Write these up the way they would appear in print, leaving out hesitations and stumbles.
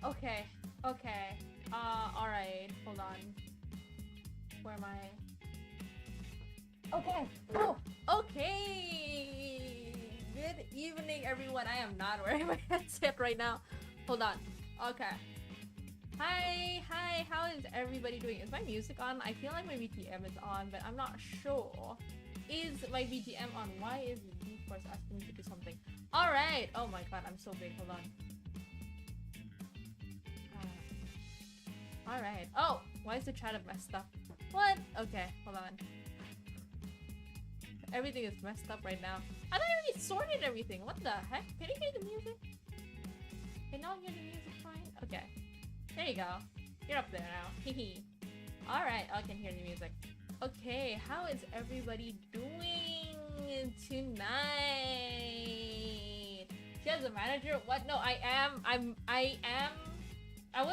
Okay. Okay. Alright. Hold on. Where am I? Okay. Oh, okay. Good evening, everyone. I am not wearing my headset right now. Hold on. Okay. Hi. Hi. How is everybody doing? Is my music on? I feel like my BTM is on, but I'm not sure. Is my BTM on? Why is the course asking me to do something? Alright. Oh my god, I'm so big. Hold on. Alright. Oh! Why is the chat messed up? What? Okay, hold on. Everything is messed up right now. I thought I already sorted everything. What the heck? Can you hear the music? Can y'all hear the music fine? Okay. There you go. You're up there now. Hehe. Alright, I can hear the music. Okay, how is everybody doing tonight? She has a manager? What? No, I am. I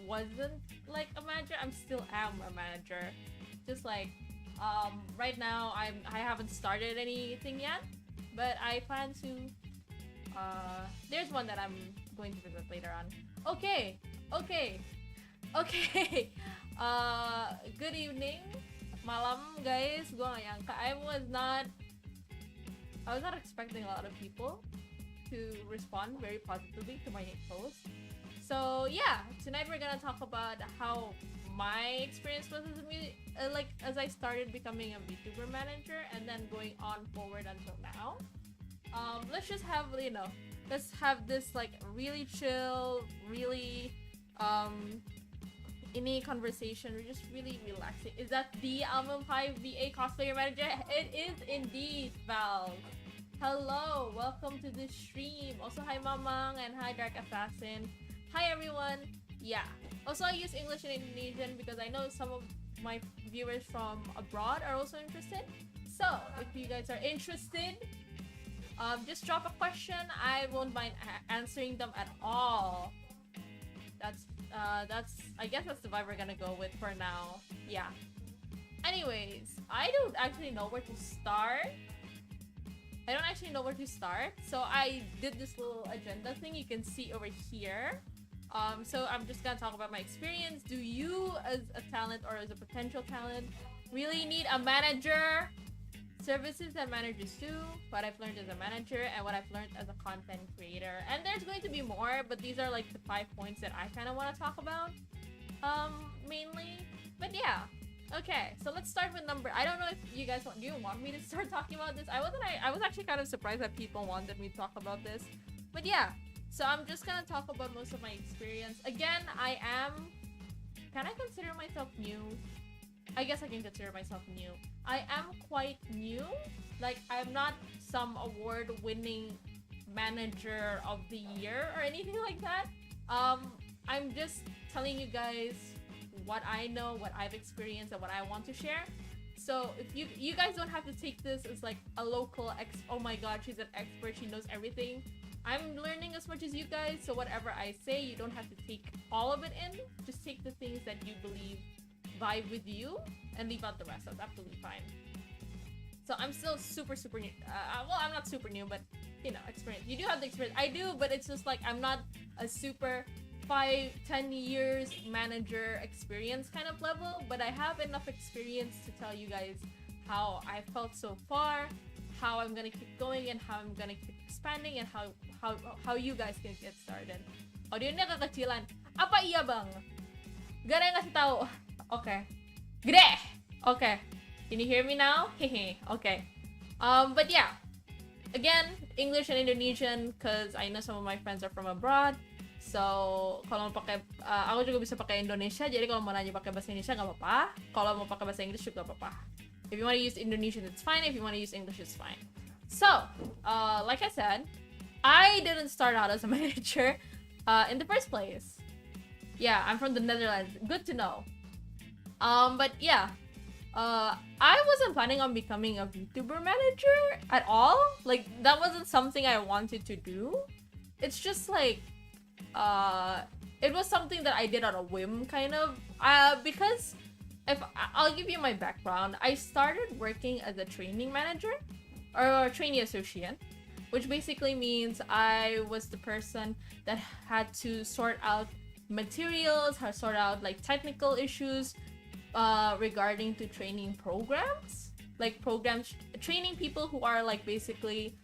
wasn't like a manager. I'm still am a manager. Just like right now I haven't started anything yet, but I plan to. There's one that I'm going to visit later on. Okay. Good evening, malam guys. Gua nggak nyangka. I was not expecting a lot of people to respond very positively to my post. So yeah, tonight we're gonna talk about how my experience was as I started becoming a Vtuber manager and then going on forward until now. Let's just have let's have this like really chill, really any conversation. We're just really relaxing. Is that the Almond VA cosplayer manager? It is indeed, Val. Hello, welcome to the stream. Also, hi Mamang and hi Dark Assassin. Hi everyone. Yeah. Also, I use English and Indonesian because I know some of my viewers from abroad are also interested. So, if you guys are interested, just drop a question. I won't mind answering them at all. I guess that's the vibe we're gonna go with for now. Yeah. Anyways, I don't actually know where to start. So I did this little agenda thing you can see over here. So I'm just gonna talk about my experience. Do you, as a talent or as a potential talent, really need a manager? Services that managers do, what I've learned as a manager, and what I've learned as a content creator. And there's going to be more, but these are like the 5 points that I kind of want to talk about, mainly. But yeah, okay. So let's start with number. I don't know if you guys do you want me to start talking about this? I was actually kind of surprised that people wanted me to talk about this, but yeah. So I'm just gonna talk about most of my experience. Again, can I consider myself new? I guess I can consider myself new. I am quite new. Like, I'm not some award-winning manager of the year or anything like that. I'm just telling you guys what I know, what I've experienced, and what I want to share. So if you guys don't have to take this as like a local oh my god, she's an expert, she knows everything. I'm learning as much as you guys, so whatever I say, you don't have to take all of it in. Just take the things that you believe vibe with you and leave out the rest. That's absolutely fine. So I'm still super new. Well, I'm not super new, but you know, experience. You do have the experience. I do, but it's just like I'm not a super 5-10 years manager experience kind of level, but I have enough experience to tell you guys how I felt so far, how I'm gonna keep going, and how I'm gonna keep expanding, and how you guys can get started. Audio niya kakachilan. Apa iya bang? Gara ngasih tahu. Okay. Gede! Okay. Can you hear me now? Hehe. Okay. But yeah. Again, English and Indonesian, because I know some of my friends are from abroad. So, kalau mau pakai, aku juga bisa pakai Indonesia. Jadi kalau mau nanya pakai bahasa Indonesia nggak apa-apa. Kalau mau pakai bahasa Inggris juga apa-apa. If you want to use Indonesian, it's fine. If you want to use English, it's fine. So, like I said, I didn't start out as a manager in the first place. Yeah, I'm from the Netherlands. Good to know. But yeah, I wasn't planning on becoming a VTuber manager at all. Like, that wasn't something I wanted to do. It's just like, it was something that I did on a whim, kind of. Because I'll give you my background. I started working as a training manager or a trainee associate, which basically means I was the person that had to sort out materials, sort out like technical issues regarding to training programs, like training people who are like basically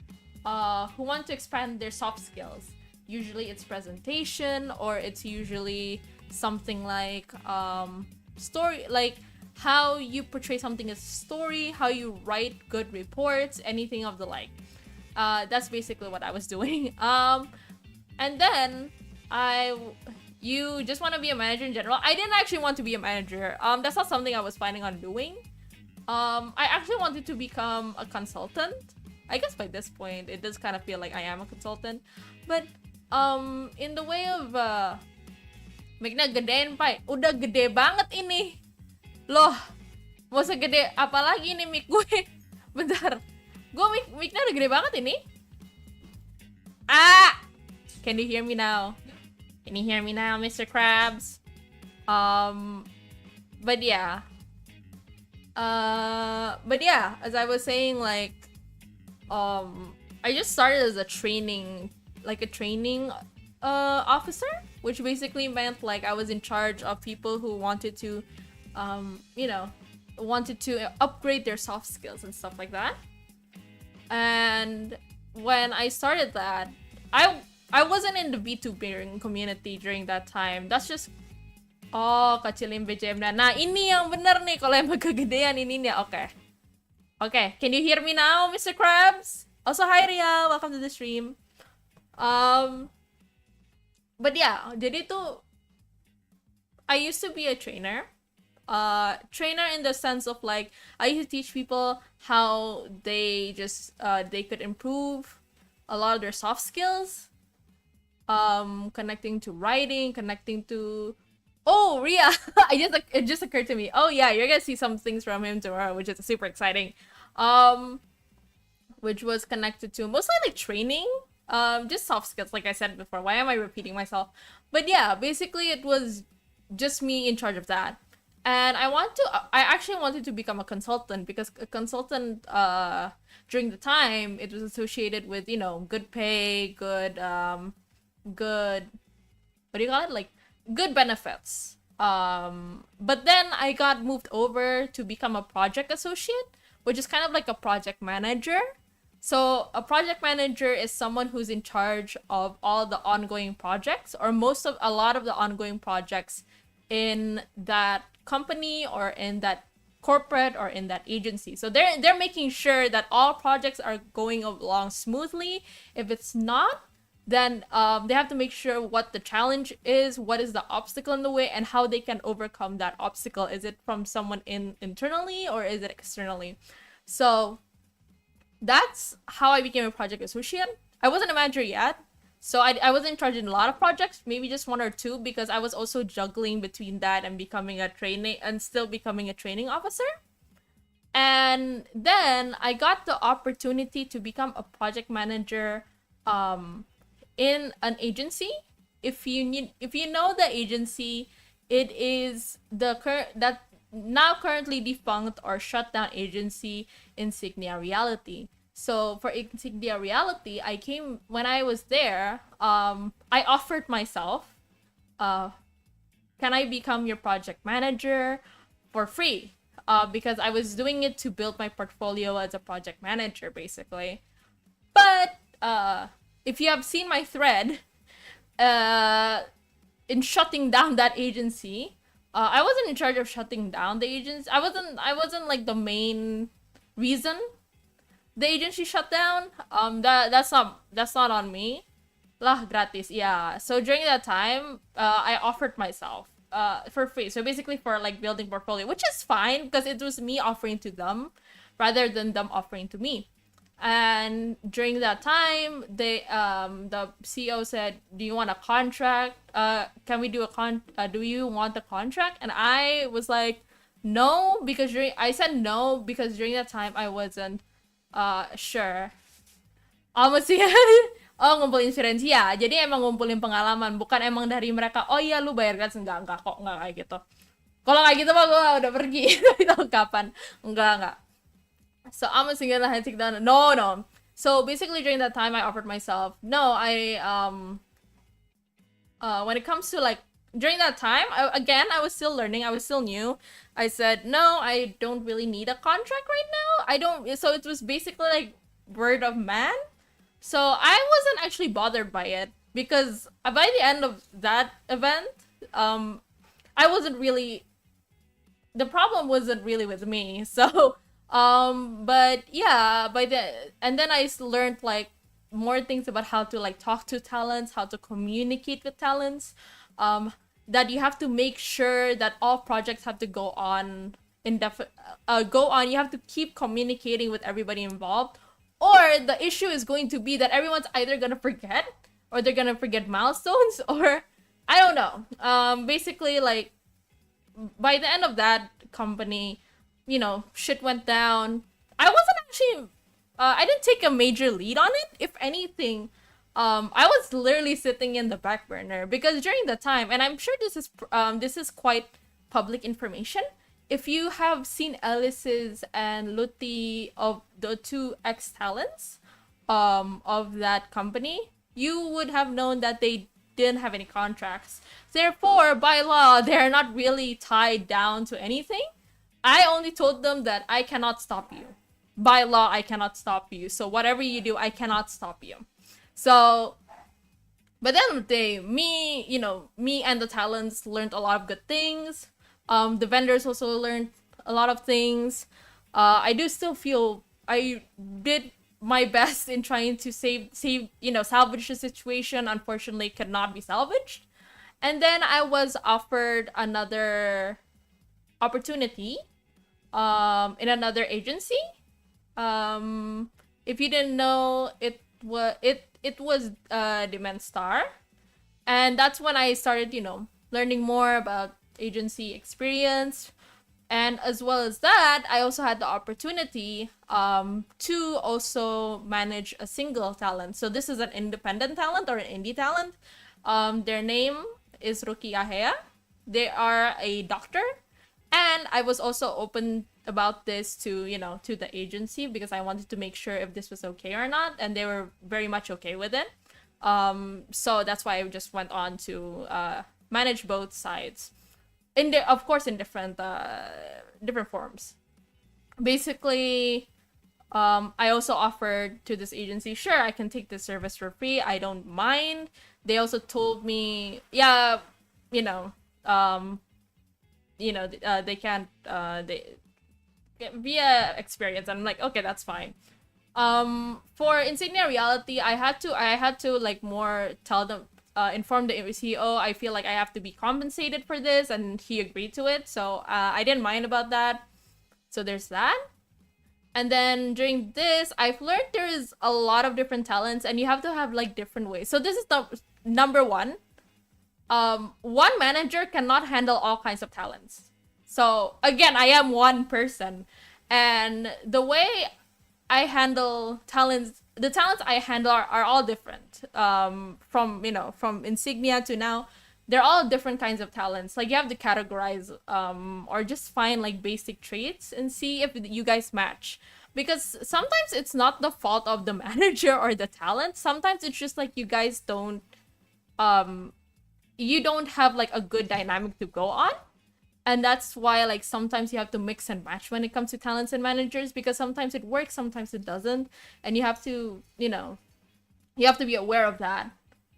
who want to expand their soft skills. Usually it's presentation, or it's usually something like story, like how you portray something as a story, how you write good reports, anything of the like. That's basically what I was doing. And then you just want to be a manager in general. I didn't actually want to be a manager. That's not something I was planning on doing. I actually wanted to become a consultant. I guess by this point, it does kind of feel like I am a consultant. But in the way of mic na gedein, Pai. Udah gede banget ini. Loh, mau segede apa lagi nih mic gue? Bentar. Gue mic-nya udah gede banget ini. Can you hear me now? Can you hear me now, Mr. Krabs? But yeah. As I was saying, like, I just started as a training officer, which basically meant like I was in charge of people who wanted to, upgrade their soft skills and stuff like that. And when I started that, I wasn't in the Vtuber community during that time. That's just kecilin BJM na. Nah, ini yang bener nih kalau yang kegedean ini nih. Okay, can you hear me now, Mr. Krabs? Also, hi Ria, welcome to the stream. But yeah, jadi tuh I used to be a trainer. Trainer in the sense of like I used to teach people how they could improve a lot of their soft skills, connecting to writing, connecting to Ria. It just occurred to me. Oh yeah, you're gonna see some things from him tomorrow, which is super exciting. Which was connected to mostly like training, just soft skills, like I said before. Why am I repeating myself? But yeah, basically it was just me in charge of that. And I actually wanted to become a consultant because a consultant, during the time, it was associated with, good pay, good, what do you call it? Like, good benefits. But then I got moved over to become a project associate, which is kind of like a project manager. So a project manager is someone who's in charge of all the ongoing projects, or a lot of the ongoing projects in that company or in that corporate or in that agency. So they're making sure that all projects are going along smoothly. If it's not, then they have to make sure what the challenge is, what is the obstacle in the way, and how they can overcome that obstacle. Is it from someone internally or is it externally? So that's how I became a project associate. I wasn't a manager yet, so I wasn't in charge in a lot of projects, maybe just one or two, because I was also juggling between that and becoming a trainee and still becoming a training officer. And then I got the opportunity to become a project manager in an agency. If you know the agency, it is that now currently defunct or shut down agency, Insignia Reality. So for Insignia Reality, when I was there, I offered myself, can I become your project manager for free? Because I was doing it to build my portfolio as a project manager, basically. But if you have seen my thread, in shutting down that agency, I wasn't in charge of shutting down the agency. I wasn't like the main reason the agency shut down. That's not on me. Lah gratis, yeah. So during that time, I offered myself for free. So basically for like building portfolio, which is fine because it was me offering to them rather than them offering to me. And during that time, the CEO said, "Do you want a contract? Can we do do you want a contract?" And I was like, "No," because I said no because during that time I wasn't sure. Masih ngumpulin inspirasi ya. Jadi emang ngumpulin pengalaman, bukan emang dari mereka, "Oh iya lu bayar gratis." Enggak kok, enggak kayak gitu. Kalau kayak gitu mah gue udah pergi. Tahu kapan? Enggak. So I'm a single take down. No. So basically during that time I offered myself. No, when it comes to like during that time, I was still learning. I was still new. I said, no, I don't really need a contract right now. I don't. So it was basically like word of man. So I wasn't actually bothered by it because by the end of that event, I wasn't really. The problem wasn't really with me. So but yeah, and then I learned like more things about how to like talk to talents, how to communicate with talents, that you have to make sure that all projects have to go on you have to keep communicating with everybody involved, or the issue is going to be that everyone's either gonna forget or they're gonna forget milestones, or I don't know. Basically like by the end of that company, shit went down. I wasn't actually, I didn't take a major lead on it. If anything, I was literally sitting in the back burner because during the time, and I'm sure this is quite public information. If you have seen Alice's and Luti of the two ex-talents, of that company, you would have known that they didn't have any contracts. Therefore, by law, they're not really tied down to anything. I only told them that I cannot stop you. By law, I cannot stop you. So whatever you do, I cannot stop you. So, but then the day, me and the talents learned a lot of good things. The vendors also learned a lot of things. I do still feel I did my best in trying to salvage the situation. Unfortunately, could not be salvaged. And then I was offered another opportunity in another agency. If you didn't know, it was Demand Star, and that's when I started learning more about agency experience. And as well as that, I also had the opportunity to also manage a single talent. So this is an independent talent or an indie talent. Their name is Ruki Ahea. they are a doctor, and I was also open about this to, to the agency, because I wanted to make sure if this was okay or not, and they were very much okay with it. So that's why I just went on to manage both sides, of course in different forms. Basically, I also offered to this agency, sure, I can take this service for free. I don't mind. They also told me, yeah, you know, um, they can't, they via experience. I'm like, okay, that's fine. For Insignia Reality, I had to like more tell them, inform the CEO. I feel like I have to be compensated for this, and he agreed to it. So I didn't mind about that. So there's that. And then during this, I've learned there's a lot of different talents, and you have to have like different ways. So this is the number one. One manager cannot handle all kinds of talents. So again, I am one person, and the way I handle talents, the talents I handle are all different. From Insignia to now, they're all different kinds of talents. Like, you have to categorize, or just find like basic traits and see if you guys match. Because sometimes it's not the fault of the manager or the talent. Sometimes it's just like um you don't have like a good dynamic to go on. And that's why like sometimes you have to mix and match when it comes to talents and managers, because sometimes it works, sometimes it doesn't, and you have to, be aware of that.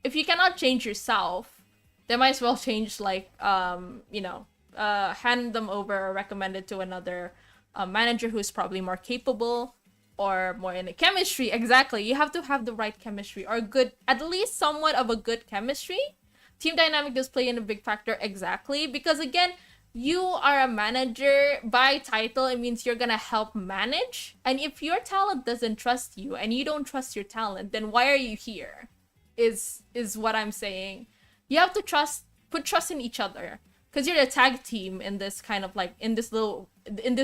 If you cannot change yourself, they might as well change, like, hand them over or recommend it to another manager who's probably more capable or more in the chemistry. Exactly, you have to have the right chemistry, or good, at least somewhat of a good chemistry. Team dynamic does play in a big factor, exactly, because again, you are a manager by title. It means you're gonna help manage, and if your talent doesn't trust you and you don't trust your talent, then why are you here? Is what I'm saying. You have to put trust in each other, because you're a tag team in this kind of like, in this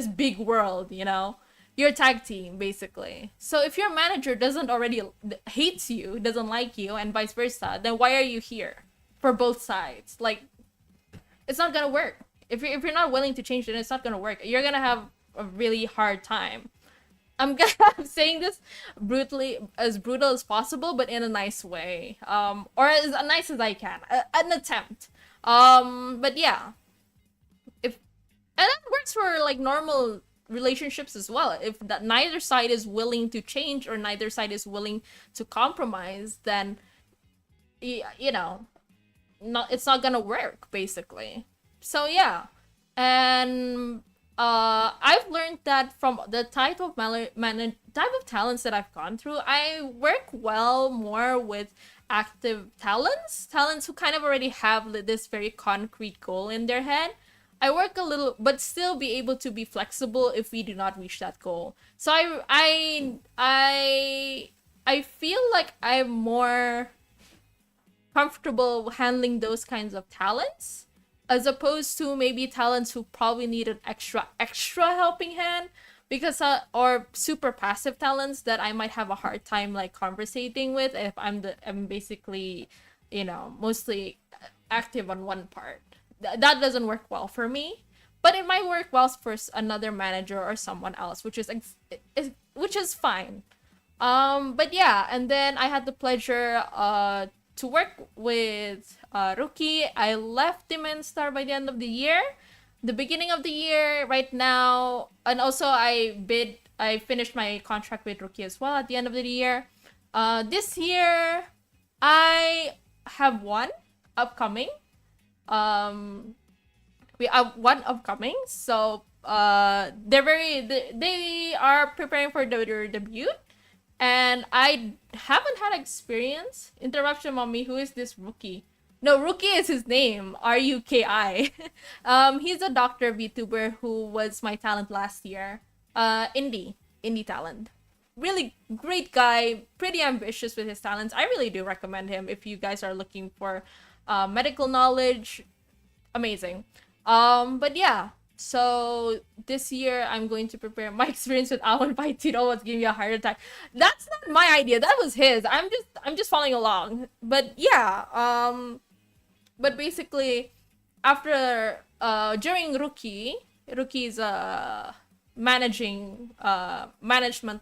big world. You're a tag team basically. So if your manager doesn't already hates you, doesn't like you, and vice versa, then why are you here? For both sides, like, it's not gonna work. If you're not willing to change, then it's not gonna work. You're gonna have a really hard time. I'm saying this as brutal as possible, but in a nice way, or as nice as I can, an attempt. But yeah, and that works for like normal relationships as well. If that neither side is willing to change, or neither side is willing to compromise, then it's not gonna work basically. So yeah, and I've learned that from the type of talents that I've gone through, I work well more with active talents who kind of already have this very concrete goal in their head. I work a little, but still be able to be flexible if we do not reach that goal. So I feel like I'm more comfortable handling those kinds of talents, as opposed to maybe talents who probably need an extra helping hand, because or super passive talents that I might have a hard time like conversating with if I'm basically, mostly active on one part. That doesn't work well for me, but it might work well for another manager or someone else, which is fine. But yeah, and then I had the pleasure to work with Rookie. I left Dimenstar by the end of the year. The beginning of the year, right now, and also I finished my contract with Rookie as well at the end of the year. This year, I have one upcoming. We have one upcoming, so they are preparing for their debut. And I haven't had experience. Interruption, mommy. Who is this Rookie? No, Rookie is his name. Ruki. He's a doctor Vtuber who was my talent last year. Indie talent. Really great guy. Pretty ambitious with his talents. I really do recommend him if you guys are looking for medical knowledge. Amazing. But yeah. So this year I'm going to prepare. My experience with Almond by Tito was giving me a heart attack. That's not my idea. That was his. I'm just following along. But yeah, but basically after during rookie's management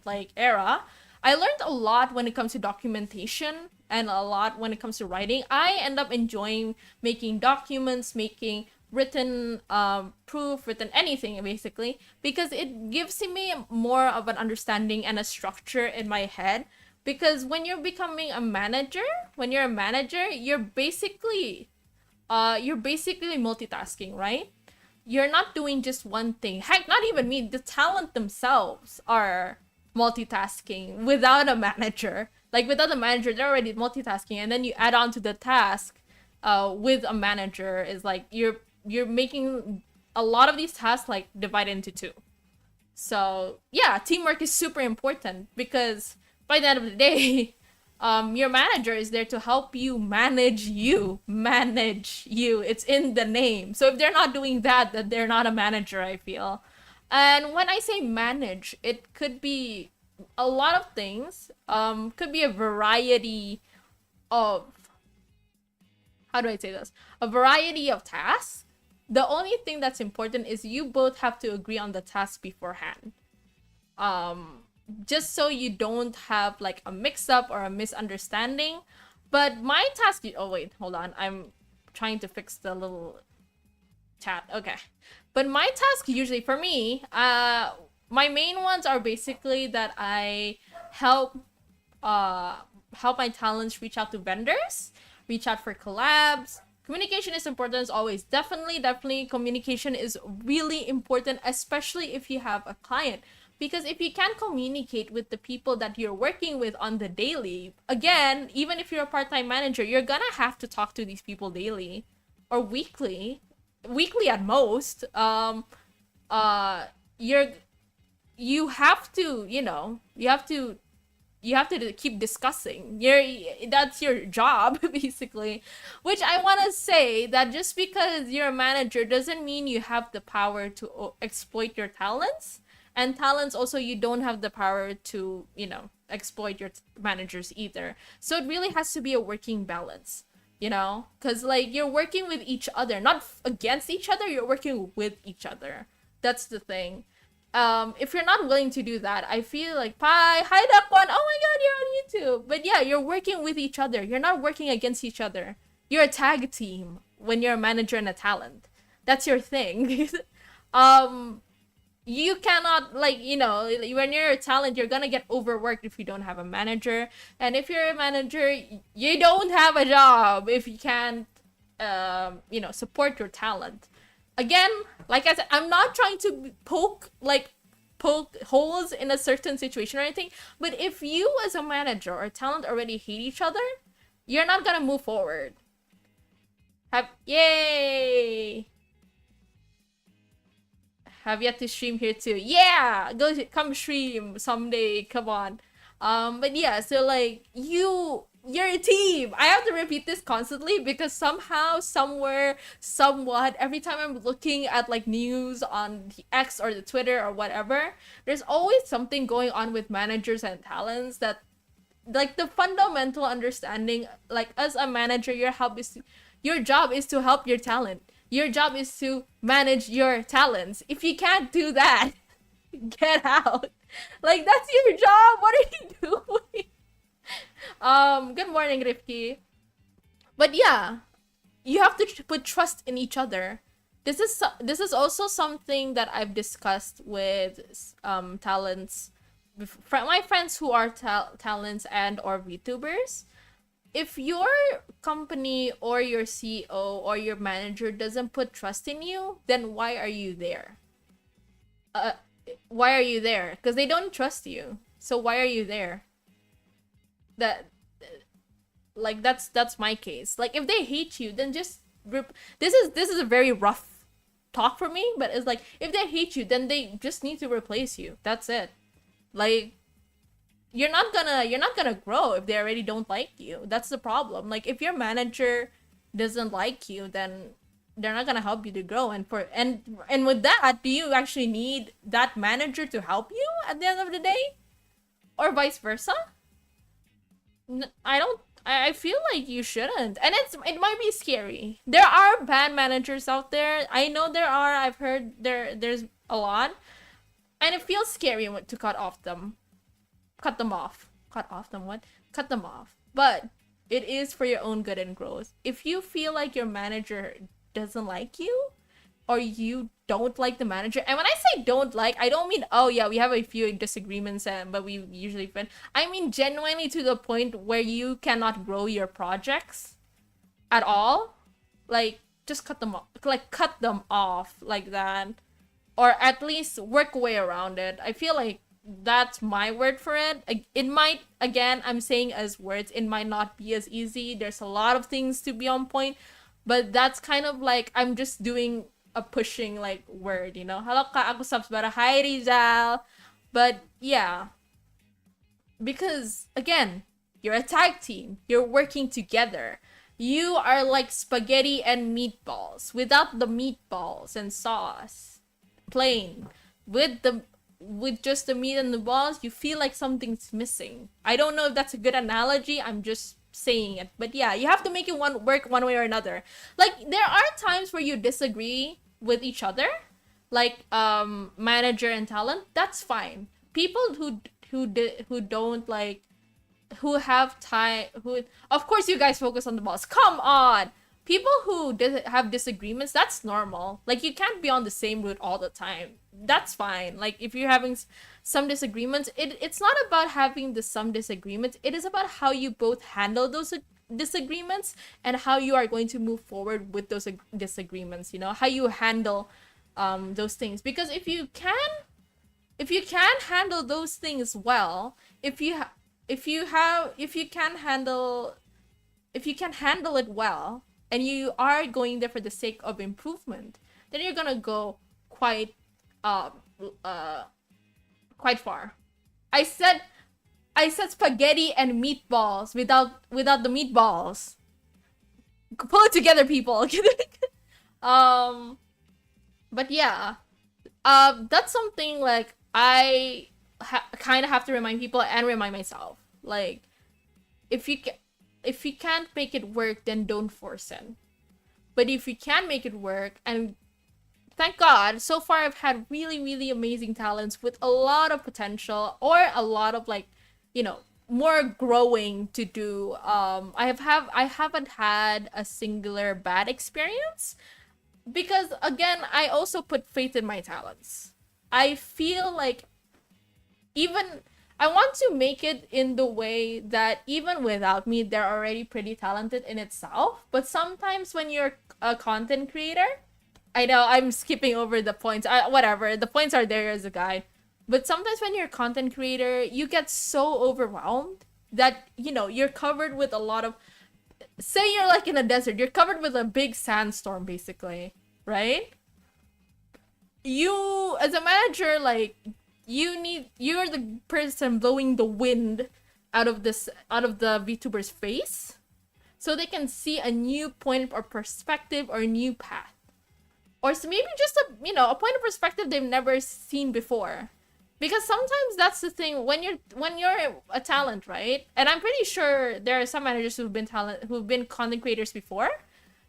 like era, I learned a lot when it comes to documentation and a lot when it comes to writing. I end up enjoying making documents, making written proof, written anything basically, because it gives me more of an understanding and a structure in my head. Because when you're becoming a manager, when you're a manager, you're basically multitasking, right? You're not doing just one thing. Heck, not even me. The talent themselves are multitasking without a manager. Like without a manager, they're already multitasking, and then you add on to the task with a manager is like you're making a lot of these tasks like divided into two. So yeah, teamwork is super important because by the end of the day, your manager is there to help you manage you. Manage you. It's in the name. So if they're not doing that, then they're not a manager, I feel. And when I say manage, it could be a lot of things. Could be a variety of, how do I say this? A variety of tasks. The only thing that's important is you both have to agree on the task beforehand. Just so you don't have like a mix-up or a misunderstanding. But my task, oh wait, hold on, I'm trying to fix the little chat. Okay, but my task usually for me, my main ones are basically that I help my talents reach out to vendors, reach out for collabs. Communication is important as always. Definitely communication is really important, especially if you have a client. Because if you can't communicate with the people that you're working with on the daily, again, even if you're a part-time manager, you're gonna have to talk to these people daily or weekly at most. You have to, you have to keep discussing. That's your job basically, which I want to say that just because you're a manager doesn't mean you have the power to exploit your talents. And talents also, you don't have the power to, exploit your managers either. So it really has to be a working balance, because like you're working with each other, not against each other, you're working with each other. That's the thing. If you're not willing to do that, I feel like, hi Duckwan, oh my god, you're on YouTube. But yeah, you're working with each other. You're not working against each other. You're a tag team when you're a manager and a talent. That's your thing. You cannot, like, when you're a talent, you're gonna get overworked if you don't have a manager. And if you're a manager, you don't have a job if you can't, support your talent. Again, like I said, I'm not trying to poke holes in a certain situation or anything, but if you as a manager or talent already hate each other, you're not gonna move forward. Yay! Have yet to stream here too. Yeah, come stream someday. Come on. But yeah, so like you're a team. I have to repeat this constantly because somehow, somewhere, somewhat, every time I'm looking at like news on the X or the Twitter or whatever, there's always something going on with managers and talents that, like, the fundamental understanding, like, as a manager, your job is to help your talent. Your job is to manage your talents. If you can't do that, get out. Like, that's your job. What are you doing? Good morning, Rifki. But yeah, you have to put trust in each other. This is also something that I've discussed with talents, my friends who are talents and or Vtubers. If your company or your CEO or your manager doesn't put trust in you, then why are you there? Why are you there? Because they don't trust you. So why are you there? That's my case. Like, if they hate you, then just this is a very rough talk for me, but it's like, if they hate you, then they just need to replace you. That's it. Like, you're not gonna grow if they already don't like you. That's the problem. Like, if your manager doesn't like you, then they're not gonna help you to grow. And with that, do you actually need that manager to help you at the end of the day, or vice versa? I feel like you shouldn't, and it might be scary. There are bad managers out there. I know there are. I've heard there's a lot, and it feels scary to cut them off, cut off them what, cut them off. But it is for your own good and growth. If you feel like your manager doesn't like you, or you don't like the manager, and when I say don't like, I don't mean, oh yeah, we have a few disagreements but we usually fin. I mean genuinely to the point where you cannot grow your projects at all. Like, just cut them off, like cut them off like that, or at least work a way around it. I feel like that's my word for it. It might, again, I'm saying as words, it might not be as easy. There's a lot of things to be on point, but that's kind of like, I'm just doing a pushing like word, you know. Hello ka, ako subs bara. Hi Rizal. But yeah, because again, you're a tag team. You're working together. You are like spaghetti and meatballs. Without the meatballs and sauce, plain, with just the meat and the balls, you feel like something's missing. I don't know if that's a good analogy. I'm just saying it. But yeah, you have to make it work one way or another. Like, there are times where you disagree with each other, like manager and talent. That's fine. People who don't like, who have time, who, of course you guys focus on the balls. Come on. People who have disagreements, that's normal. Like, you can't be on the same route all the time. That's fine. Like, if you're having some disagreements, it's not about having some disagreements. It is about how you both handle those disagreements and how you are going to move forward with those disagreements, you know, how you handle those things. Because if you can handle those things well, if you can handle it well, and you are going there for the sake of improvement, then you're gonna go quite far. I said spaghetti and meatballs without the meatballs. Pull it together, people. But yeah, that's something like I kind of have to remind people and remind myself. Like, if you can't make it work, then don't force it. But if you can make it work, and thank God, so far I've had really, really amazing talents with a lot of potential, or a lot of, like, you know, more growing to do. I haven't had a singular bad experience, because again, I also put faith in my talents. I feel like even I want to make it in the way that even without me, they're already pretty talented in itself. But sometimes when you're a content creator, I know I'm skipping over the points. Whatever, the points are there as a guide. But sometimes when you're a content creator, you get so overwhelmed that, you know, you're covered with a lot of... Say you're like in a desert, you're covered with a big sandstorm, basically, right? You, as a manager, like, you're the person blowing the wind out of the VTuber's face, so they can see a new point or perspective or a new path, or so maybe just a point of perspective they've never seen before. Because sometimes that's the thing when you're a talent, right? And I'm pretty sure there are some managers who've been content creators before.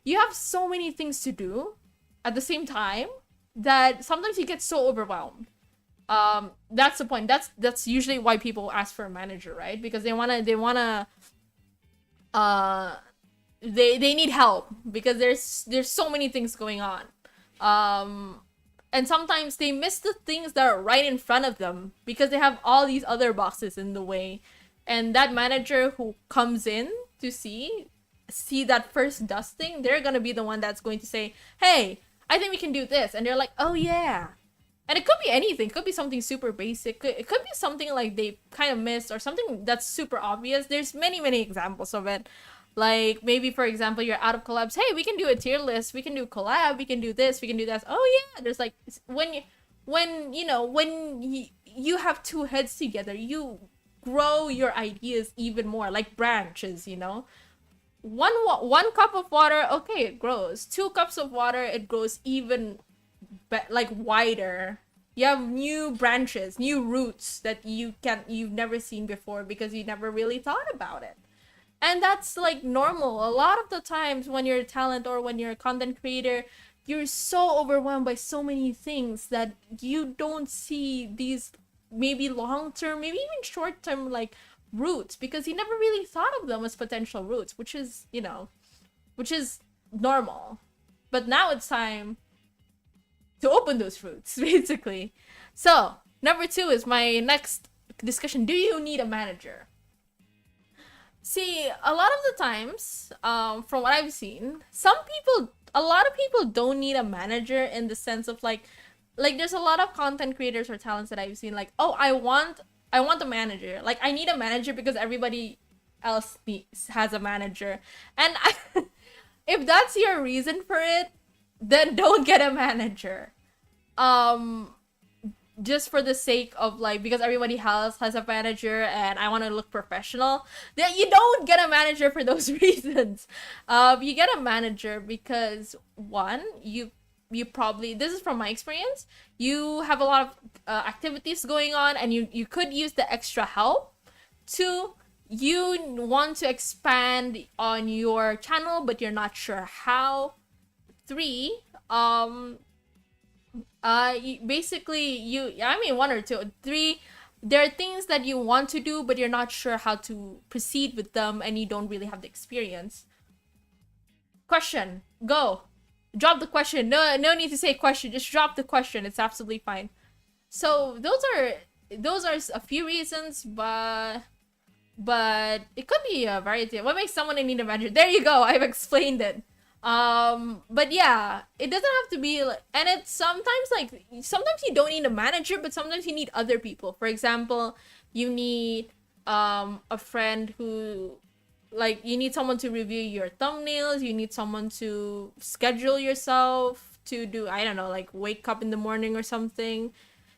You have so many things to do at the same time that sometimes you get so overwhelmed. That's the point. That's usually why people ask for a manager, right? Because they need help, because there's so many things going on. And sometimes they miss the things that are right in front of them because they have all these other boxes in the way. And that manager who comes in to see that first dusting, they're gonna be the one that's going to say, hey, I think we can do this. And they're like, oh yeah. And it could be anything. It could be something super basic. It could be something like they kind of missed, or something that's super obvious. There's many, many examples of it. Like, maybe, for example, you're out of collabs. Hey, we can do a tier list. We can do collab. We can do this. We can do that. Oh, yeah. There's, like, when you have two heads together, you grow your ideas even more. Like branches, you know? One cup of water, okay, it grows. 2 cups of water, it grows even, like, wider. You have new branches, new roots that you've never seen before because you never really thought about it. And that's like normal. A lot of the times when you're a talent or when you're a content creator, you're so overwhelmed by so many things that you don't see these maybe long term, maybe even short term like routes, because you never really thought of them as potential routes, which is, which is normal. But now it's time to open those routes, basically. So, number 2 is my next discussion. Do you need a manager? See, a lot of the times, from what I've seen, a lot of people don't need a manager in the sense of like there's a lot of content creators or talents that I've seen like, oh, I want a manager. Like I need a manager because everybody else has a manager, and if that's your reason for it, then don't get a manager. Um, just for the sake of like, because everybody else has a manager and I want to look professional, then you don't get a manager for those reasons. You get a manager because one, you probably, this is from my experience, you have a lot of activities going on and you could use the extra help. Two, you want to expand on your channel but you're not sure how. Three, basically I mean one or two. Three, there are things that you want to do but you're not sure how to proceed with them and you don't really have the experience. Question, go. Drop the question. No need to say question, just drop the question. It's absolutely fine. So those are a few reasons, but it could be a variety. What makes someone need a manager? There you go, I've explained it. But yeah, it doesn't have to be like, and it's sometimes you don't need a manager, but sometimes you need other people. For example, you need a friend who, like, you need someone to review your thumbnails, you need someone to schedule yourself to do, I don't know, like wake up in the morning or something.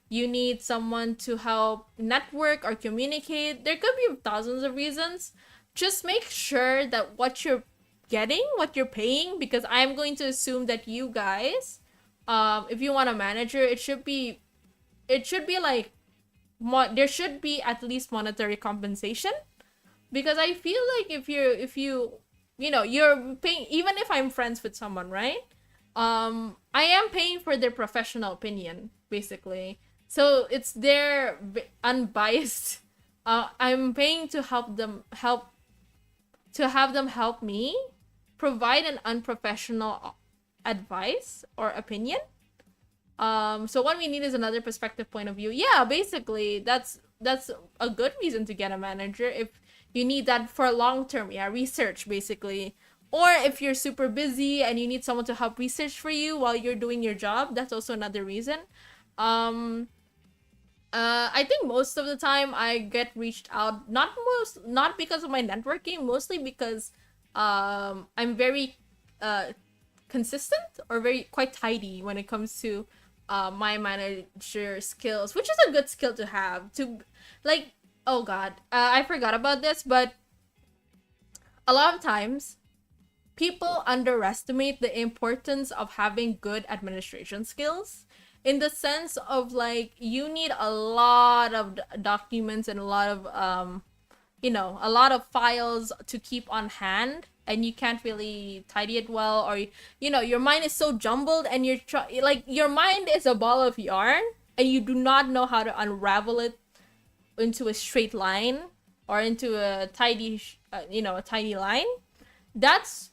You need someone to help network or communicate. There could be thousands of reasons. Just make sure that what you're getting, what you're paying, because I'm going to assume that you guys, if you want a manager, it should be like, there should be at least monetary compensation, because I feel like if you're paying, even if I'm friends with someone, right? I am paying for their professional opinion, basically. So it's their unbiased. I'm paying to have them help me provide an unprofessional advice or opinion. So what we need is another perspective, point of view. Yeah, basically that's a good reason to get a manager if you need that for long term. Yeah, research basically. Or if you're super busy and you need someone to help research for you while you're doing your job, that's also another reason. I think most of the time I get reached out, not because of my networking, mostly because I'm very consistent or quite tidy when it comes to my manager skills, which is a good skill to have. To like, oh god, I forgot about this, but a lot of times people underestimate the importance of having good administration skills, in the sense of like, you need a lot of documents and a lot of a lot of files to keep on hand, and you can't really tidy it well, or your mind is so jumbled and like your mind is a ball of yarn and you do not know how to unravel it into a straight line or into a tidy a tidy line. That's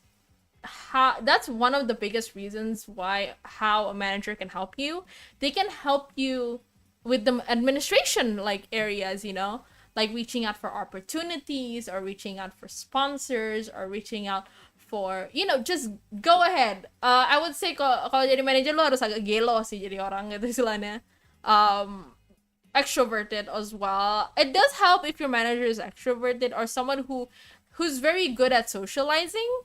one of the biggest reasons how a manager can help you. They can help you with the administration like areas, like reaching out for opportunities or reaching out for sponsors or reaching out for, just go ahead. I would say kalau jadi manager lo harus agak gelo sih jadi orang gitu istilahnya. Extroverted as well. It does help if your manager is extroverted or someone who's very good at socializing.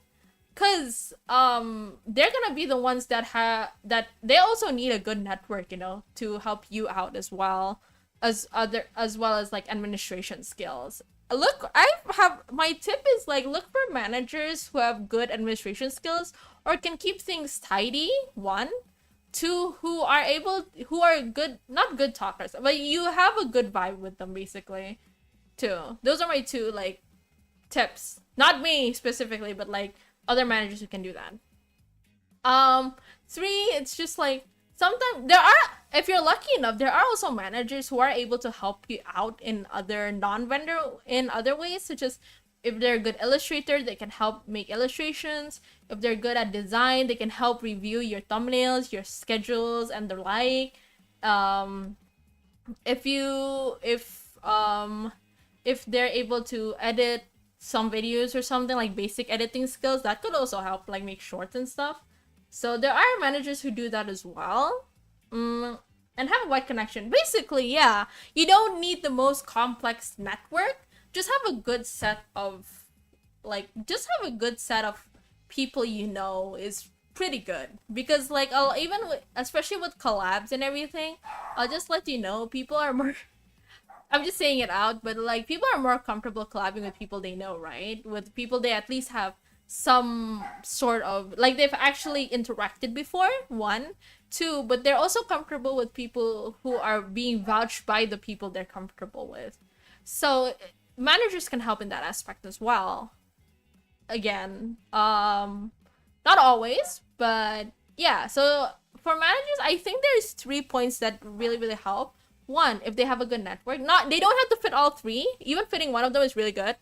Because they're gonna be the ones that they also need a good network, to help you out as well as like administration skills. My tip is like, look for managers who have good administration skills or can keep things tidy. One, two, who are good, not good talkers, but you have a good vibe with them, basically. Two, those are my two like tips. Not me specifically, but like other managers who can do that. Three, it's just like sometimes there are, if you're lucky enough, there are also managers who are able to help you out in other non-vendor in other ways, such as if they're a good illustrator, they can help make illustrations. If they're good at design, they can help review your thumbnails, your schedules, and the like. If you if they're able to edit some videos or something, like basic editing skills, that could also help, like make shorts and stuff. So there are managers who do that as well. And have a wide connection. Basically, yeah, you don't need the most complex network. Just have a good set of, people you know is pretty good. Because like, especially with collabs and everything, I'll just let you know, people are more I'm just saying it out, but like people are more comfortable collabing with people they know, right? With people they at least have some sort of, like, they've actually interacted before, one. Two, but they're also comfortable with people who are being vouched by the people they're comfortable with. So managers can help in that aspect as well. Again, not always, but yeah. So for managers, I think there's 3 points that really, really help. One, if they have a good network. They don't have to fit all three. Even fitting one of them is really good.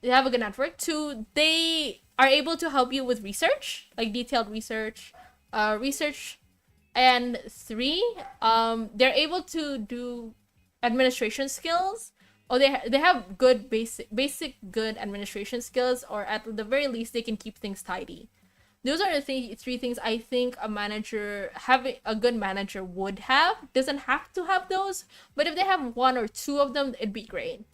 They have a good network. Two, they are able to help you with research, like detailed research. And three, they're able to do administration skills, or they have good basic good administration skills, or at the very least they can keep things tidy. Those are the three things I think having a good manager would have. Doesn't have to have those, but if they have one or two of them, it'd be great.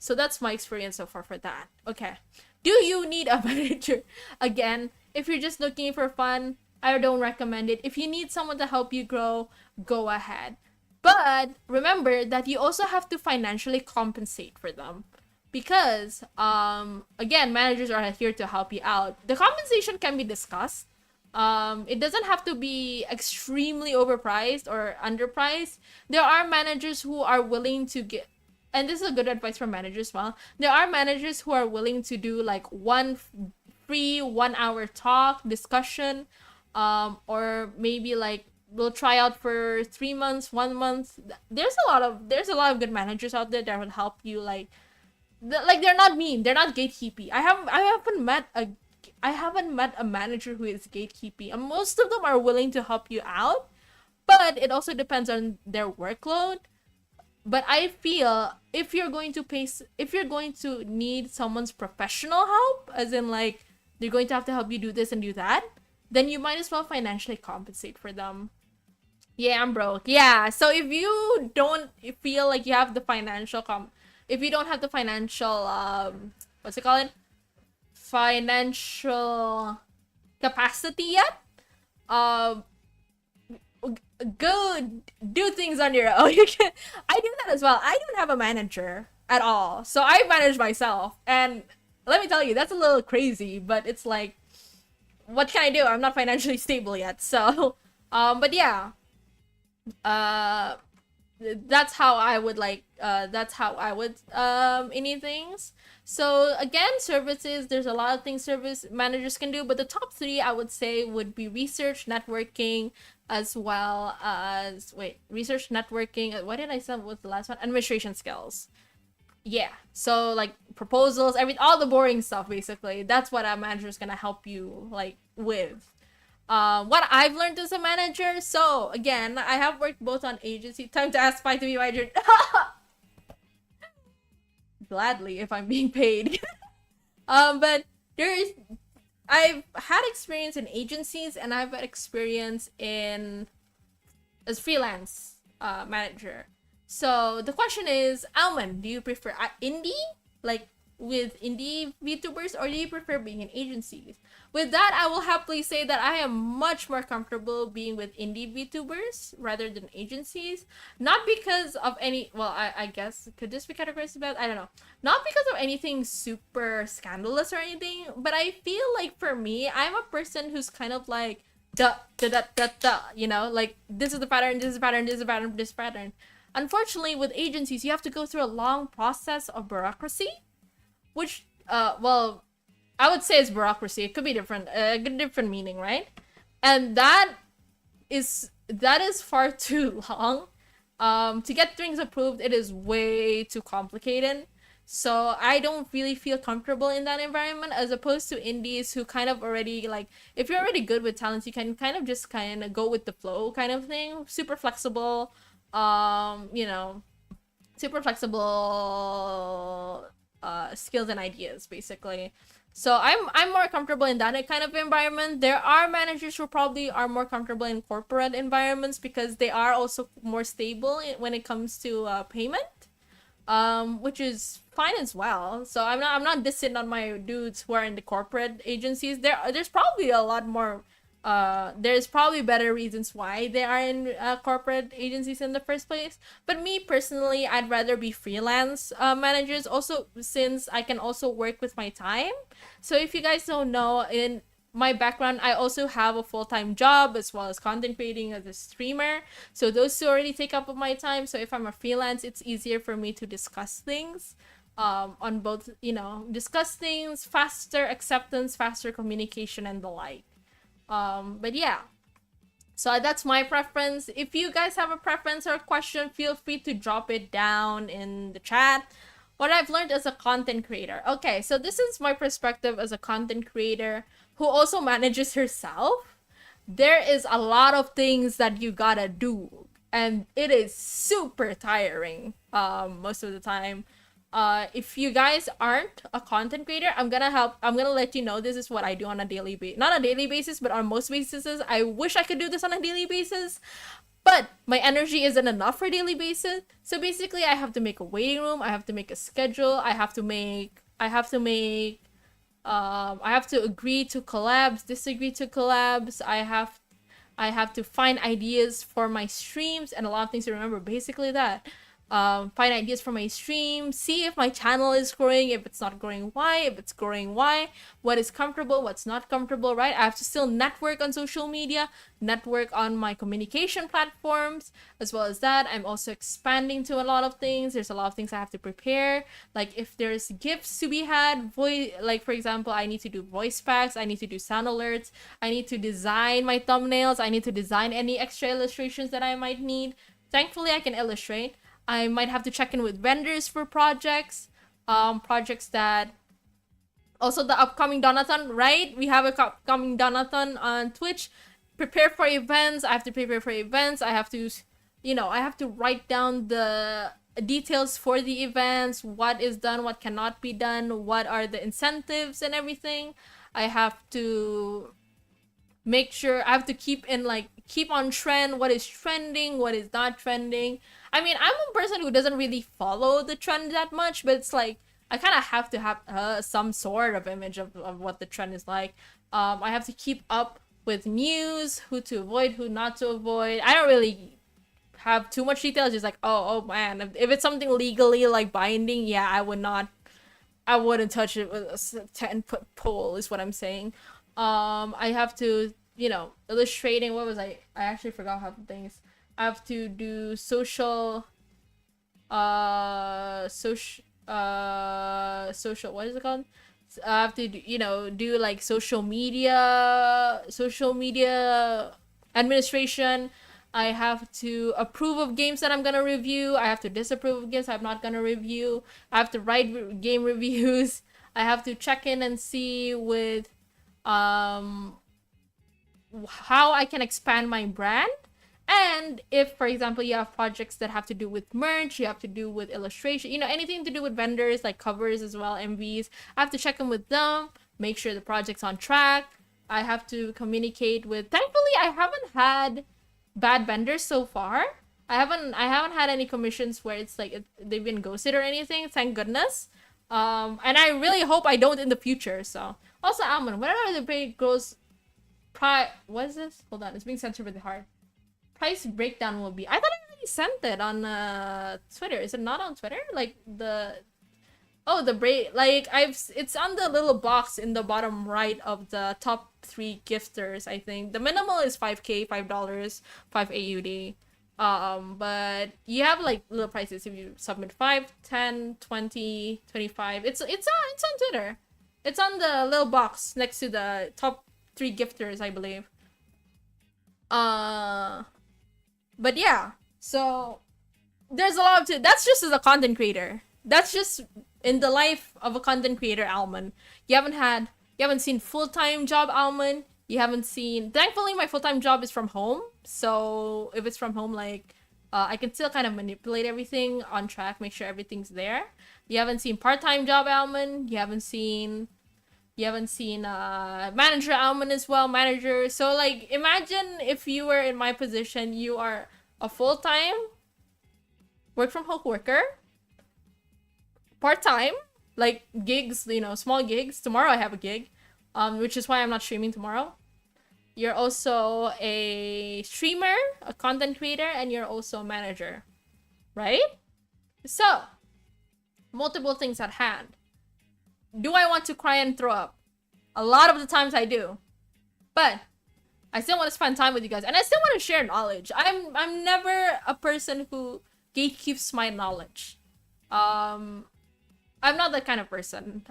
So that's my experience so far for that. Okay. Do you need a manager? Again, if you're just looking for fun, I don't recommend it. If you need someone to help you grow, go ahead. But remember that you also have to financially compensate for them. Because, again, managers are here to help you out. The compensation can be discussed. It doesn't have to be extremely overpriced or underpriced. There are managers who are willing to and this is a good advice for managers as well. There are managers who are willing to do like one free 1 hour talk, discussion, or maybe like we'll try out for 3 months, 1 month. There's a lot of good managers out there that will help you, like they're not mean, they're not gatekeepy. I haven't met a manager who is gatekeepy, and most of them are willing to help you out, but it also depends on their workload. But I feel if you're going to need someone's professional help, as in like they're going to have to help you do this and do that, then you might as well financially compensate for them. Yeah, I'm broke. Yeah, so if you don't feel like you have the financial if you don't have the financial financial capacity yet, go do things on your own. I do that as well. I don't have a manager at all, so I manage myself, and let me tell you, that's a little crazy, but it's like, what can I do? I'm not financially stable yet. So but yeah, that's how I would any things. So again, services, there's a lot of things service managers can do, but the top three I would say would be research, networking, as well as research, networking. What did I say was the last one? Administration skills. Yeah, so like proposals, all the boring stuff, basically. That's what a manager is gonna help you like with. What I've learned as a manager. So again, I have worked both on agency. Time to ask Pi to be my manager. Gladly, if I'm being paid. But I've had experience in agencies, and I've had experience as freelance manager. So the question is, Almond, do you prefer indie, like with indie VTubers, or do you prefer being in agencies? With that, I will happily say that I am much more comfortable being with indie VTubers rather than agencies. Not because of any, well, I guess, could this be categorized as bad? I don't know. Not because of anything super scandalous or anything, but I feel like for me, I'm a person who's kind of like, you know, like, this is the pattern, this is the pattern, this is the pattern, this pattern. Unfortunately, with agencies, you have to go through a long process of bureaucracy, which well, I would say it's bureaucracy. It could be different, different meaning, right? And that is far too long. To get things approved, it is way too complicated. So I don't really feel comfortable in that environment, as opposed to indies who kind of already, like, if you're already good with talents, you can kind of just kind of go with the flow kind of thing. Super flexible, you know, super flexible skills and ideas basically. So I'm more comfortable in that kind of environment. There are managers who probably are more comfortable in corporate environments because they are also more stable when it comes to payment, which is fine as well. So I'm not dissing on my dudes who are in the corporate agencies. There's probably a lot more. There's probably better reasons why they are in corporate agencies in the first place. But me personally, I'd rather be freelance managers. Also, since I can also work with my time. So if you guys don't know, in my background, I also have a full-time job as well as content creating as a streamer. So those two already take up of my time. So if I'm a freelance, it's easier for me to discuss things on both, discuss things, faster acceptance, faster communication, and the like. But yeah, so that's my preference. If you guys have a preference or a question, feel free to drop it down in the chat. What I've learned as a content creator. Okay, so this is my perspective as a content creator who also manages herself. There is a lot of things that you gotta do, and it is super tiring most of the time. If you guys aren't a content creator, I'm gonna let you know this is what I do on a daily basis. Not a daily basis, but on most bases. I wish I could do this on a daily basis, but my energy isn't enough for a daily basis. So basically, I have to make a waiting room, I have to make a schedule, I have to agree to collabs, disagree to collabs, I have to find ideas for my streams and a lot of things to remember. Basically that. Find ideas for my stream, see if my channel is growing, if it's not growing, why, if it's growing, why, what is comfortable, what's not comfortable, right? I have to still network on social media, network on my communication platforms, as well as that. I'm also expanding to a lot of things. There's a lot of things I have to prepare. Like if there's gifts to be had, like for example, I need to do voice packs, I need to do sound alerts, I need to design my thumbnails, I need to design any extra illustrations that I might need. Thankfully, I can illustrate. I might have to check in with vendors for projects, projects that, also the upcoming Donathon, right? We have a upcoming Donathon on Twitch. Prepare for events. I have to prepare for events. I have to, I have to write down the details for the events, what is done, what cannot be done, what are the incentives and everything. I have to make sure, I have to keep on trend, what is trending, what is not trending. I mean, I'm a person who doesn't really follow the trend that much, but it's like I kind of have to have some sort of image of what the trend is like. I have to keep up with news, who to avoid, who not to avoid. I don't really have too much details. Just like, oh man, if it's something legally like binding, yeah, I wouldn't touch it with a 10-foot pole is what I'm saying. I have to, illustrating, what was I actually forgot half the things. I have to do social, what is it called? I have to, do like social media administration. I have to approve of games that I'm gonna review. I have to disapprove of games I'm not gonna review. I have to write game reviews. I have to check in and see with, how I can expand my brand. And if, for example, you have projects that have to do with merch, you have to do with illustration, anything to do with vendors, like covers as well, MVs, I have to check in with them, make sure the project's on track. I have to communicate with, thankfully, I haven't had bad vendors so far. I haven't had any commissions where it's like they've been ghosted or anything, thank goodness. And I really hope I don't in the future. So also, Almond, what are the big gross what is this? Hold on, it's being censored really hard. Price breakdown will be, I thought I already sent it on Twitter. Is it not on Twitter? Like the it's on the little box in the bottom right of the top 3 gifters. I think the minimal is $5K, $5, 5 AUD. But you have like little prices if you submit 5, 10, 20, 25. It's on Twitter. It's on the little box next to the top 3 gifters, I believe. But yeah, so there's a lot to. That's just as a content creator. That's just in the life of a content creator, Almond. You haven't seen full-time job, Almond. You haven't seen. Thankfully, my full-time job is from home. So if it's from home, like, I can still kind of manipulate everything on track, make sure everything's there. You haven't seen part-time job, Almond. You haven't seen manager Almond as well, manager. So like, imagine if you were in my position, you are a full-time work from home worker, part-time, like gigs, small gigs. Tomorrow I have a gig, which is why I'm not streaming tomorrow. You're also a streamer, a content creator, and you're also a manager, right? So, multiple things at hand. Do I want to cry and throw up? A lot of the times I do. But I still want to spend time with you guys, and I still want to share knowledge. I'm never a person who gatekeeps my knowledge. I'm not that kind of person.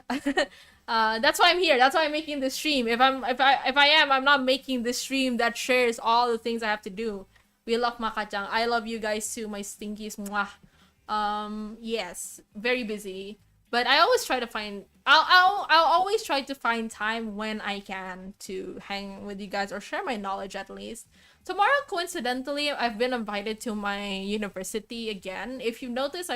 That's why I'm here. That's why I'm making this stream. If I am, I'm not making this stream that shares all the things I have to do. We love Makachang. I love you guys too, my stinkies. Mwah. Yes, very busy. But I always try to find. I'll always try to find time when I can to hang with you guys or share my knowledge at least. Tomorrow, coincidentally, I've been invited to my university again. If you notice,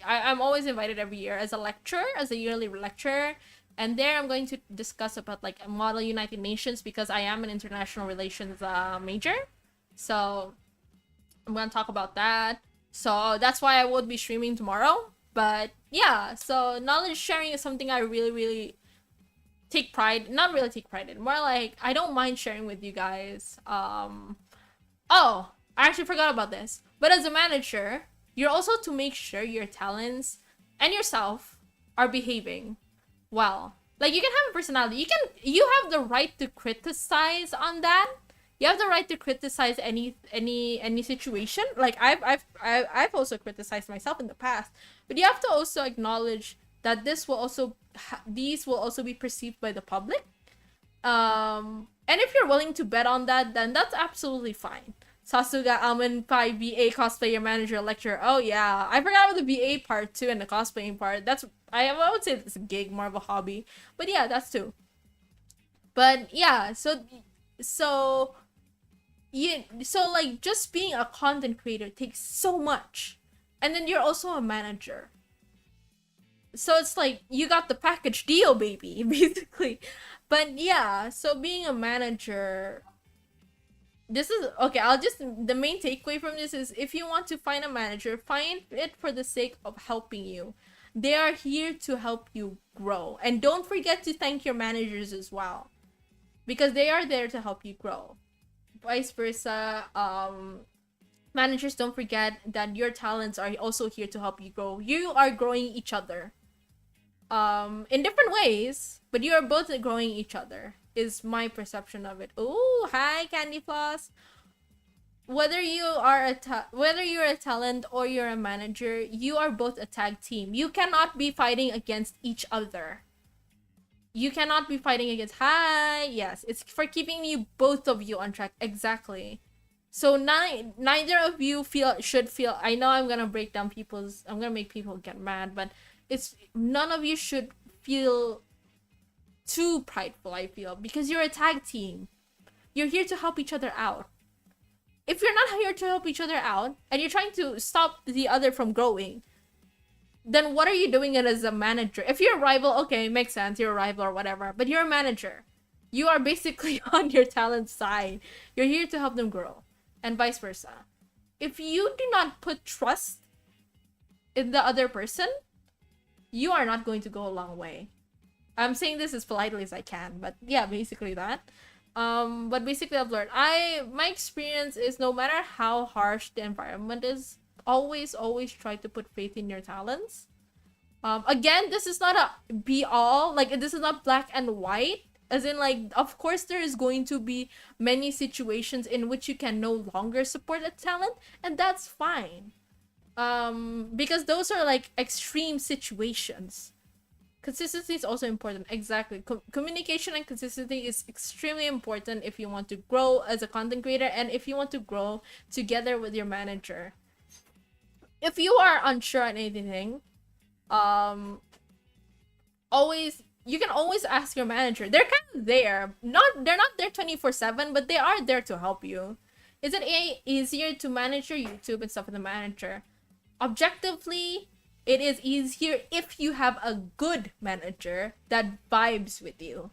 I'm always invited every year as a lecturer, as a yearly lecturer. And there I'm going to discuss about like Model United Nations because I am an international relations major. So I'm going to talk about that. So that's why I would be streaming tomorrow. But yeah, so knowledge sharing is something I really, really take pride, not really take pride in, more like I don't mind sharing with you guys. Oh, I actually forgot about this. But as a manager, you're also to make sure your talents and yourself are behaving well. Like, you can have a personality. You have the right to criticize on that. You have the right to criticize any situation. Like, I've also criticized myself in the past, but you have to also acknowledge that these will also be perceived by the public. And if you're willing to bet on that, then that's absolutely fine. Sasuga Almond Pie BA cosplayer manager lecturer. Oh yeah, I forgot about the BA part too and the cosplaying part. I would say it's a gig, more of a hobby. But yeah, that's too. But yeah, so like just being a content creator takes so much. And then you're also a manager. So it's like you got the package deal, baby, basically. But yeah, so being a manager, this is okay. The main takeaway from this is if you want to find a manager, find it for the sake of helping you. They are here to help you grow. And don't forget to thank your managers as well, because they are there to help you grow. Vice versa, managers, don't forget that your talents are also here to help you grow. You are growing each other. In different ways, but you are both growing each other, is my perception of it. Oh, hi, Candy Floss. Whether you're a talent or you're a manager, you are both a tag team. You cannot be fighting against each other. You cannot be fighting against. Hi, yes, it's for keeping you, both of you, on track. Exactly. So neither of you should feel. I know I'm gonna break down I'm gonna make people get mad, but none of you should feel too prideful, I feel, because you're a tag team. You're here to help each other out. If you're not here to help each other out and you're trying to stop the other from growing, then what are you doing it as a manager? If you're a rival, okay, makes sense, you're a rival or whatever, but you're a manager. You are basically on your talent side. You're here to help them grow, and vice versa. If you do not put trust in the other person, you are not going to go a long way. I'm saying this as politely as I can, but yeah, basically that. But basically I've learned, my experience is no matter how harsh the environment is, always try to put faith in your talents. Again, this is not a be all, like this is not black and white. As in, like, of course there is going to be many situations in which you can no longer support a talent, and that's fine. Because those are like extreme situations. Consistency is also important. Exactly. Communication and consistency is extremely important if you want to grow as a content creator and if you want to grow together with your manager. If you are unsure on anything, um always you can always ask your manager. They're kind of there. They're not there 24/7, but they are there to help you. Is it easier to manage your YouTube and stuff with the manager? Objectively, it is easier if you have a good manager that vibes with you.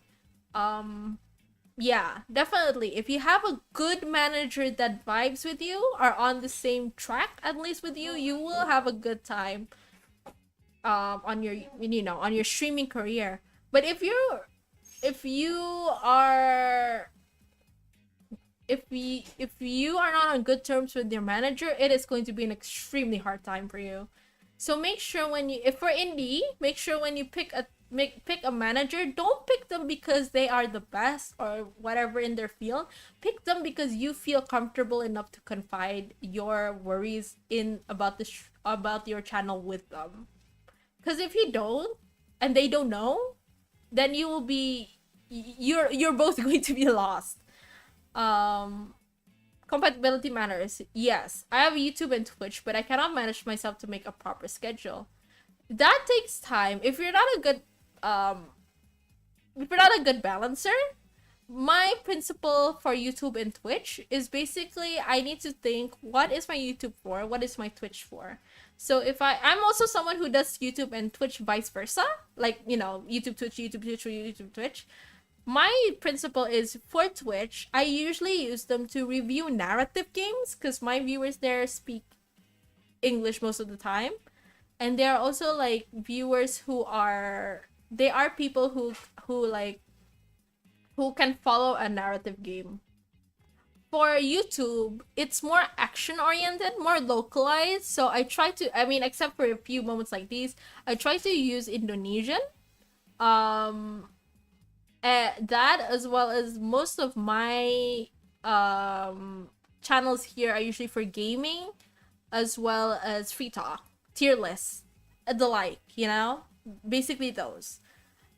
Yeah, definitely. If you have a good manager that vibes with you, are on the same track at least with you, you will have a good time on your on your streaming career. But if you are if you are not on good terms with your manager, it is going to be an extremely hard time for you. So make sure when you, if for indie, make sure when you pick a manager, don't pick them because they are the best or whatever in their field. Pick them because you feel comfortable enough to confide your worries in about about your channel with them. Because if you don't, and they don't know, then you will be you're both going to be lost. Compatibility matters. Yes, I have YouTube and Twitch, but I cannot manage myself to make a proper schedule. That takes time. If you're not a good balancer, my principle for YouTube and Twitch is basically I need to think, what is my YouTube for? What is my Twitch for? So if I'm also someone who does YouTube and Twitch vice versa, like, YouTube, Twitch, YouTube, Twitch, YouTube, Twitch. My principle is for Twitch, I usually use them to review narrative games because my viewers there speak English most of the time. And there are also like viewers who are people who can follow a narrative game. For YouTube, it's more action oriented, more localized. So I try to, except for a few moments like these, I try to use Indonesian. That, as well as most of my channels here are usually for gaming, as well as free talk, tier lists, the like, basically those.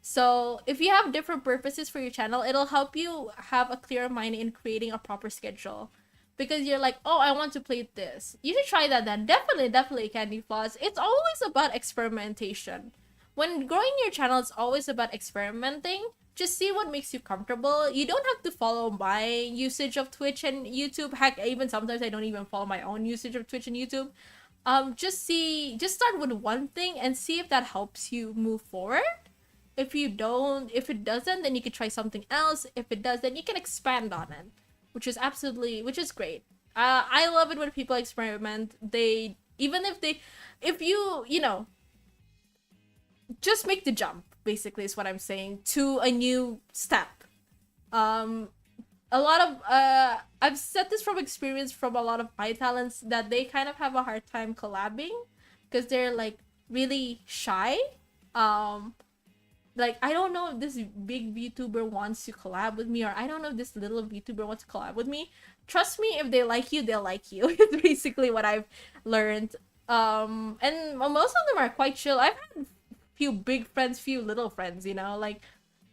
So if you have different purposes for your channel, it'll help you have a clear mind in creating a proper schedule. Because you're like, oh, I want to play this. You should try that then. Definitely, Candy Floss. It's always about experimentation. When growing your channel, it's always about experimenting. Just see what makes you comfortable. You don't have to follow my usage of Twitch and YouTube. Heck, even sometimes I don't even follow my own usage of Twitch and YouTube. Just start with one thing and see if that helps you move forward. If it doesn't, then you could try something else. If it does, then you can expand on it, which is great. I love it when people experiment. If you just make the jump, basically is what I'm saying, to a new step. A lot of I've said this from experience from a lot of my talents that they kind of have a hard time collabing because they're like really shy. Like, I don't know if this big VTuber wants to collab with me, or I don't know if this little VTuber wants to collab with me. Trust me, if they like you, they'll like you. It's basically what I've learned. And most of them are quite chill. I've had few big friends, few little friends, like,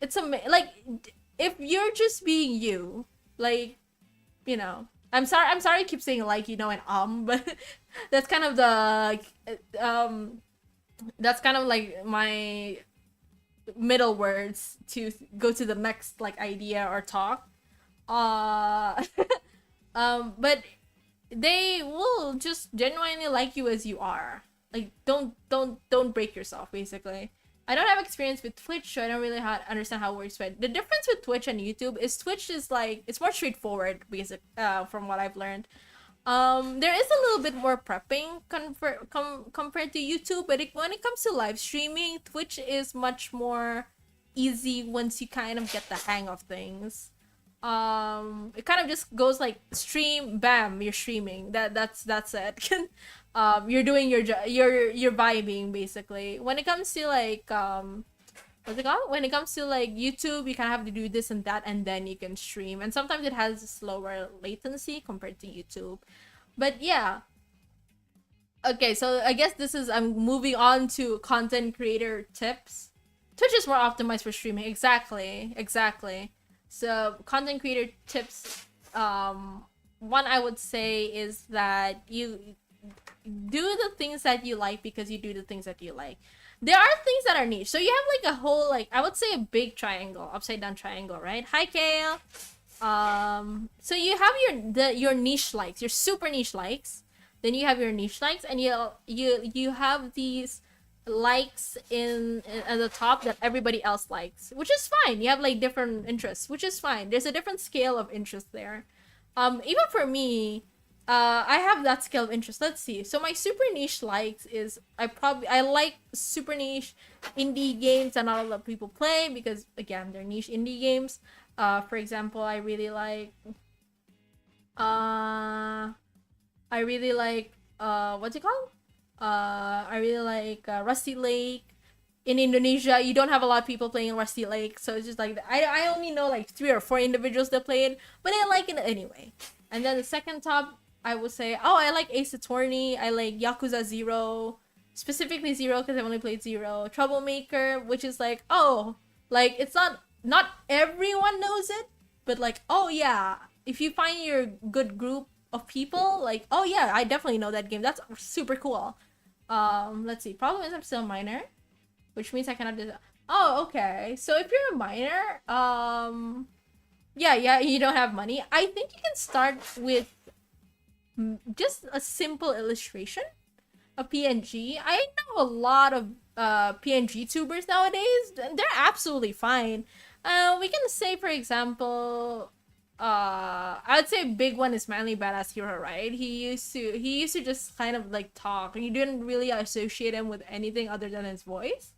it's like, if you're just being you, like, I'm sorry I keep saying like, and but that's kind of that's kind of like my middle words to go to the next like idea or talk. But they will just genuinely like you as you are. Like, don't break yourself, basically. I don't have experience with Twitch, so I don't really understand how it works. But the difference with Twitch and YouTube is Twitch is like, it's more straightforward, from what I've learned. There is a little bit more prepping compared to YouTube, but when it comes to live streaming, Twitch is much more easy once you kind of get the hang of things. It kind of just goes like stream, bam, you're streaming. That's it. You're doing you're vibing, basically. When it comes to like what's it called? When it comes to like YouTube, you kind of have to do this and that, and then you can stream. And sometimes it has a slower latency compared to YouTube. But yeah. Okay, so I guess I'm moving on to content creator tips. Twitch is more optimized for streaming. Exactly. So content creator tips, one I would say is that you do the things that you like because you do the things that you like. There are things that are niche. So you have like a whole, like, I would say a big triangle, upside down triangle, right? Hi, Kale. So you have your niche likes, your super niche likes. Then you have your niche likes, and you have these likes in at the top that everybody else likes, which is fine. You have like different interests, which is fine. There's a different scale of interest there. Even for me, I have that scale of interest. Let's see. So my super niche likes is I like super niche indie games that not a lot of people play because again they're niche indie games. For example, I really like what's it called? I really like Rusty Lake. In Indonesia, you don't have a lot of people playing Rusty Lake, so it's just like I only know like 3 or 4 individuals that play it, but I like it anyway. And then the second top, I would say, I like Ace Attorney. I like Yakuza 0, specifically 0 because I've only played 0. Troublemaker, which is like like it's not everyone knows it, but like yeah, if you find your good group of people, like yeah, I definitely know that game. That's super cool. Let's see. Problem is I'm still a minor, which means I cannot do that. Okay. So if you're a minor, yeah, you don't have money. I think you can start with just a simple illustration, a PNG. I know a lot of PNG tubers nowadays. They're absolutely fine. We can say, for example, I would say a big one is Manly Badass Hero, right? He used to just kind of like talk. You didn't really associate him with anything other than his voice,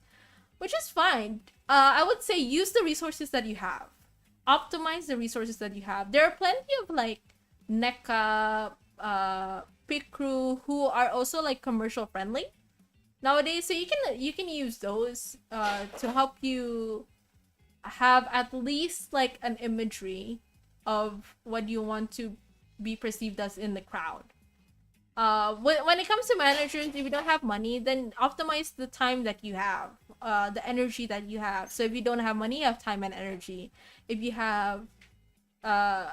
which is fine. I would say use the resources that you have. Optimize the resources that you have. There are plenty of like NECA, Picrew who are also like commercial friendly nowadays, so you can use those to help you have at least like an imagery of what you want to be perceived as in the crowd. When it comes to managers, if you don't have money, then optimize the time that you have, the energy that you have. So if you don't have money, you have time and energy. If you have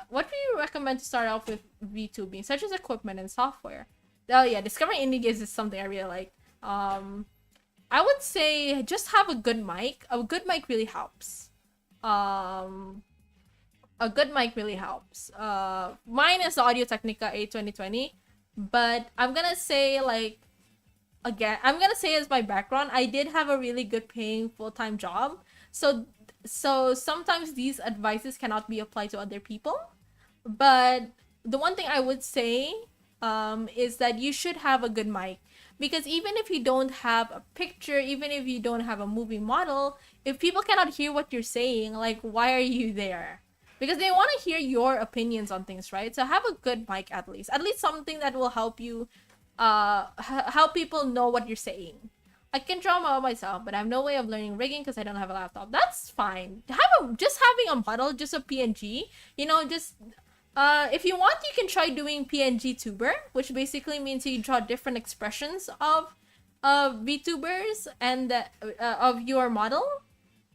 what do you recommend to start off with VTubing, such as equipment and software? Oh yeah, discovering indie games is something I really like. I would say just have a good mic. A good mic really helps. A good mic really helps. Mine is the Audio-Technica A2020, but I'm gonna say like again, I'm gonna say as my background, I did have a really good paying full-time job, so sometimes these advices cannot be applied to other people. But the one thing I would say is that you should have a good mic, because even if you don't have a picture, even if you don't have a moving model, if people cannot hear what you're saying, like why are you there? Because they want to hear your opinions on things, right? So have a good mic at least something that will help you help people know what you're saying. I can draw them out myself, but I have no way of learning rigging because I don't have a laptop. That's fine. Just having a model, just a PNG, just if you want, you can try doing PNG tuber, which basically means you draw different expressions of VTubers and of your model.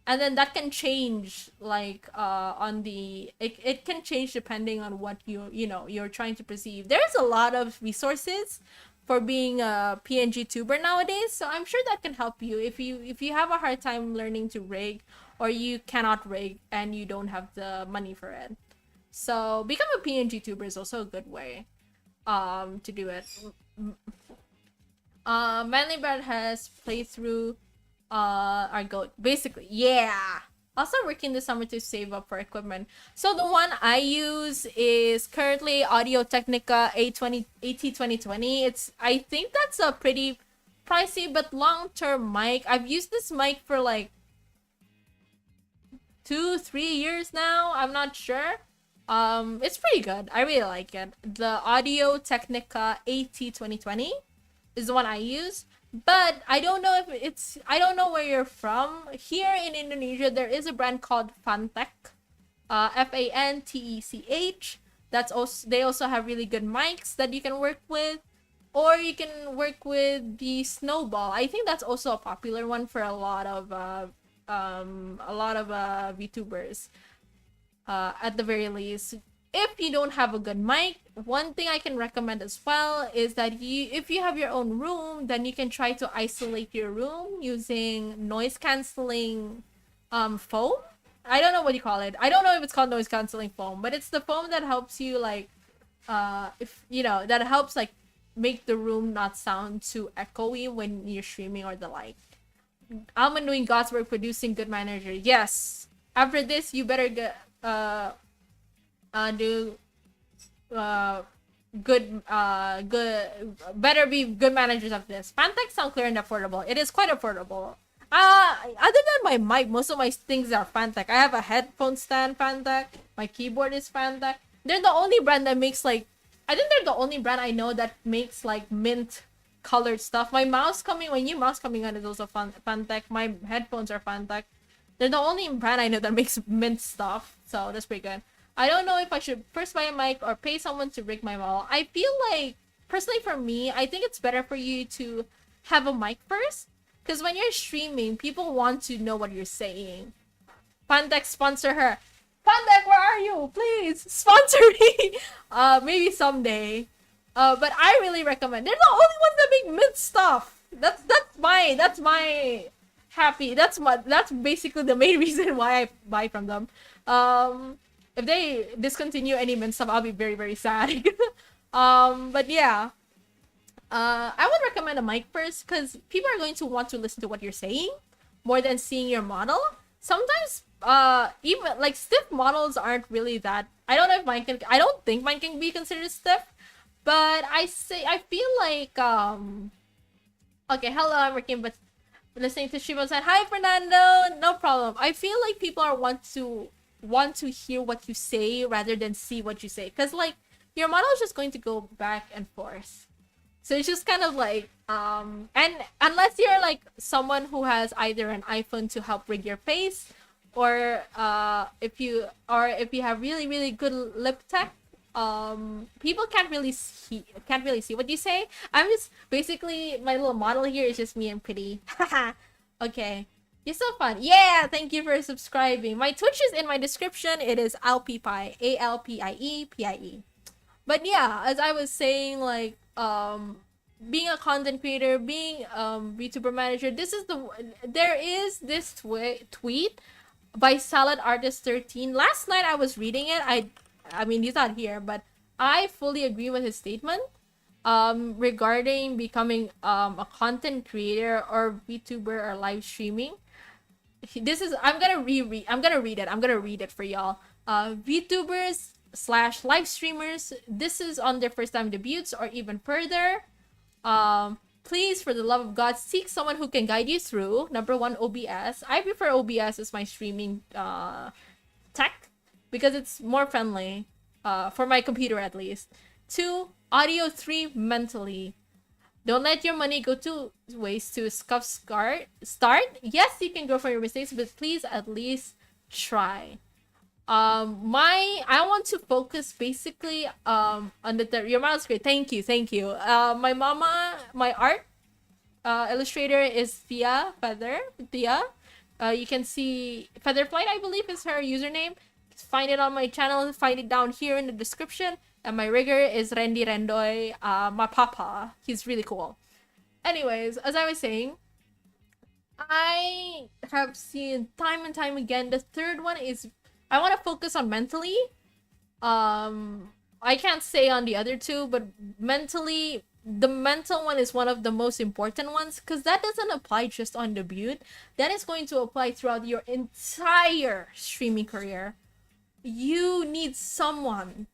And then that can change like on the it can change depending on what you're trying to perceive. There's a lot of resources for being a PNG tuber nowadays, so I'm sure that can help you if you have a hard time learning to rig, or you cannot rig and you don't have the money for it. So become a PNG tuber is also a good way to do it. Manly Brad has playthrough our goat, basically. Yeah, I'll start working this summer to save up for equipment. So the one I use is currently Audio-Technica AT2020. I think that's a pretty pricey but long-term mic. I've used this mic for like 2-3 years now, I'm not sure. It's pretty good. I really like it. The Audio-Technica AT2020 is the one I use. But I don't know if it's, I don't know where you're from. Here in Indonesia, there is a brand called Fantech, Fantech. That's also, they also have really good mics that you can work with, or you can work with the Snowball. I think that's also a popular one for a lot of VTubers. At the very least, if you don't have a good mic, one thing I can recommend as well is that if you have your own room, then you can try to isolate your room using noise canceling foam. I don't know what you call it. I don't know if it's called noise canceling foam, but it's the foam that helps you, like, if you know, that helps like make the room not sound too echoey when you're streaming or the like. Almond doing God's work, producing good manager. Yes. After this, you better get do better be good managers of this. Fantech sound clear and affordable. It is quite affordable. Other than my mic, most of my things are Fantech. I have a headphone stand Fantech. My keyboard is Fantech. They're the only brand that makes, like, I think they're the only brand I know that makes like mint colored stuff. My new mouse coming on is also Fantech. My headphones are Fantech. They're the only brand I know that makes mint stuff, so that's pretty good. I don't know if I should first buy a mic or pay someone to rig my wall. I feel like, personally for me, I think it's better for you to have a mic first, because when you're streaming, people want to know what you're saying. Fantech, sponsor her. Fantech, where are you? Please sponsor me. Maybe someday. But I really recommend. They're the only ones that make mint stuff. That's my happy. That's basically the main reason why I buy from them. If they discontinue any mint stuff, I'll be very, very sad. But yeah. I would recommend a mic first, because people are going to want to listen to what you're saying more than seeing your model. Sometimes even like stiff models aren't really that. I don't know if mine can, I don't think mine can be considered stiff, but I feel like okay, hello, I'm working but listening to stream outside. Hi Fernando, no problem. I feel like people are want to hear what you say rather than see what you say, because like your model is just going to go back and forth. So it's just kind of like, and unless you're like someone who has either an iPhone to help rig your face, or if you have really, really good lip tech, people can't really see what you say. I'm just basically, my little model here is just me and Pretty. Okay. You're so fun. Yeah, thank you for subscribing. My Twitch is in my description. It is Alpie, ALPIEPIE. But yeah, as I was saying, like, being a content creator, being VTuber manager, there is this tweet by Salad Artist 13. Last night I was reading it. I mean, he's not here, but I fully agree with his statement regarding becoming a content creator or VTuber or live streaming. This is, I'm gonna read it for y'all. VTubers / live streamers, this is on their first time debuts or even further. Please, for the love of God, seek someone who can guide you through. Number one, OBS. I prefer OBS as my streaming tech because it's more friendly for my computer at least. 2, audio. 3, mentally. Don't let your money go to waste to start. Yes, you can grow from your mistakes, but please at least try. I want to focus basically on your mouse great. Thank you. My mama, my art illustrator is Thea. You can see Featherflight, I believe is her username. Find it on my channel, find it down here in the description. And my rigger is Randy Rendoy, my papa. He's really cool. Anyways, as I was saying, I have seen time and time again, the third one is, I want to focus on mentally. I can't say on the other two, but mentally, the mental one is one of the most important ones, because that doesn't apply just on debut. That is going to apply throughout your entire streaming career. You need someone.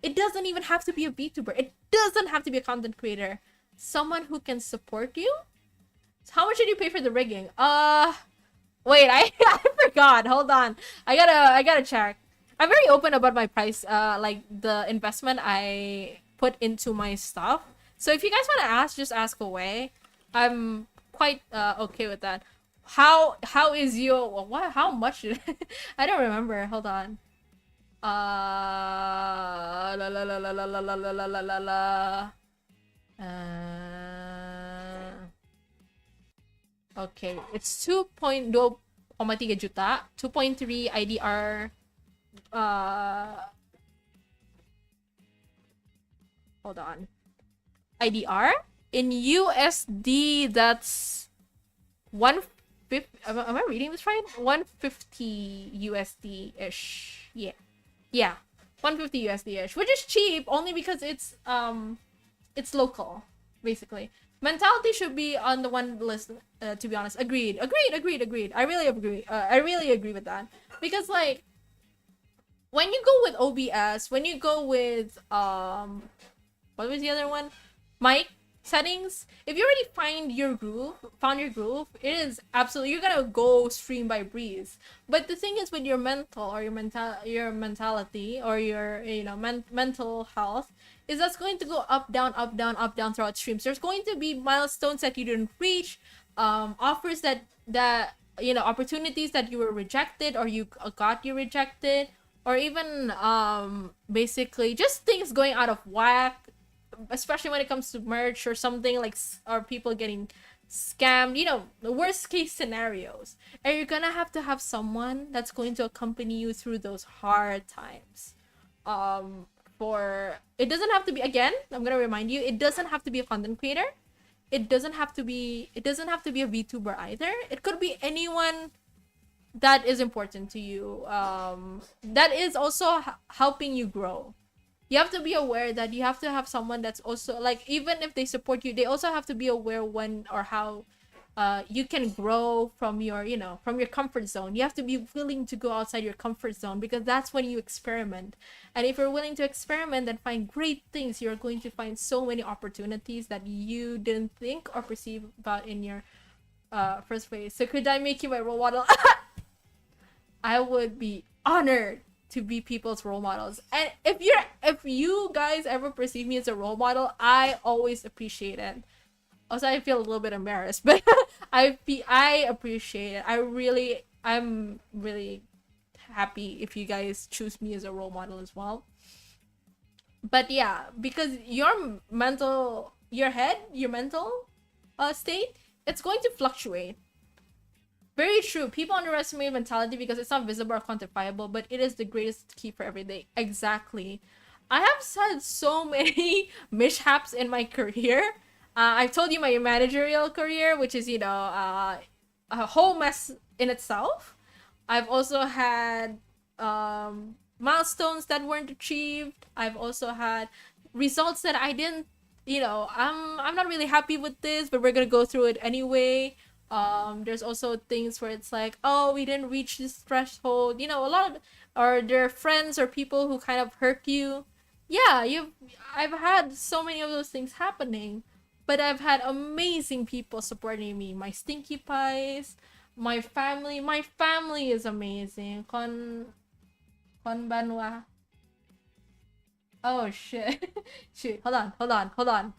It doesn't even have to be a VTuber. It doesn't have to be a content creator. Someone who can support you. So how much did you pay for the rigging? Wait, I forgot. Hold on. I gotta check. I'm very open about my price, like the investment I put into my stuff. So if you guys want to ask, just ask away. I'm quite okay with that. How is your what? How much did I don't remember. Hold on. La la la la la la la la la la la. Okay, it's 2.2 juta, 2.3 IDR. Hold on. IDR in USD. That's 150. Am I reading this right? 150 USD ish. Yeah, 150 USD ish, which is cheap only because it's local, basically. Mentality should be on the one list. To be honest, agreed. I really agree. I really agree with that because like when you go with OBS, when you go with what was the other one? Mic settings. If you already found your groove, it is absolutely you're gonna go stream by breeze. But the thing is with your mental or your mentality or your mental health is that's going to go up down up down up down throughout streams. There's going to be milestones that you didn't reach, offers that opportunities that you were rejected or you rejected, or even basically just things going out of whack, especially when it comes to merch or something like, or people getting scammed, the worst case scenarios. And you're gonna have to have someone that's going to accompany you through those hard times. For it doesn't have to be, again, I'm gonna remind you, it doesn't have to be a content creator. It doesn't have to be a VTuber either. It could be anyone that is important to you, that is also helping you grow. You have to be aware that you have to have someone that's also like, even if they support you, they also have to be aware when or how you can grow from your from your comfort zone. You have to be willing to go outside your comfort zone, because that's when you experiment. And if you're willing to experiment and find great things, you're going to find so many opportunities that you didn't think or perceive about in your first place. So could I make you my role model? I would be honored to be people's role models. And if you guys ever perceive me as a role model, I always appreciate it. Also, I feel a little bit embarrassed, but I appreciate it. I'm really happy if you guys choose me as a role model as well. But yeah, because your mental state, it's going to fluctuate. Very true. People underestimate mentality because it's not visible or quantifiable, but it is the greatest key for every day. Exactly. I have had so many mishaps in my career. I've told you my managerial career, which is, a whole mess in itself. I've also had milestones that weren't achieved. I've also had results that I didn't, I'm not really happy with this, but we're gonna go through it anyway. There's also things where it's like, oh, we didn't reach this threshold, a lot of, or there are friends or people who kind of hurt you. Yeah, I've had so many of those things happening, but I've had amazing people supporting me. My stinky pies, my family is amazing. Con banwa. Oh shit. Shoot, hold on.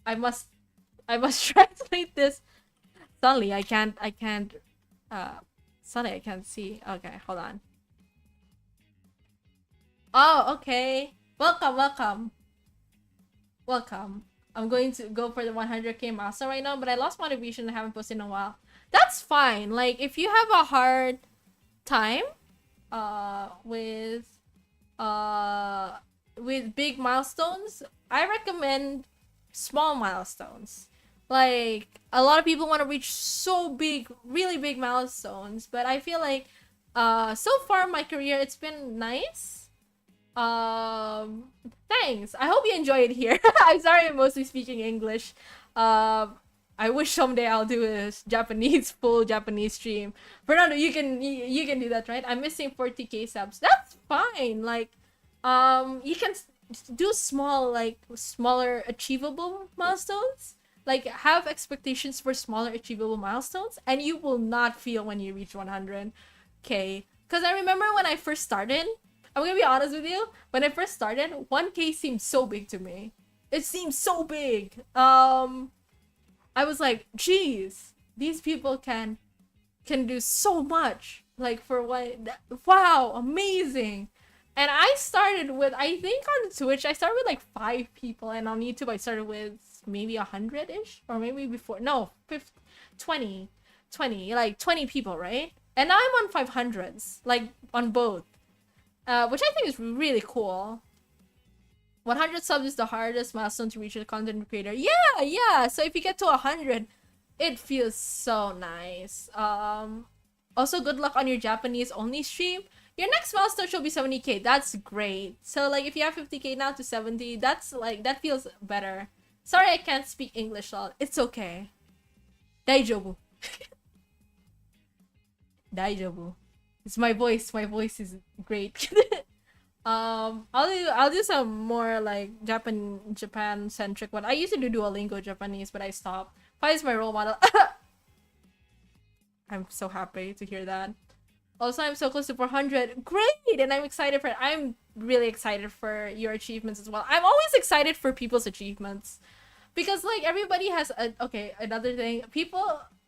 I must translate this. Suddenly I can't see. Okay, hold on. Oh, okay. Welcome. I'm going to go for the 100k milestone right now, but I lost motivation and haven't posted in a while. That's fine. Like, if you have a hard time with big milestones, I recommend small milestones. Like, a lot of people want to reach so big, really big milestones, but I feel like so far in my career it's been nice. Thanks. I hope you enjoy it here. I'm sorry I'm mostly speaking English. I wish someday I'll do a full Japanese stream. Fernando, you can do that, right? I'm missing 40k subs. That's fine. Like, you can do smaller achievable milestones. Like, have expectations for smaller achievable milestones, and you will not feel when you reach 100k. Because I remember when I first started, I'm gonna be honest with you, when I first started, 1k seemed so big to me. It seems so big. I was like, geez, these people can do so much. Like for what? Wow, amazing. And I started with, I think on Twitch, I started with like 5 people, and on YouTube, I started with maybe 100-ish, or maybe before. No, 50, 20, 20, like 20 people, right? And now I'm on 500s, like on both, which I think is really cool. 100 subs is the hardest milestone to reach as a content creator. Yeah, yeah. So if you get to 100, it feels so nice. Also, good luck on your Japanese only stream. Your next milestone should be 70k. That's great. So like if you have 50k now to 70, that's like, that feels better. Sorry I can't speak English, lol. It's okay. Daijobu. Daijobu. It's my voice. My voice is great. I'll do some more like Japan centric one. I used to do Duolingo Japanese, but I stopped. Pai is my role model. I'm so happy to hear that. Also, I'm so close to 400. Great! And I'm excited for it. I'm really excited for your achievements as well. I'm always excited for people's achievements. Because, like, everybody has okay, another thing.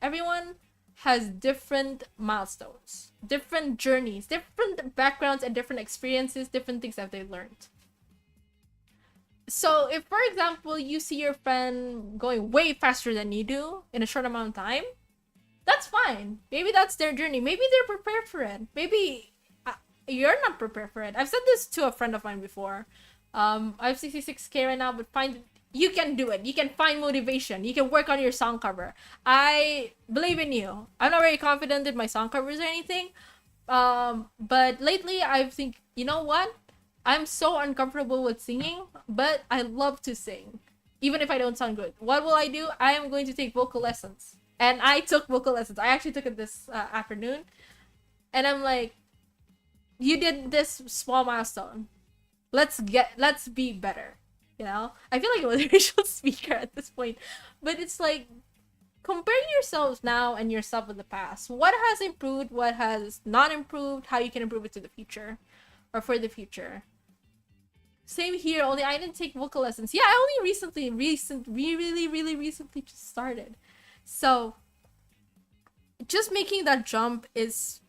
Everyone has different milestones, different journeys, different backgrounds, and different experiences, different things that they learned. So, if, for example, you see your friend going way faster than you do in a short amount of time, that's fine. Maybe that's their journey. Maybe they're prepared for it. Maybe you're not prepared for it. I've said this to a friend of mine before. I have 66k right now, but you can do it. You can find motivation. You can work on your song cover. I believe in you. I'm not very confident in my song covers or anything. But lately I think, you know what? I'm so uncomfortable with singing, but I love to sing. Even if I don't sound good. What will I do? I am going to take vocal lessons. And I took vocal lessons. I actually took it this afternoon. And I'm like, you did this small milestone. Let's be better. You know? I feel like a motivational speaker at this point. But it's like, comparing yourselves now and yourself in the past. What has improved? What has not improved? How you can improve it to the future. Or for the future. Same here, only I didn't take vocal lessons. Yeah, I only really recently just started. So, just making that jump is,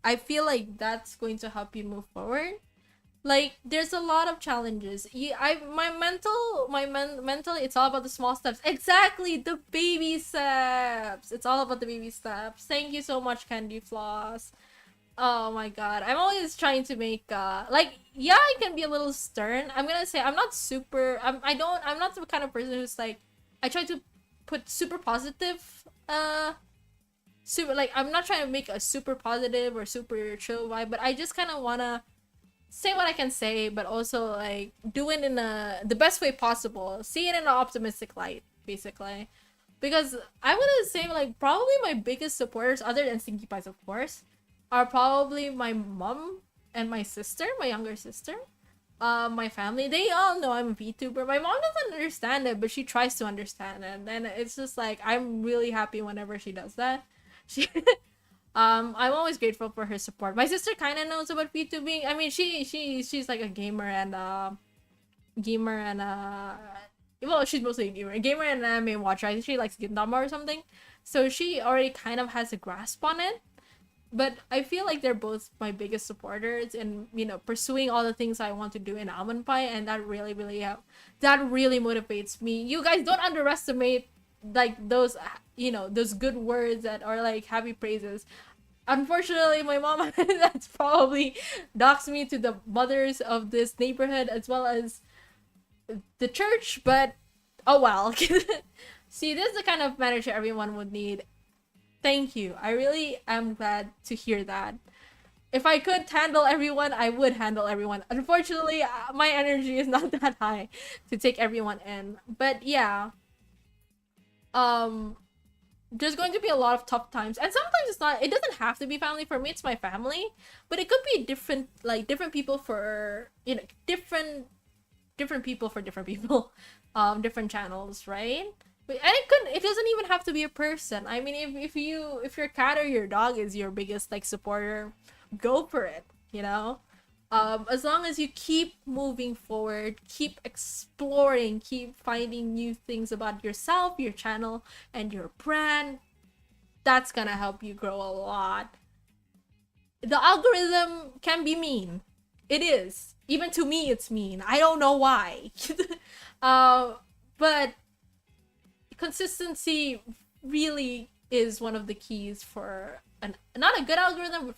I feel like that's going to help you move forward. Like, there's a lot of challenges. Mentally, it's all about the small steps. Exactly, the baby steps. It's all about the baby steps. Thank you so much, Candy Floss. Oh my god, I'm always trying to make like, yeah, I can be a little stern. I'm gonna say I'm not super. I'm not the kind of person who's like, I try to put super positive super, like, I'm not trying to make a super positive or super chill vibe, but I just kind of wanna say what I can say, but also like do it in the best way possible, see it in an optimistic light, basically. Because I would say, like, probably my biggest supporters, other than Stinky Pies of course, are probably my mom and my sister, my younger sister. My family, they all know I'm a VTuber. My mom doesn't understand it, but she tries to understand it. And it's just like, I'm really happy whenever she does that. She I'm always grateful for her support. My sister kind of knows about VTubing. I mean, she's like a gamer and well, she's mostly a gamer and an anime watcher. I think she likes Gintama or something. So she already kind of has a grasp on it. But I feel like they're both my biggest supporters in, you know, pursuing all the things I want to do in Almond Pie, and that really motivates me. You guys don't underestimate, like, those, you know, those good words that are like happy praises. Unfortunately, my mom that's probably doxed me to the mothers of this neighborhood as well as the church, but oh well. See, this is the kind of manager everyone would need. Thank you. I really am glad to hear that. If I could handle everyone, I would handle everyone. Unfortunately, my energy is not that high to take everyone in. But yeah, there's going to be a lot of tough times, and sometimes it's not. It doesn't have to be family. For me, it's my family, but it could be different people for, you know, different people for different people, different channels, right? And it doesn't even have to be a person. I mean, if your cat or your dog is your biggest like supporter, go for it, you know. As long as you keep moving forward, keep exploring, keep finding new things about yourself, your channel, and your brand, that's gonna help you grow a lot. The algorithm can be mean. It is. Even to me, it's mean. I don't know why. uh, but consistency really is one of the keys for not a good algorithm, but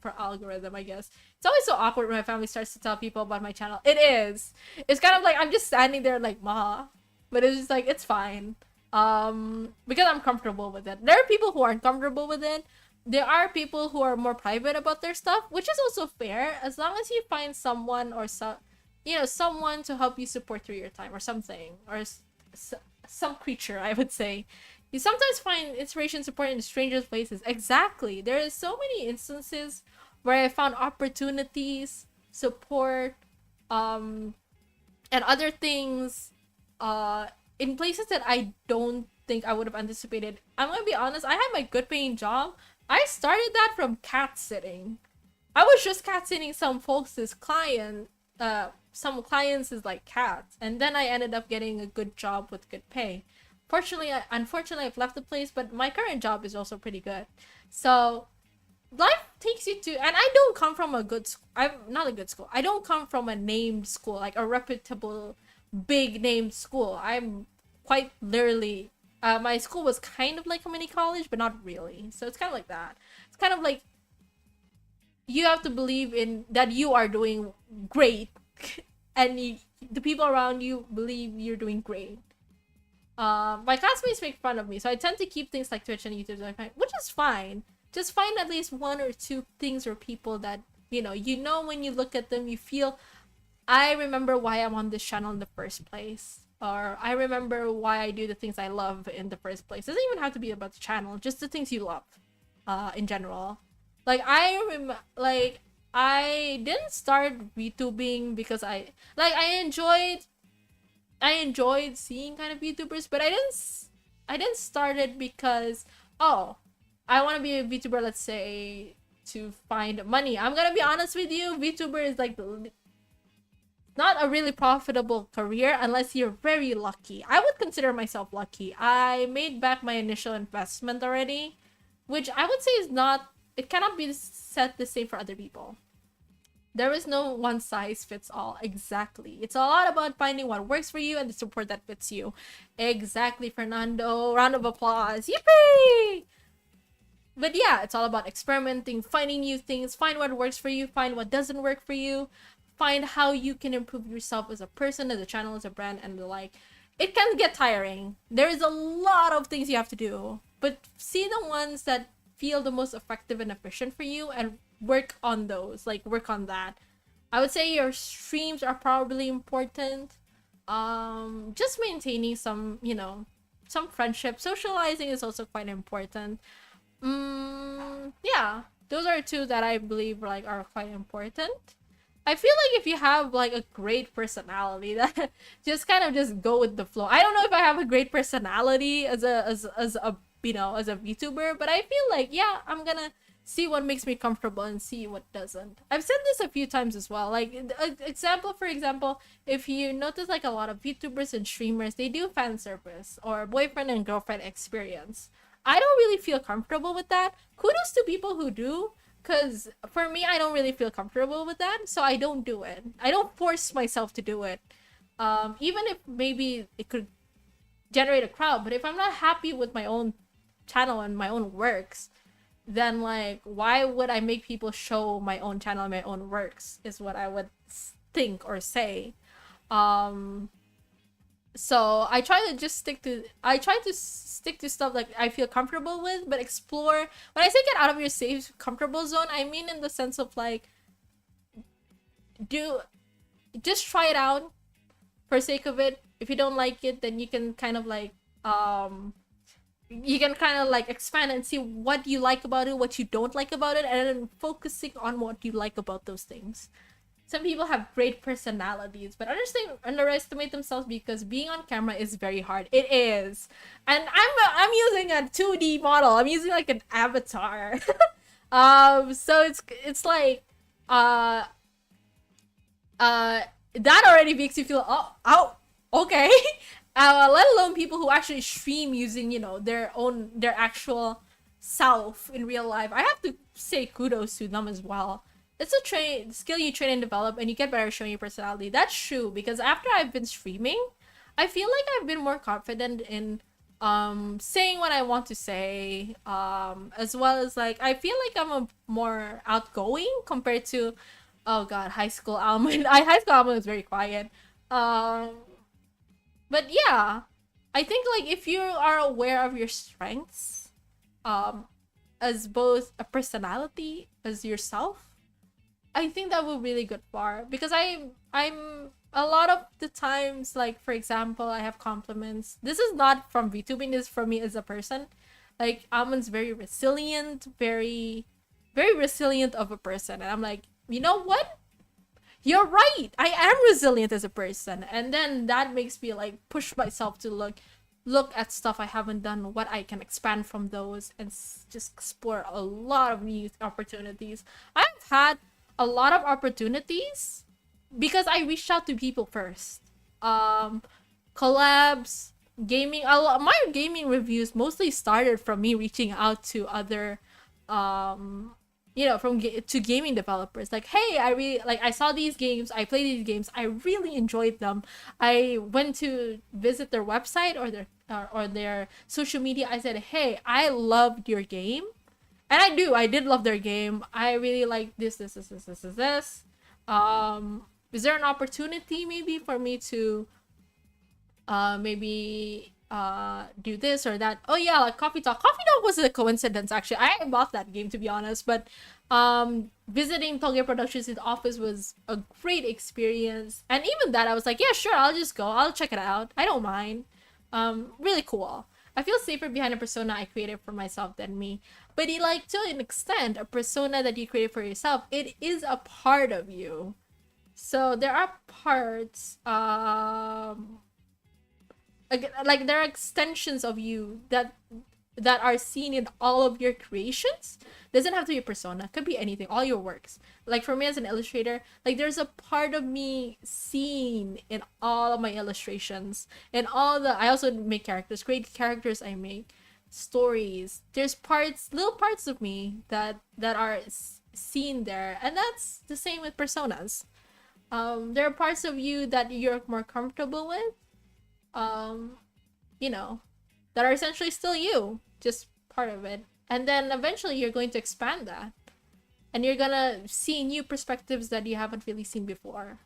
for algorithm, I guess. It's always so awkward when my family starts to tell people about my channel. It is. It's kind of like I'm just standing there like, ma, but it's just like it's fine. Because I'm comfortable with it. There are people who aren't comfortable with it. There are people who are more private about their stuff, which is also fair, as long as you find someone or someone to help you support through your time or something, or some creature, I would say. You sometimes find inspiration and support in strangers' places. Exactly. There is so many instances where I found opportunities, support, and other things in places that I don't think I would have anticipated. I'm gonna be honest, I had my good paying job. I started that from cat sitting. I was just cat sitting some folks' some clients is like cats, and then I ended up getting a good job with good pay. Unfortunately, I've left the place, but my current job is also pretty good. So life takes you to, and I don't come from a good school. I'm not a good school. I don't come from a named school, like a reputable, big named school. I'm quite literally, my school was kind of like a mini college, but not really. So it's kind of like that. It's kind of like you have to believe in that you are doing great, and the people around you believe you're doing great. My classmates make fun of me, so I tend to keep things like Twitch and YouTube, which is fine. Just find at least one or two things or people that you know when you look at them, you feel, I remember why I'm on this channel in the first place, or I remember why I do the things I love in the first place. It doesn't even have to be about the channel, just the things you love, in general. Like I didn't start VTubing because I enjoyed seeing kind of YouTubers, but I didn't start it because, oh, I want to be a VTuber, let's say, to find money. I'm gonna be honest with you, VTuber is like not a really profitable career unless you're very lucky. I would consider myself lucky. I made back my initial investment already, which I would say it cannot be set the same for other people. There is no one size fits all. Exactly. It's a lot about finding what works for you and the support that fits you. Exactly, Fernando. Round of applause. Yippee! But yeah, it's all about experimenting, finding new things, find what works for you, find what doesn't work for you, find how you can improve yourself as a person, as a channel, as a brand, and the like. It can get tiring. There is a lot of things you have to do, but see the ones that feel the most effective and efficient for you and work on those. Like, work on that. I would say your streams are probably important. Just maintaining some, some friendship. Socializing is also quite important. Yeah, those are two that I believe are quite important. I feel like if you have like a great personality, that just kind of just go with the flow. I don't know if I have a great personality as a VTuber, but I feel like, yeah, I'm gonna see what makes me comfortable and see what doesn't. I've said this a few times as well. Like, for example, if you notice like a lot of VTubers and streamers, they do fan service or boyfriend and girlfriend experience. I don't really feel comfortable with that. Kudos to people who do, because for me, I don't really feel comfortable with that, so I don't do it. I don't force myself to do it. Even if maybe it could generate a crowd, but if I'm not happy with my own channel and my own works, then like, why would I make people show my own channel and my own works, is what I would think or say. So I try to stick to stuff like I feel comfortable with, but explore. When I say get out of your safe, comfortable zone, I mean in the sense of like, just try it out for sake of it. If you don't like it, then you can kind of like, expand and see what you like about it, what you don't like about it, and then focusing on what you like about those things. Some people have great personalities, but underestimate themselves because being on camera is very hard. It is. And I'm using a 2D model. I'm using like an avatar. So it's like, uh that already makes you feel, oh, okay. Let alone people who actually stream using, their actual self in real life. I have to say kudos to them as well. It's a skill you train and develop, and you get better at showing your personality. That's true, because after I've been streaming, I feel like I've been more confident in saying what I want to say, as well as, like, I feel like I'm a more outgoing compared to, oh god, high school Almond. High school Almond was very quiet. Um but yeah, I think, like, if you are aware of your strengths, um as both a personality as yourself, I think that will really good far, because I'm a lot of the times, like, for example, I have compliments. This is not from VTubing, this is from me as a person. Like, Almond's very resilient, very very resilient of a person, and I'm like, you know what? You're right. I am resilient as a person, and then that makes me, like, push myself to look at stuff I haven't done, what I can expand from those, and just explore a lot of new opportunities. I've had a lot of opportunities because I reached out to people first. Um, Collabs, gaming. My gaming reviews mostly started from me reaching out to other, um, to gaming developers. Like, hey, I really like. I saw these games. I played these games. I really enjoyed them. I went to visit their website or their social media. I said, hey, I loved your game, and I do. I did love their game. I really like this. Is there an opportunity maybe for me to maybe do this or that? Oh yeah, like Coffee Talk. Coffee Talk was a coincidence, actually. I bought that game, to be honest, but visiting Toge Productions in the office was a great experience. And even that, I was like, yeah, sure, I'll just go. I'll check it out. I don't mind. Really cool. I feel safer behind a persona I created for myself than me. But like, to an extent, a persona that you created for yourself, it is a part of you. So there are parts, like, there are extensions of you that are seen in all of your creations. Doesn't have to be a persona, could be anything, all your works. Like, for me as an illustrator, like, there's a part of me seen in all of my illustrations, and I also make characters, great characters I make, stories. There's little parts of me that are seen there, and that's the same with personas. There are parts of you that you're more comfortable with, um you know that are essentially still you, just part of it. And then eventually you're going to expand that, and you're gonna see new perspectives that you haven't really seen before,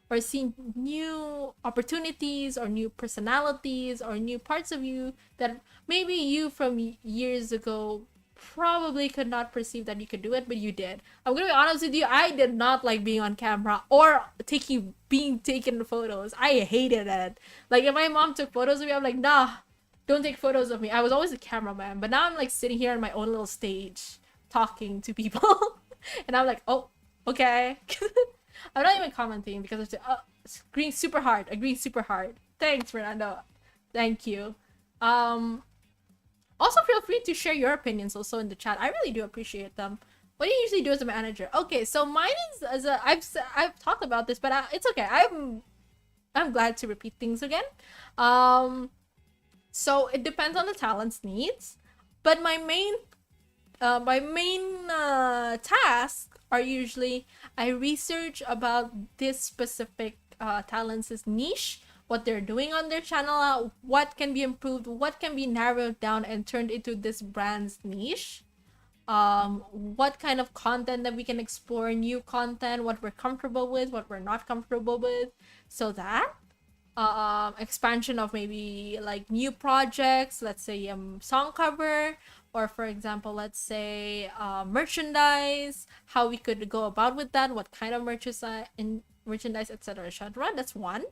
or see new opportunities, or new personalities, or new parts of you that maybe you from years ago probably could not perceive that you could do it, but you did. I'm gonna be honest with you, I did not like being on camera or being taken photos. I hated it. Like, if my mom took photos of me, I'm like, nah, don't take photos of me. I was always a cameraman, but now I'm like sitting here on my own little stage talking to people. And I'm like, oh, okay. I'm not even commenting because it's agreeing super hard. Thanks, Fernando. Thank you. Um, Also, feel free to share your opinions also in the chat. I really do appreciate them. What do you usually do as a manager? Okay, so mine is I've talked about this, but it's okay. I'm glad to repeat things again. So it depends on the talent's needs, but my main tasks are usually, I research about this specific talent's niche, what they're doing on their channel, what can be improved, what can be narrowed down and turned into this brand's niche, what kind of content that we can explore, new content, what we're comfortable with, what we're not comfortable with, so that expansion of maybe like new projects, let's say song cover, or for example, let's say merchandise, how we could go about with that, what kind of merchandise, etc., etc. That's one.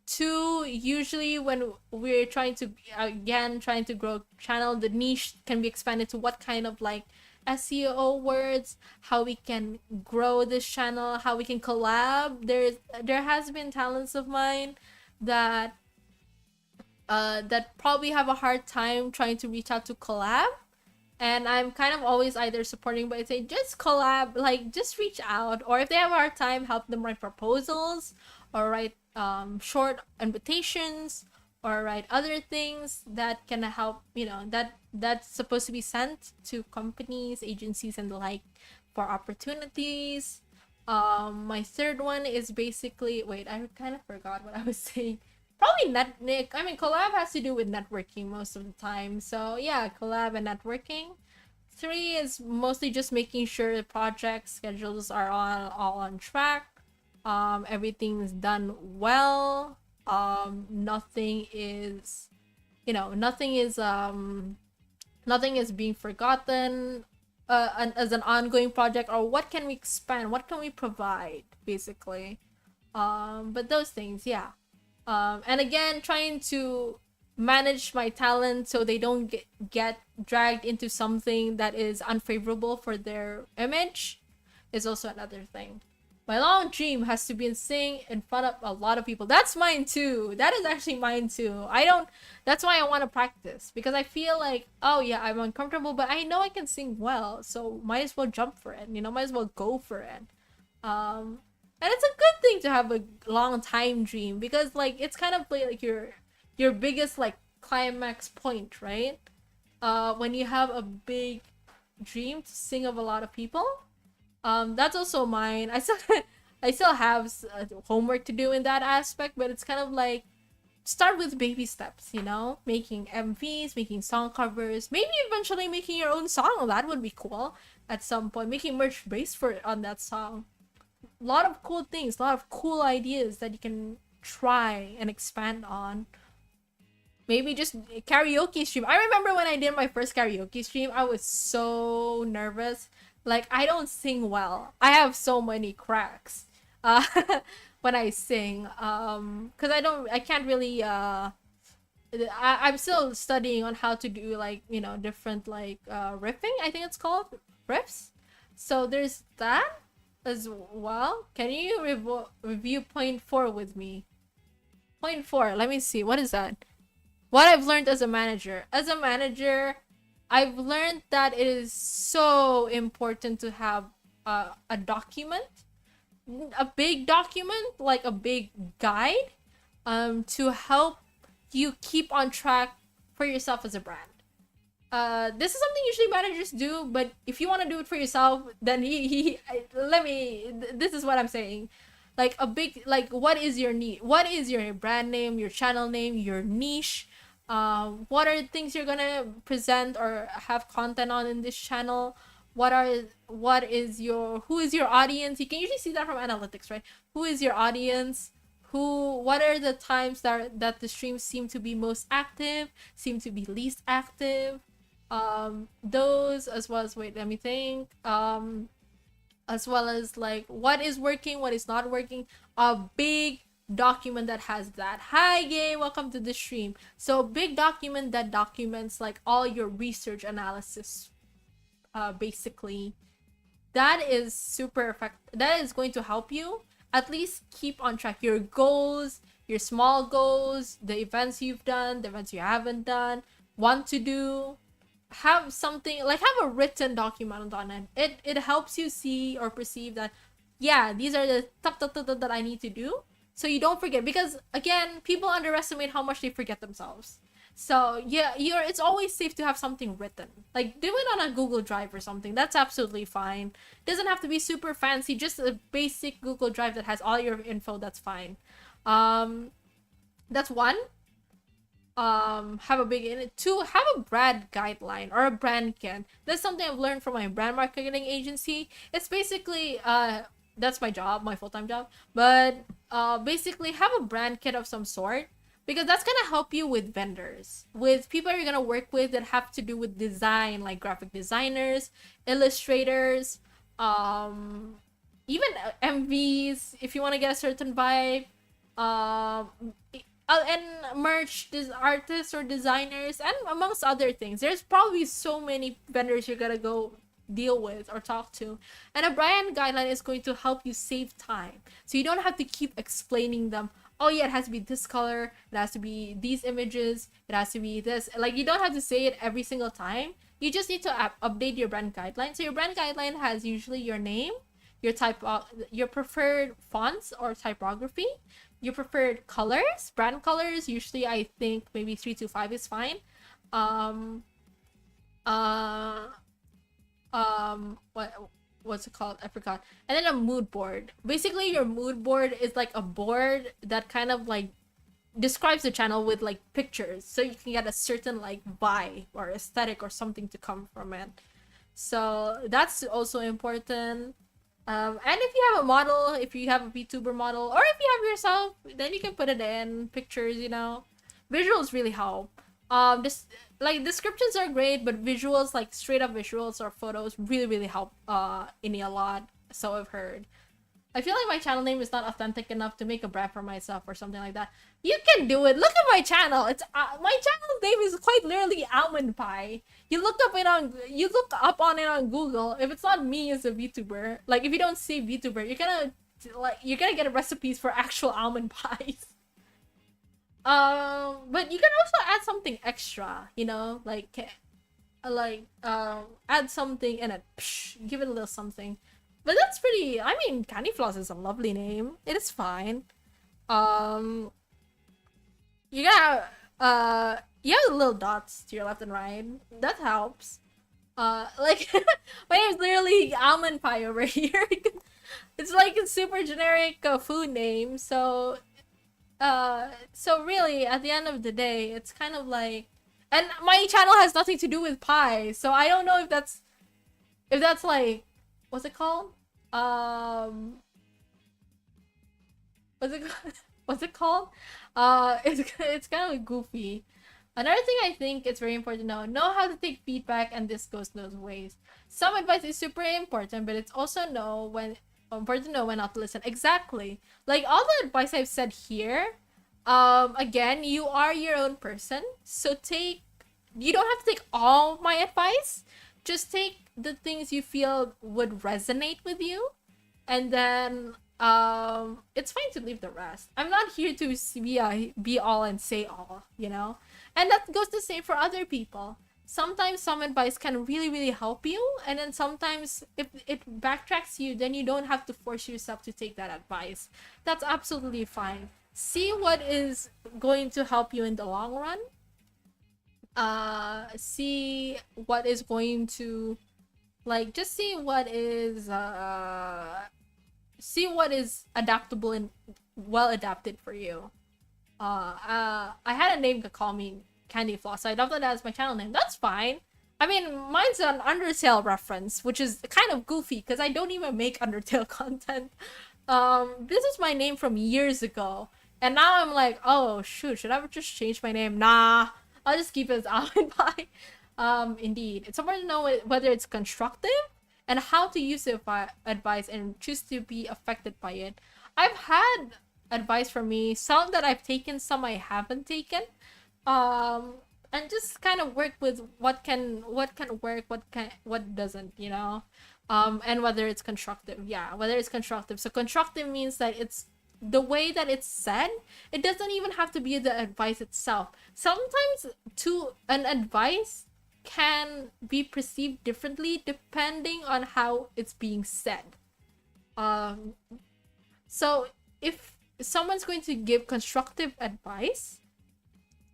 Two, usually when we're trying to grow channel, the niche can be expanded to what kind of like SEO words, how we can grow this channel, how we can collab. There has been talents of mine that that probably have a hard time trying to reach out to collab, And I'm kind of always either supporting, but I say just collab, like just reach out, or if they have a hard time, help them write proposals or write short invitations or write other things that can help, that's supposed to be sent to companies, agencies, and the like for opportunities. My third one is basically, wait, I kind of forgot what I was saying. Probably I mean, collab has to do with networking most of the time. So yeah, collab and networking. Three is mostly just making sure the project schedules are all on track. Everything's done well. Nothing is, nothing is being forgotten. As an ongoing project, or what can we expand? What can we provide? Basically, but those things, yeah. And again, trying to manage my talent so they don't get dragged into something that is unfavorable for their image is also another thing. My long dream has to be in sing in front of a lot of people. That's mine too. That is actually mine too. That's why I want to practice, because I feel like, oh yeah, I'm uncomfortable, but I know I can sing well, so might as well jump for it, might as well go for it. And it's a good thing to have a long time dream, because like it's kind of like your biggest like climax point, right? When you have a big dream to sing of a lot of people. That's also mine. I still have homework to do in that aspect, but it's kind of like start with baby steps, making MVs, making song covers, maybe eventually making your own song. That would be cool at some point. Making merch based on that song. A lot of cool things, a lot of cool ideas that you can try and expand on. Maybe just karaoke stream. I remember when I did my first karaoke stream, I was so nervous. Like, I don't sing well. I have so many cracks when I sing. Because I can't really, I'm still studying on how to do, like, different, like, riffing, I think it's called. Riffs. So there's that as well. Can you review point 4 with me? Point 4, let me see. What is that? What I've learned as a manager. As a manager, I've learned that it is so important to have a document, a big document, like a big guide, to help you keep on track for yourself as a brand. This is something usually managers do, but if you want to do it for yourself, then this is what I'm saying. Like a big, like, what is your need? What is your brand name, your channel name, your niche? What are the things you're gonna present or have content on in this channel? Who is your audience? You can usually see that from analytics, right? Who is your audience? What are the times that the streams seem to be most active, seem to be least active? Those, as well as, wait, let me think. As well as, like, what is working, what is not working. A big document that has that. Hi, Gay, welcome to the stream. So big document that documents, like, all your research analysis, basically. That is super effective. That is going to help you at least keep on track your goals, your small goals, the events you've done, the events you haven't done, want to do. Have something, like, have a written document on it. It helps you see or perceive that, yeah, these are the that I need to do, so you don't forget. Because again, people underestimate how much they forget themselves. So yeah, it's always safe to have something written. Like, do it on a Google Drive or something. That's absolutely fine. Doesn't have to be super fancy. Just a basic Google Drive that has all your info. That's fine. That's one. Have a big in it. 2, have a brand guideline or a brand kit. That's something I've learned from my brand marketing agency. It's basically that's my job, my full-time job. But basically have a brand kit of some sort, because that's gonna help you with vendors, with people you're gonna work with that have to do with design, like graphic designers, illustrators, even MVs if you want to get a certain vibe. And merch artists or designers, and amongst other things. There's probably so many vendors you're gonna go deal with or talk to, and a brand guideline is going to help you save time, so you don't have to keep explaining them. Oh yeah, it has to be this color, it has to be these images, it has to be this. Like, you don't have to say it every single time. you just need to update your brand guideline. So your brand guideline has usually your name, your your preferred fonts or typography, your preferred colors, brand colors. Usually, I think maybe 325 is fine. Um, uh, what's it called? I forgot. And then a mood board. Basically, your mood board is like a board that kind of like describes the channel with like pictures, so you can get a certain like vibe or aesthetic or something to come from it. So that's also important. And if you have a model, if you have a VTuber model, or if you have yourself, then you can put it in pictures. Visuals really help. This like descriptions are great, but visuals, like straight up visuals or photos, really help Ini a lot. So I've heard. I feel like my channel name is not authentic enough to make a brand for myself or something like that. You can do it. Look at my channel. It's my channel name is quite literally Almond Pie. You look up on it on Google. If it's not me as a VTuber, like if you don't see VTuber, you're gonna get recipes for actual almond pies. But you can also add something extra. Add something and give it a little something. But that's pretty. I mean, Candy Floss is a lovely name. It is fine. You got you have little dots to your left and right. That helps. Like my name is literally Almond Pie over here. It's like a super generic food name. So really, at the end of the day, it's kind of like, and my channel has nothing to do with pie. So I don't know if that's like, what's it called? What's it called? What's it called? It's kind of goofy. Another thing I think it's very important to know how to take feedback, and this goes those ways. Some advice is super important, but it's also important to know when not to listen. Exactly. Like all the advice I've said here, again, you are your own person. So you don't have to take all my advice. Just take the things you feel would resonate with you, and then it's fine to leave the rest. I'm not here to be all and say all, and that goes the same for other people. Sometimes some advice can really help you, and then sometimes if it backtracks you, then you don't have to force yourself to take that advice. That's absolutely fine. See what is going to help you in the long run. See what is going to, like, just see what is adaptable and well adapted for you. I had a name to call me Candy Floss, so I adopted that as my channel name. That's fine. I mean, mine's an Undertale reference, which is kind of goofy because I don't even make Undertale content. This is my name from years ago, and now I'm like, oh shoot, should I just change my name? Nah, I'll just keep it as Almond Pie. Indeed, it's important to know whether it's constructive and how to use the advice and choose to be affected by it. I've had advice from me, some that I've taken, some I haven't taken, and just kind of work with what can work, what doesn't, and whether it's constructive. Yeah, whether it's constructive. So constructive means that it's the way that it's said. It doesn't even have to be the advice itself. Sometimes an advice can be perceived differently depending on how it's being said. So if someone's going to give constructive advice,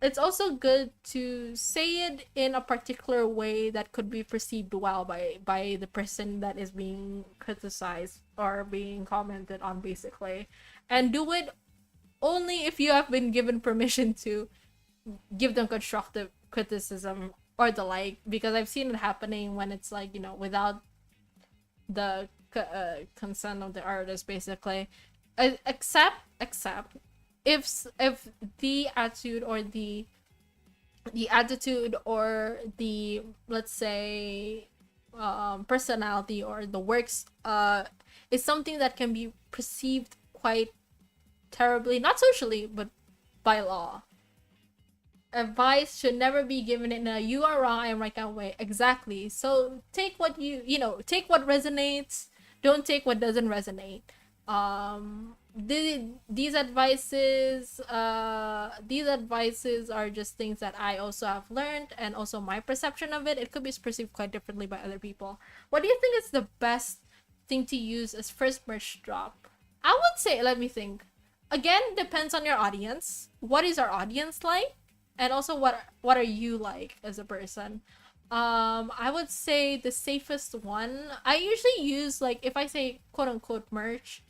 it's also good to say it in a particular way that could be perceived well by the person that is being criticized or being commented on, basically. And do it only if you have been given permission to give them constructive criticism or the like, because I've seen it happening when it's like, without the consent of the artist, basically. Except if the attitude or the let's say personality or the works is something that can be perceived quite terribly, not socially but by law. Advice should never be given in a "you are wrong, I am right" kind of way. Exactly. So take what take what resonates. Don't take what doesn't resonate. these advices are just things that I also have learned, and also my perception of it. It could be perceived quite differently by other people. What do you think is the best thing to use as first merch drop? I would say, let me think. Again, depends on your audience. What is our audience like? And also what are you like as a person? I would say the safest one. I usually use, like, if I say quote unquote merch,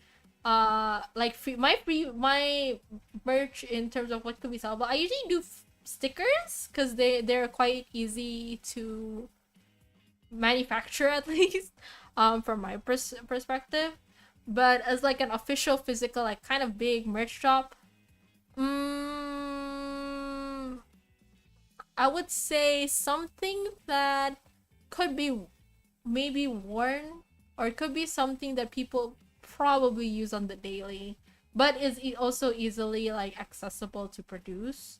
like my merch in terms of what could be sellable. I usually do stickers because they're quite easy to manufacture, at least, from my perspective. But as like an official physical, like kind of big merch shop, I would say something that could be maybe worn, or it could be something that people probably use on the daily, but is also easily like accessible to produce.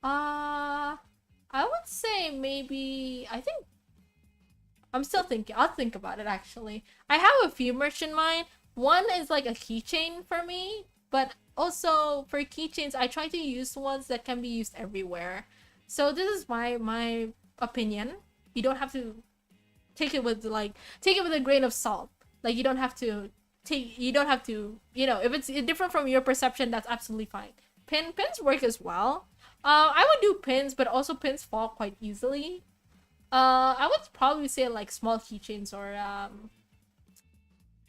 I would say maybe, I think, I'm still thinking. I'll think about it actually. I have a few merch in mind. One is like a keychain for me, but also for keychains, I try to use ones that can be used everywhere. So this is my opinion. You don't have to take it with a grain of salt. Like, you don't have to if it's different from your perception, that's absolutely fine. Pins work as well. I would do pins, but also pins fall quite easily. I would probably say like small keychains, or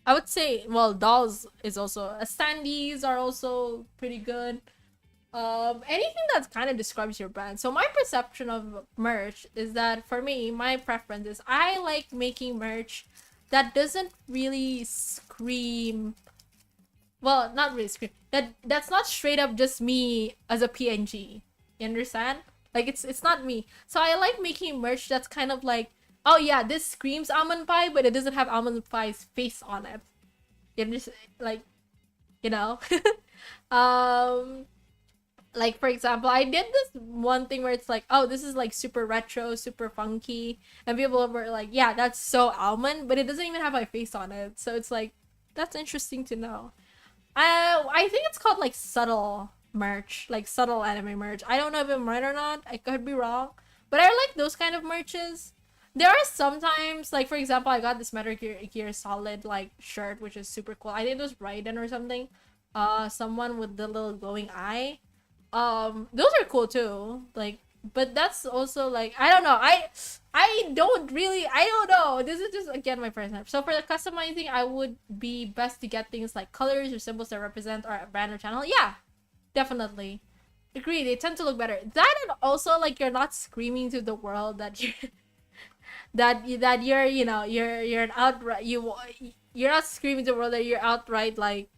I would say, well, dolls is also, standees are also pretty good. Anything that kind of describes your brand. So my perception of merch is that, for me, my preference is I like making merch that doesn't really scream, well, not really scream, that's not straight up just me as a PNG. You understand? Like, it's not me. So I like making merch that's kind of like, oh yeah, this screams almond pie, but it doesn't have almond pie's face on it. You understand? Like, you know. Like, for example, I did this one thing where it's like, oh, this is like super retro, super funky, and people were like, yeah, that's so almond, but it doesn't even have my face on it. So it's like, that's interesting to know. I think it's called like subtle merch, like subtle anime merch. I don't know if I'm right or not. I could be wrong, but I like those kind of merches. There are sometimes, like, for example, I got this Metal Gear Solid like shirt, which is super cool. I think it was Raiden or something. Someone with the little glowing eye. Those are cool too. Like, but that's also like, I don't know. I don't know. This is just, again, my first time. So for the customizing, I would be best to get things like colors or symbols that represent our brand or channel. Yeah, definitely. Agree. They tend to look better. That, and also, like, you're not screaming to the world that you're that you're, you're an outright, you're not screaming to the world that you're outright like,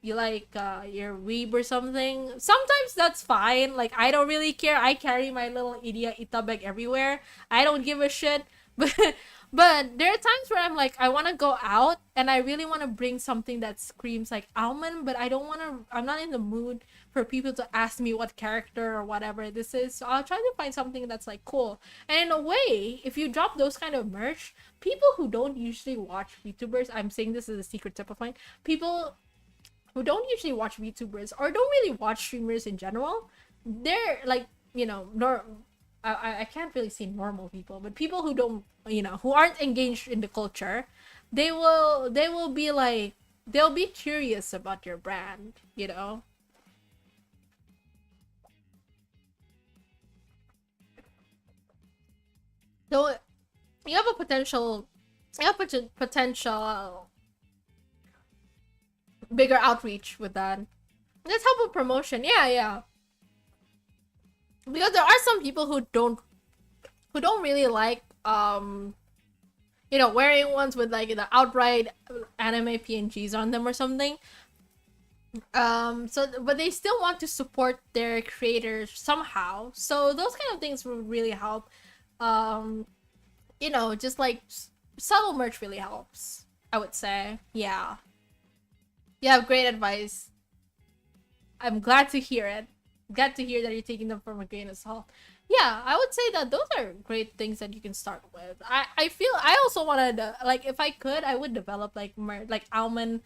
you like your weeb or something. Sometimes that's fine. Like, I don't really care. I carry my little idiot ita bag everywhere. I don't give a shit. But there are times where I'm like, I want to go out and I really want to bring something that screams like almond, but I'm not in the mood for people to ask me what character or whatever this is. So I'll try to find something that's like cool. And in a way, if you drop those kind of merch, people who don't usually watch VTubers, I'm saying this is a secret tip of mine, people who don't usually watch VTubers or don't really watch streamers in general, they're like, I can't really say normal people, but people who don't, who aren't engaged in the culture, they will be like, they'll be curious about your brand, So you have a potential, potential bigger outreach with that. Let's help with promotion. Yeah. Because there are some people who don't really like wearing ones with like the outright anime PNGs on them or something. But they still want to support their creators somehow. So those kind of things will really help. Just like subtle merch really helps, I would say. Yeah. You have great advice. I'm glad to hear it. Glad to hear that you're taking them from a grain of salt. Yeah, I would say that those are great things that you can start with. I feel I also wanted, like, if I could, I would develop like almond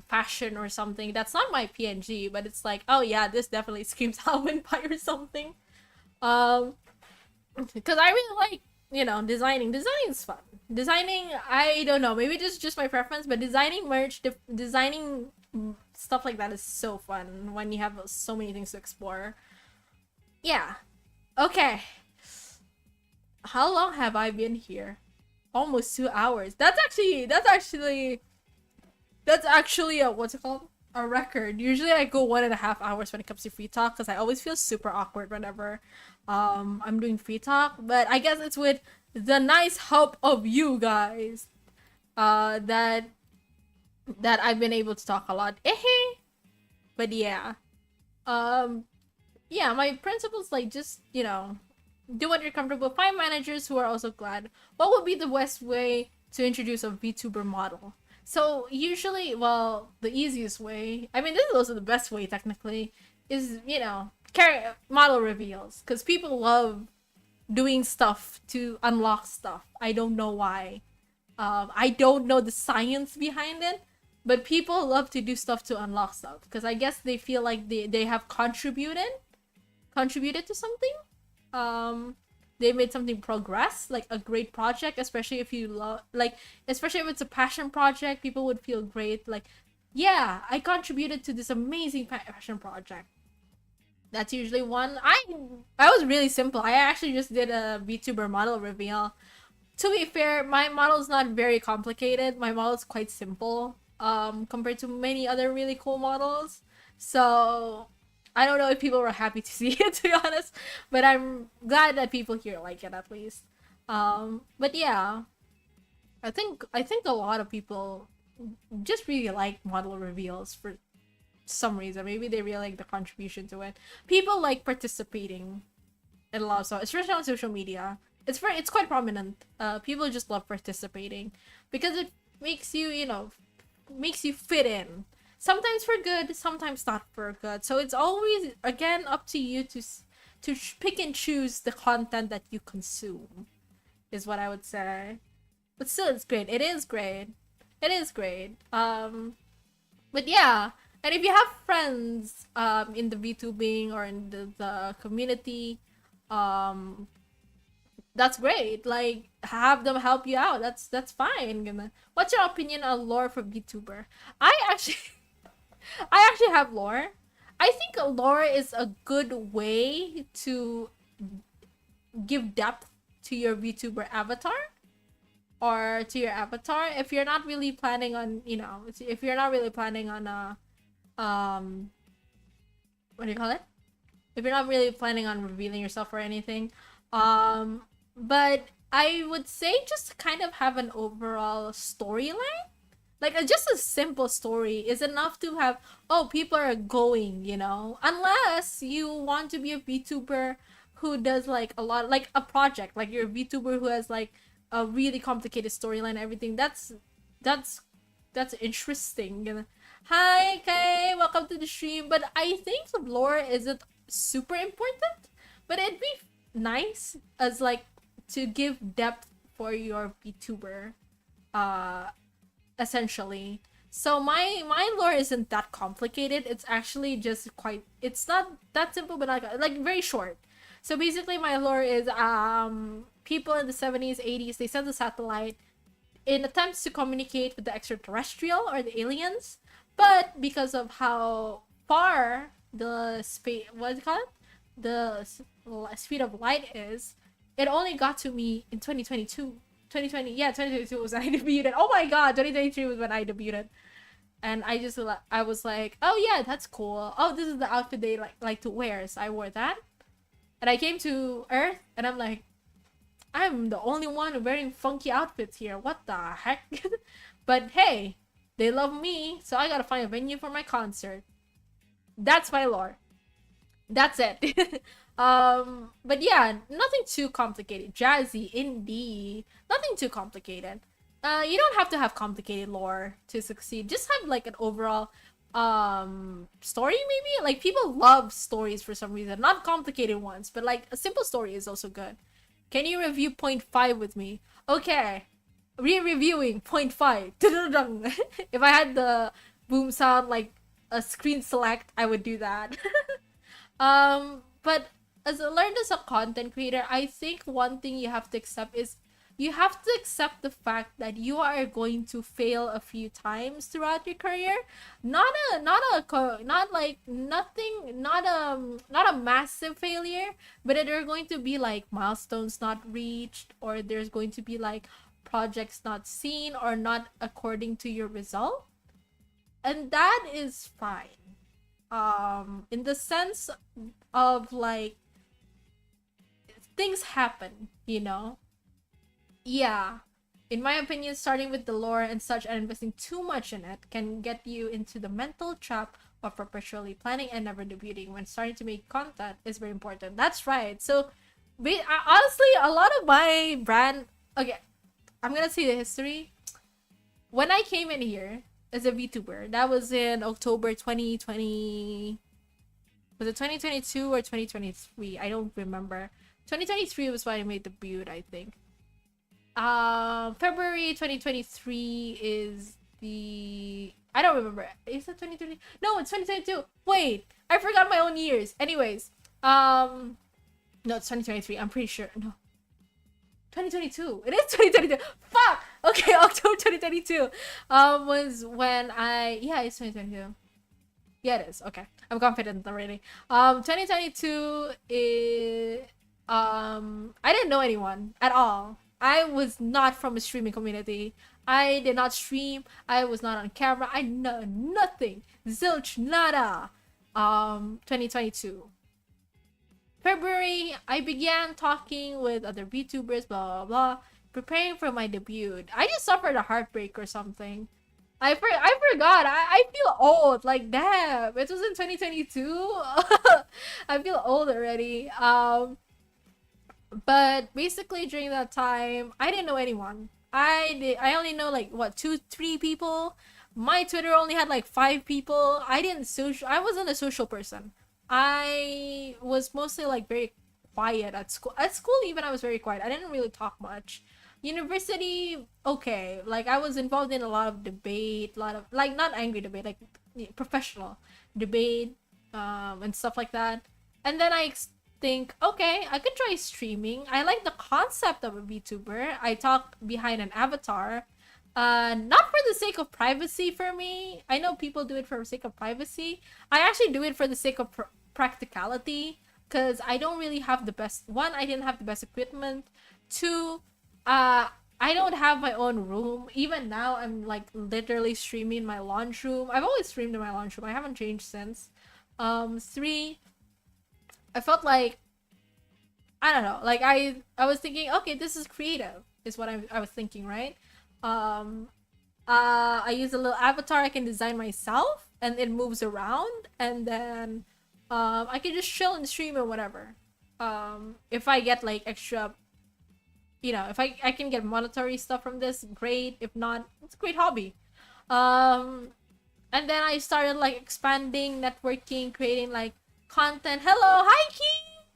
fashion or something that's not my PNG, but it's like, oh yeah, this definitely screams almond pie or something. Um, because I really like, designing. Designing is fun. Designing, I don't know, maybe just my preference, but designing merch, designing stuff like that is so fun when you have so many things to explore. Yeah. Okay. How long have I been here? Almost 2 hours. That's actually a, what's it called? A record. Usually I go 1.5 hours when it comes to free talk because I always feel super awkward whenever I'm doing free talk. But I guess it's with the nice help of you guys that I've been able to talk a lot. But yeah. Um yeah, my principles like just, do what you're comfortable. Find managers who are also glad. What would be the best way to introduce a VTuber model? So usually, well, the easiest way, I mean, this is also the best way technically, is, model reveals. Because people love doing stuff to unlock stuff. I don't know why. I don't know the science behind it, but people love to do stuff to unlock stuff. Because I guess they feel like they have contributed to something. They made something progress, like a great project, especially if you love, like, especially if it's a passion project, people would feel great, like, yeah, I contributed to this amazing passion project. That's usually one. I was really simple. I actually just did a VTuber model reveal. To be fair, my model is not very complicated. My model is quite simple compared to many other really cool models. So I don't know if people were happy to see it, to be honest, but I'm glad that people here like it at least. But yeah, I think a lot of people just really like model reveals for some reason. Maybe they really like the contribution to it. People like participating in a lot of stuff, especially on social media. It's quite prominent. People just love participating because it makes you, makes you fit in. Sometimes for good, sometimes not for good. So it's always again up to you to pick and choose the content that you consume. Is what I would say. But still, it's great. It is great. It is great. But yeah, and if you have friends in the VTubing or in the community, um that's great. Like, have them help you out. That's fine. What's your opinion on lore for VTuber? I actually I actually have lore. I think lore is a good way to give depth to your VTuber avatar or to your avatar if you're not really planning on, if you're not really planning on um what do you call it? If you're not really planning on revealing yourself or anything. But I would say just kind of have an overall storyline. Like, just a simple story is enough to have, oh, people are going, unless you want to be a VTuber who does like a lot, like a project, like you're a VTuber who has like a really complicated storyline and everything. That's interesting. Hi, Kay, welcome to the stream. But I think the lore isn't super important, but it'd be nice as like to give depth for your VTuber, essentially. So my lore isn't that complicated. It's actually just quite. It's not that simple, but like very short. So basically, my lore is people in the 70s, 80s, they sent a satellite in attempts to communicate with the extraterrestrial or the aliens, but because of how far the space, what is it called, the speed of light is, it only got to me in 2022. 2020, yeah, 2022 was when I debuted. Oh my god, 2023 was when I debuted. And I was like, oh yeah, that's cool. Oh, this is the outfit they like to wear. So I wore that. And I came to Earth and I'm like, I'm the only one wearing funky outfits here. What the heck? But hey, they love me, so I gotta find a venue for my concert. That's my lore. That's it. But yeah, nothing too complicated. Jazzy, indie, nothing too complicated. You don't have to have complicated lore to succeed. Just have like an overall story, maybe. Like, people love stories for some reason, not complicated ones, but like a simple story is also good. Can you review point 5 with me? Okay, re-reviewing point 5. If I had the boom sound, like a screen select, I would do that. But as I learned as a content creator, I think one thing you have to accept is you have to accept the fact that you are going to fail a few times throughout your career. Not like nothing, not a massive failure, but there are going to be like milestones not reached, or there's going to be like projects not seen or not according to your result, and that is fine. In the sense of like things happen, you know. Yeah, in my opinion, starting with the lore and such and investing too much in it can get you into the mental trap of perpetually planning and never debuting. When starting to make content is very important. That's right. So honestly, a lot of my brand, okay, I'm gonna see the history. When I came in here as a VTuber, that was in October 2020. Was it 2022 or 2023? I don't remember. 2023 was when I made the debut, I think. February 2023 is the, I don't remember. Is it 2020? No, it's 2022. Wait, I forgot my own years. Anyways, no, it's 2023. I'm pretty sure. No, 2022. It is 2022. Fuck. Okay, October 2022. Was when yeah, it's 2022. Yeah, it is. Okay, I'm confident already. 2022 is I didn't know anyone at all. I was not from a streaming community. I did not stream. I was not on camera. I know nothing. Zilch nada. 2022. February, I began talking with other VTubers, blah, blah, blah, preparing for my debut. I just suffered a heartbreak or something. I forgot. I feel old. Like, damn. It was in 2022. I feel old already. But basically during that time, I didn't know anyone. I only know like what 2-3 people. My Twitter only had like 5 people. I wasn't a social person. I was mostly like very quiet at school. At school even I was very quiet. I didn't really talk much. University, okay. Like I was involved in a lot of debate, a lot of like not angry debate, like professional debate, and stuff like that. And then I think, okay, I could try streaming. I like the concept of a VTuber. I talk behind an avatar. Not for the sake of privacy for me. I know people do it for the sake of privacy. I actually do it for the sake of practicality, because I don't really have the best, one, I didn't have the best equipment. Two, I don't have my own room. Even now, I'm like literally streaming in my lounge room. I've always streamed in my lounge room. I haven't changed since. Three, I felt like, I don't know, like I was thinking, okay, this is creative, is what I was thinking, right? I use a little avatar I can design myself, and it moves around, and then I can just chill and stream or whatever. If I get like extra, if I can get monetary stuff from this, great. If not, it's a great hobby. And then I started like expanding, networking, creating like content. Hello, hi Key.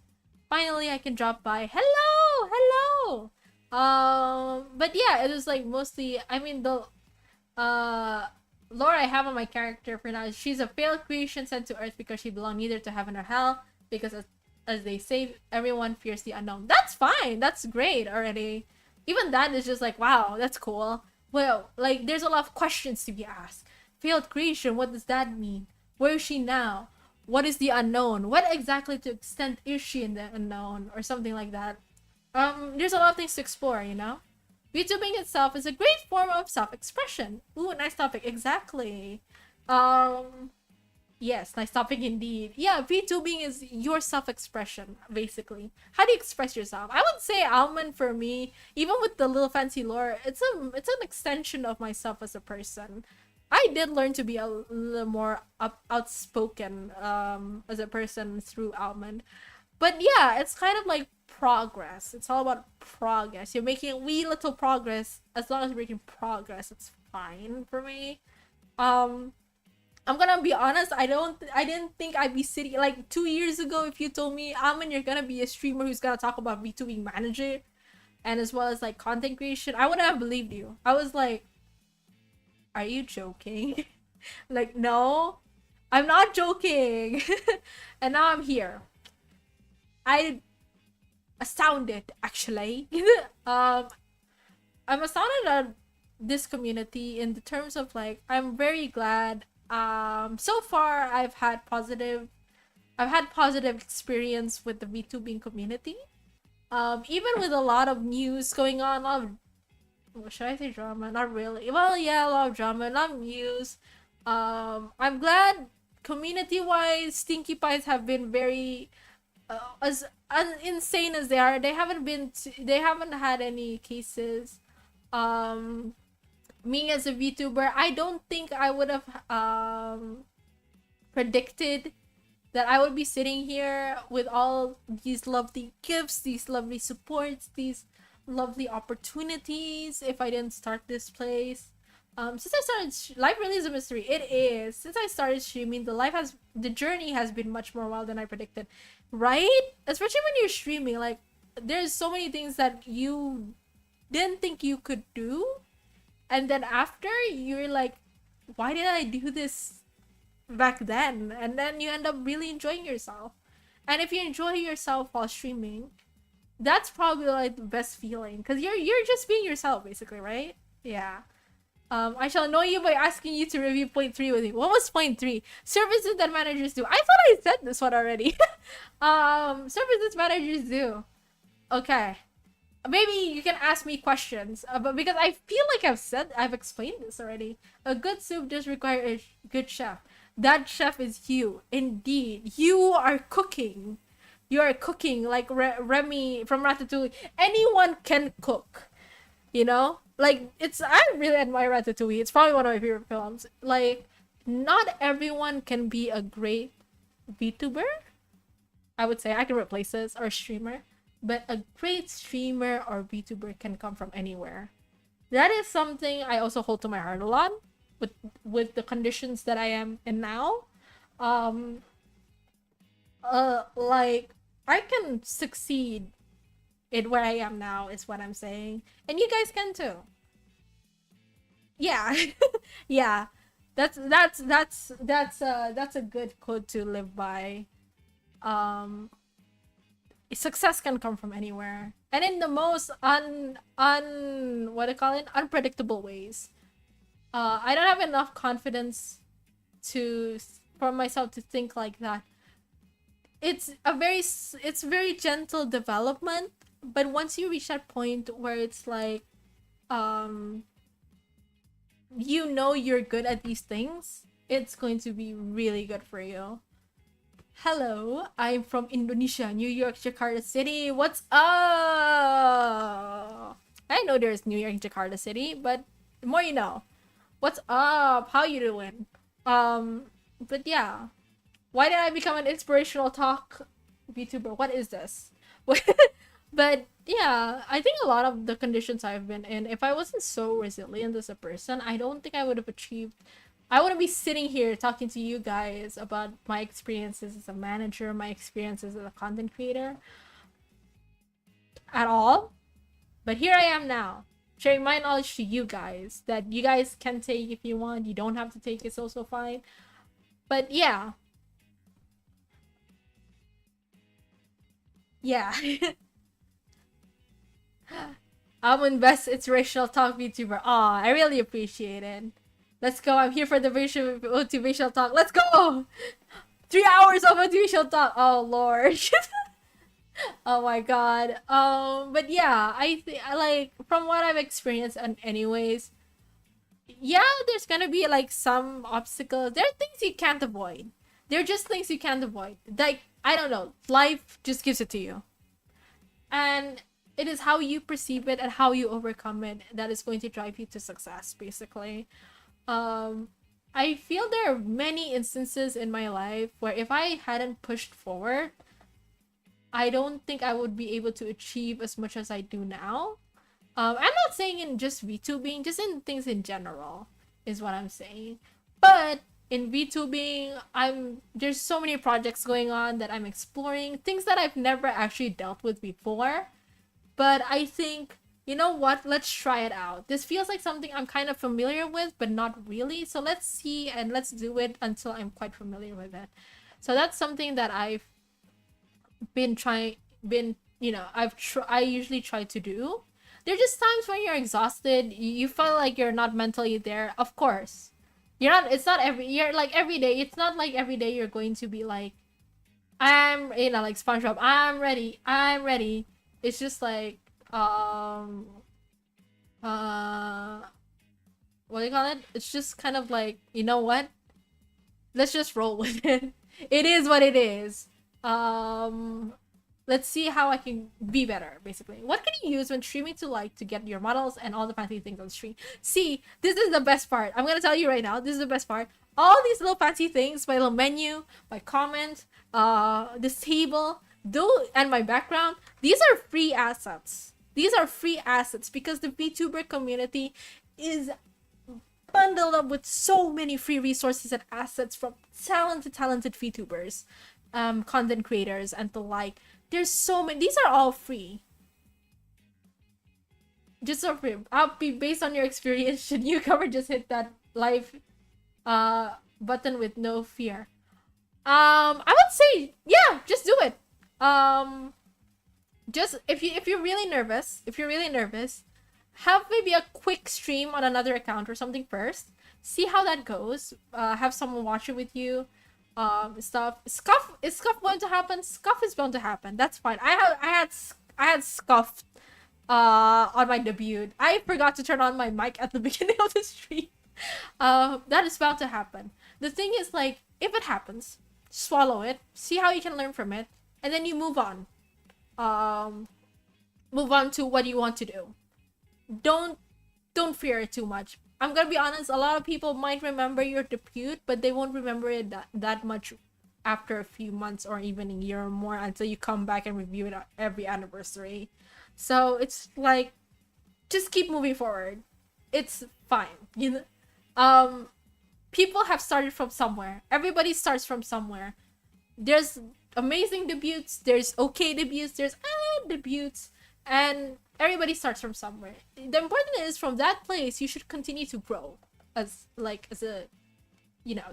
Finally, I can drop by. Hello, hello. But yeah, it was like mostly. I mean, the lore I have on my character for now is she's a failed creation sent to Earth because she belonged neither to heaven or hell. Because as they say, everyone fears the unknown. That's fine. That's great already. Even that is just like, wow, that's cool. Well, like there's a lot of questions to be asked. Failed creation. What does that mean? Where is she now? What is the unknown? What exactly to extent is she in the unknown, or something like that? There's a lot of things to explore, VTubing itself is a great form of self-expression. Ooh, nice topic. Exactly. Yes, nice topic indeed. Yeah, VTubing is your self-expression, basically. How do you express yourself? I would say Almond for me, even with the little fancy lore, it's an extension of myself as a person. I did learn to be a little more outspoken as a person through Almond. But yeah, it's kind of like progress. It's all about progress. You're making wee little progress. As long as you're making progress, it's fine for me. I'm gonna be honest, I didn't think I'd be sitting like 2 years ago. If you told me, Almond, you're gonna be a streamer who's gonna talk about VTubing manager and as well as like content creation, I wouldn't have believed you. I was like, are you joking? Like, no, I'm not joking. And now I'm here. I astounded actually. um, I'm astounded at this community in the terms of like I'm very glad. So far I've had positive experience with the VTubing community. Even with a lot of news going on, a lot of, should I say drama? Not really. Well, yeah, a lot of drama, a lot of news. I'm glad community wise, Stinky Pies have been very as insane as they are. They haven't had any cases. Um, Me as a VTuber, I don't think I would have predicted that I would be sitting here with all these lovely gifts, these lovely supports, these lovely opportunities if I didn't start this place. Since I started, life really is a mystery. It is. Since I started streaming, the journey has been much more wild than I predicted, right? Especially when you're streaming, like there's so many things that you didn't think you could do, and then after you're like, why did I do this back then? And then you end up really enjoying yourself. And if you enjoy yourself while streaming, that's probably like the best feeling because you're just being yourself basically, right? Yeah. I shall annoy you by asking you to review point 3 with me. What was point 3? Services that managers do. I thought I said this one already. Services managers do. Okay. Maybe you can ask me questions, but because I feel like I've explained this already. A good soup does require a good chef. That chef is you. Indeed, you are cooking. You are cooking like Remy from Ratatouille. Anyone can cook, you know. Like I really admire Ratatouille. It's probably one of my favorite films. Like, not everyone can be a great VTuber. I would say I can replace this or streamer. But a great streamer or VTuber can come from anywhere. That is something I also hold to my heart a lot with the conditions that I am in now. Like I can succeed in where I am now is what I'm saying. And you guys can too. Yeah. Yeah. That's a good code to live by. Success can come from anywhere and in the most unpredictable ways. I don't have enough confidence for myself to think like that. It's very gentle development, but once you reach that point where it's like you know you're good at these things, it's going to be really good for you. Hello, I'm from Indonesia, New York, Jakarta City. What's up? I know there's New York, Jakarta City, but the more you know. What's up? How you doing? But yeah. Why did I become an inspirational talk VTuber? What is this? But yeah, I think a lot of the conditions I've been in, if I wasn't so resilient as a person, I don't think I would have achieved. I wouldn't be sitting here talking to you guys about my experiences as a manager, my experiences as a content creator at all. But here I am now, sharing my knowledge to you guys that you guys can take if you want. You don't have to take, it's also fine. But yeah. Yeah. Almond, best inspirational talk VTuber. Aw, I really appreciate it. Let's go. I'm here for the motivational talk. Let's go! 3 hours of motivational talk. Oh, Lord. Oh my god. But yeah, I like, from what I've experienced, and anyways, yeah, there's gonna be like some obstacles. There are things you can't avoid. They're just things you can't avoid. Like, I don't know. Life just gives it to you. And it is how you perceive it and how you overcome it that is going to drive you to success, basically. I feel there are many instances in my life where if I hadn't pushed forward, I don't think I would be able to achieve as much as I do now. I'm not saying in just VTubing, just in things in general is what I'm saying. But in VTubing, there's so many projects going on that I'm exploring, things that I've never actually dealt with before. But I think you know what? Let's try it out. This feels like something I'm kind of familiar with, but not really. So let's see and let's do it until I'm quite familiar with it. So that's something that I've been trying, I usually try to do. There are just times when you're exhausted, you feel like you're not mentally there. Of course, you're not. It's not you're like every day. It's not like every day you're going to be like, like SpongeBob. I'm ready. I'm ready. It's just like, uh, what do you call it? It's just kind of like, you know what? Let's just roll with it. It is what it is. Let's see how I can be better, basically. What can you use when streaming to get your models and all the fancy things on stream? See, this is the best part. I'm gonna tell you right now, this is the best part. All these little fancy things, my little menu, my comment, this table, and my background, these are free assets. These are free assets because the VTuber community is bundled up with so many free resources and assets from talented VTubers, content creators, and the like. There's so many. These are all free. Just so free. I'll be based on your experience. Should you cover, just hit that live button with no fear. I would say, yeah, just do it. Just if you're really nervous, have maybe a quick stream on another account or something first. See how that goes. Have someone watch it with you. Stuff. Is scuff going to happen? Scuff is bound to happen. That's fine. I had scuffed on my debut. I forgot to turn on my mic at the beginning of the stream. That is bound to happen. The thing is, like, if it happens, swallow it, see how you can learn from it, and then you move on. Move on to what you want to do. Don't fear it too much. I'm gonna be honest, a lot of people might remember your debut, but they won't remember it that much after a few months or even a year or more until you come back and review it every anniversary. So it's like, just keep moving forward. It's fine. People have started from somewhere. Everybody starts from somewhere. There's amazing debuts, there's okay debuts, there's debuts, and everybody starts from somewhere. The important is, from that place you should continue to grow as a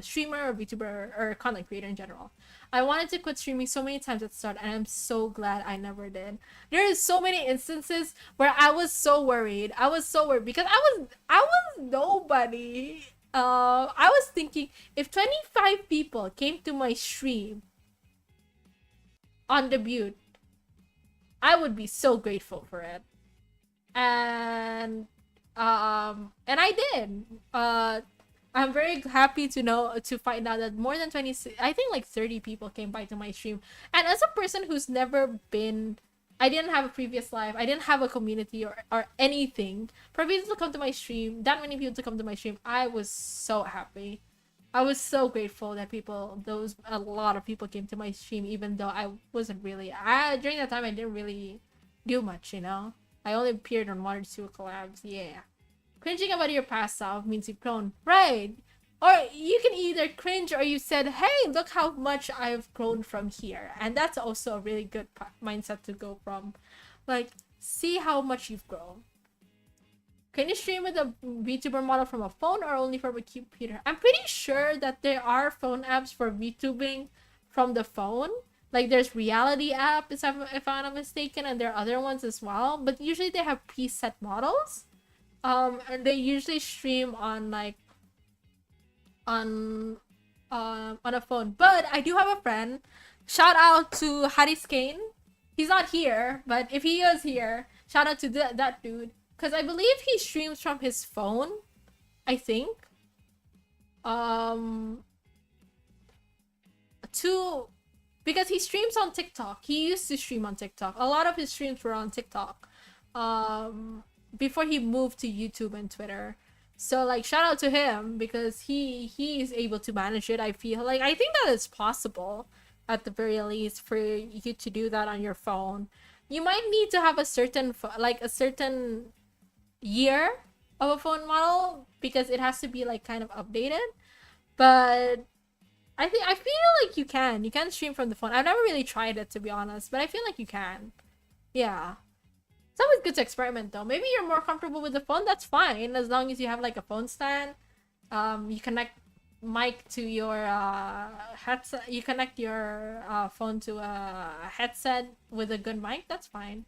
streamer or VTuber or content creator in general. I wanted to quit streaming so many times at the start, and I'm so glad I never did. There is so many instances where I was so worried. Because I was nobody. I was thinking, if 25 people came to my stream on debut, I would be so grateful for it. And I did. I'm very happy to find out that more than 26, I think like 30 people came by to my stream. And as a person who's never been, I didn't have a previous life, I didn't have a community or anything, for people to come to my stream, that many people to come to my stream, I was so happy. I was so grateful that a lot of people came to my stream, even though I wasn't really, during that time I didn't really do much, I only appeared on 1 or 2 collabs, yeah. Cringing about your past self means you've grown, right? Or you can either cringe or you said, hey, look how much I've grown from here. And that's also a really good mindset to go from. Like, see how much you've grown. Can you stream with a VTuber model from a phone or only from a computer? I'm pretty sure that there are phone apps for VTubing from the phone. Like, there's Reality app, if I'm not mistaken, and there are other ones as well. But usually they have preset models. And they usually stream on a phone. But I do have a friend. Shout out to Haris Kane. He's not here, but if he is here, shout out to that dude. Because I believe he streams from his phone, I think. Because he streams on TikTok. He used to stream on TikTok. A lot of his streams were on TikTok. Before he moved to YouTube and Twitter. So, like, shout out to him because he is able to manage it. I think that it's possible, at the very least, for you to do that on your phone. You might need to have a certain year of a phone model because it has to be like kind of updated. But I feel like you can stream from the phone. I've never really tried it, to be honest, but I feel like you can. Yeah. It's always good to experiment though. Maybe you're more comfortable with the phone, that's fine, as long as you have like a phone stand. You connect mic to your headset, you connect your phone to a headset with a good mic, that's fine.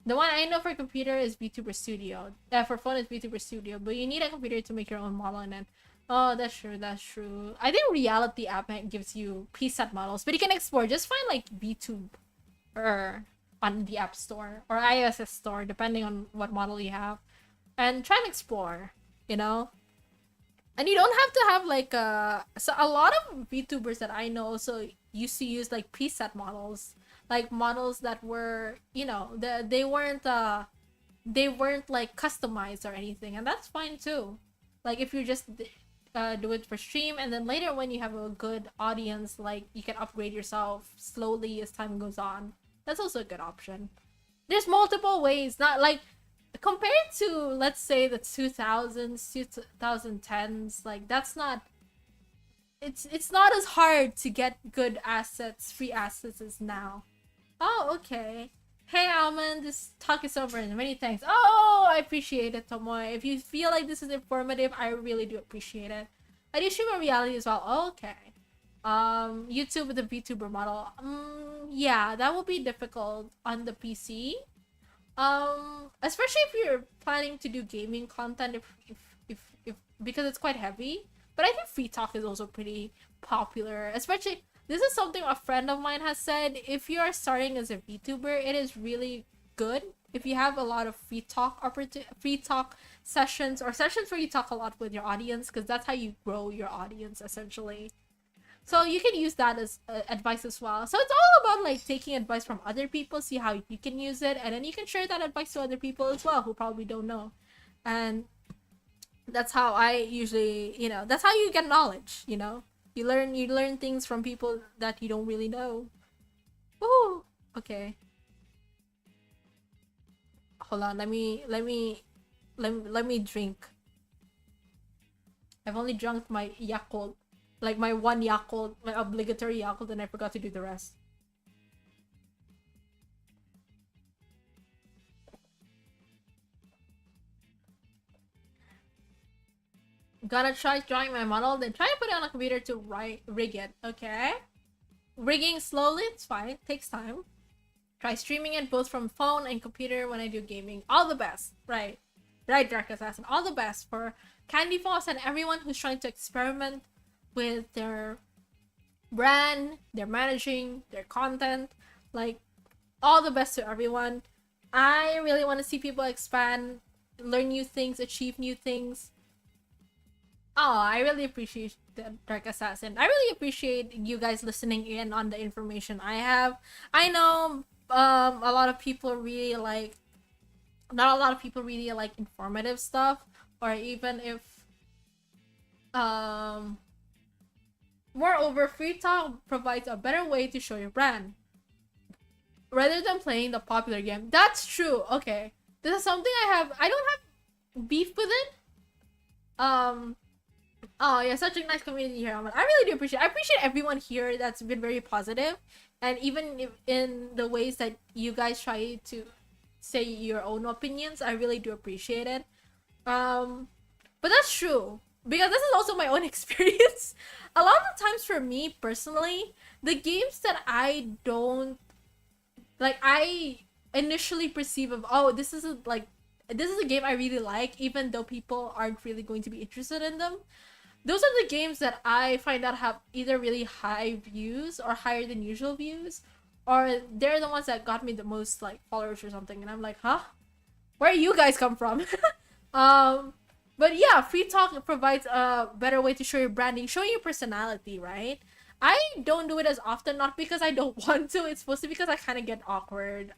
The one I know for computer is Vtuber Studio. For phone is Vtuber Studio, but you need a computer to make your own model, and then oh, that's true, that's true. I think Reality app gives you preset models, but you can explore. Just find like Vtuber on the App Store or iOS Store, depending on what model you have, and try and explore, you know? And you don't have to have like so a lot of VTubers that I know also used to use like preset models, like models that were, you know, they weren't like customized or anything, and that's fine too. Like if you just do it for stream, and then later when you have a good audience, like you can upgrade yourself slowly as time goes on. That's also a good option. There's multiple ways, not like compared to, let's say, the 2000s, 2010s, like that's not, it's not as hard to get good assets, free assets as now. Oh, okay. Hey Almond, this talk is over and many thanks. Oh, I appreciate it, Tomoy. If you feel like this is informative, I really do appreciate it. I do stream a reality as well. Oh, okay. YouTube with the VTuber model. Yeah, that will be difficult on the PC. Especially if you're planning to do gaming content, if because it's quite heavy. But I think free talk is also pretty popular. Especially, this is something a friend of mine has said. If you are starting as a VTuber, it is really good if you have a lot of free talk sessions, or sessions where you talk a lot with your audience, because that's how you grow your audience essentially. So you can use that as advice as well. So it's all about like taking advice from other people, see how you can use it, and then you can share that advice to other people as well who probably don't know. And that's how I usually, you know, that's how you get knowledge, you know. You learn things from people that you don't really know. Ooh, okay. Hold on, let me drink. I've only drunk my Yakult. Like my one Yakult, my obligatory Yakult, and I forgot to do the rest. Gonna try drawing my model, then try to put it on a computer to rig it, okay? Rigging slowly, it's fine, takes time. Try streaming it both from phone and computer when I do gaming. All the best, right? Right, Dark Assassin, all the best for Candy Floss and everyone who's trying to experiment with their brand, their managing, their content. Like, all the best to everyone. I really want to see people expand, learn new things, achieve new things. Oh, I really appreciate the Dark Assassin. I really appreciate you guys listening in on the information I have. I know a lot of people really like, not a lot of people really like informative stuff, or even if moreover, free talk provides a better way to show your brand rather than playing the popular game. That's true. Okay, this is something I don't have beef with it. Oh yeah, such a nice community here. I really do appreciate. I appreciate everyone here that's been very positive, and even if in the ways that you guys try to say your own opinions, I really do appreciate it. But that's true, because this is also my own experience. A lot of times for me personally, the games that I don't like, I initially perceive of, oh, this is a game I really like, even though people aren't really going to be interested in them. Those are the games that I find out have either really high views or higher than usual views, or they're the ones that got me the most like followers or something, and I'm like, huh? Where you guys come from? But yeah, free talk provides a better way to show your branding, show your personality, right? I don't do it as often, not because I don't want to. It's mostly because I kind of get awkward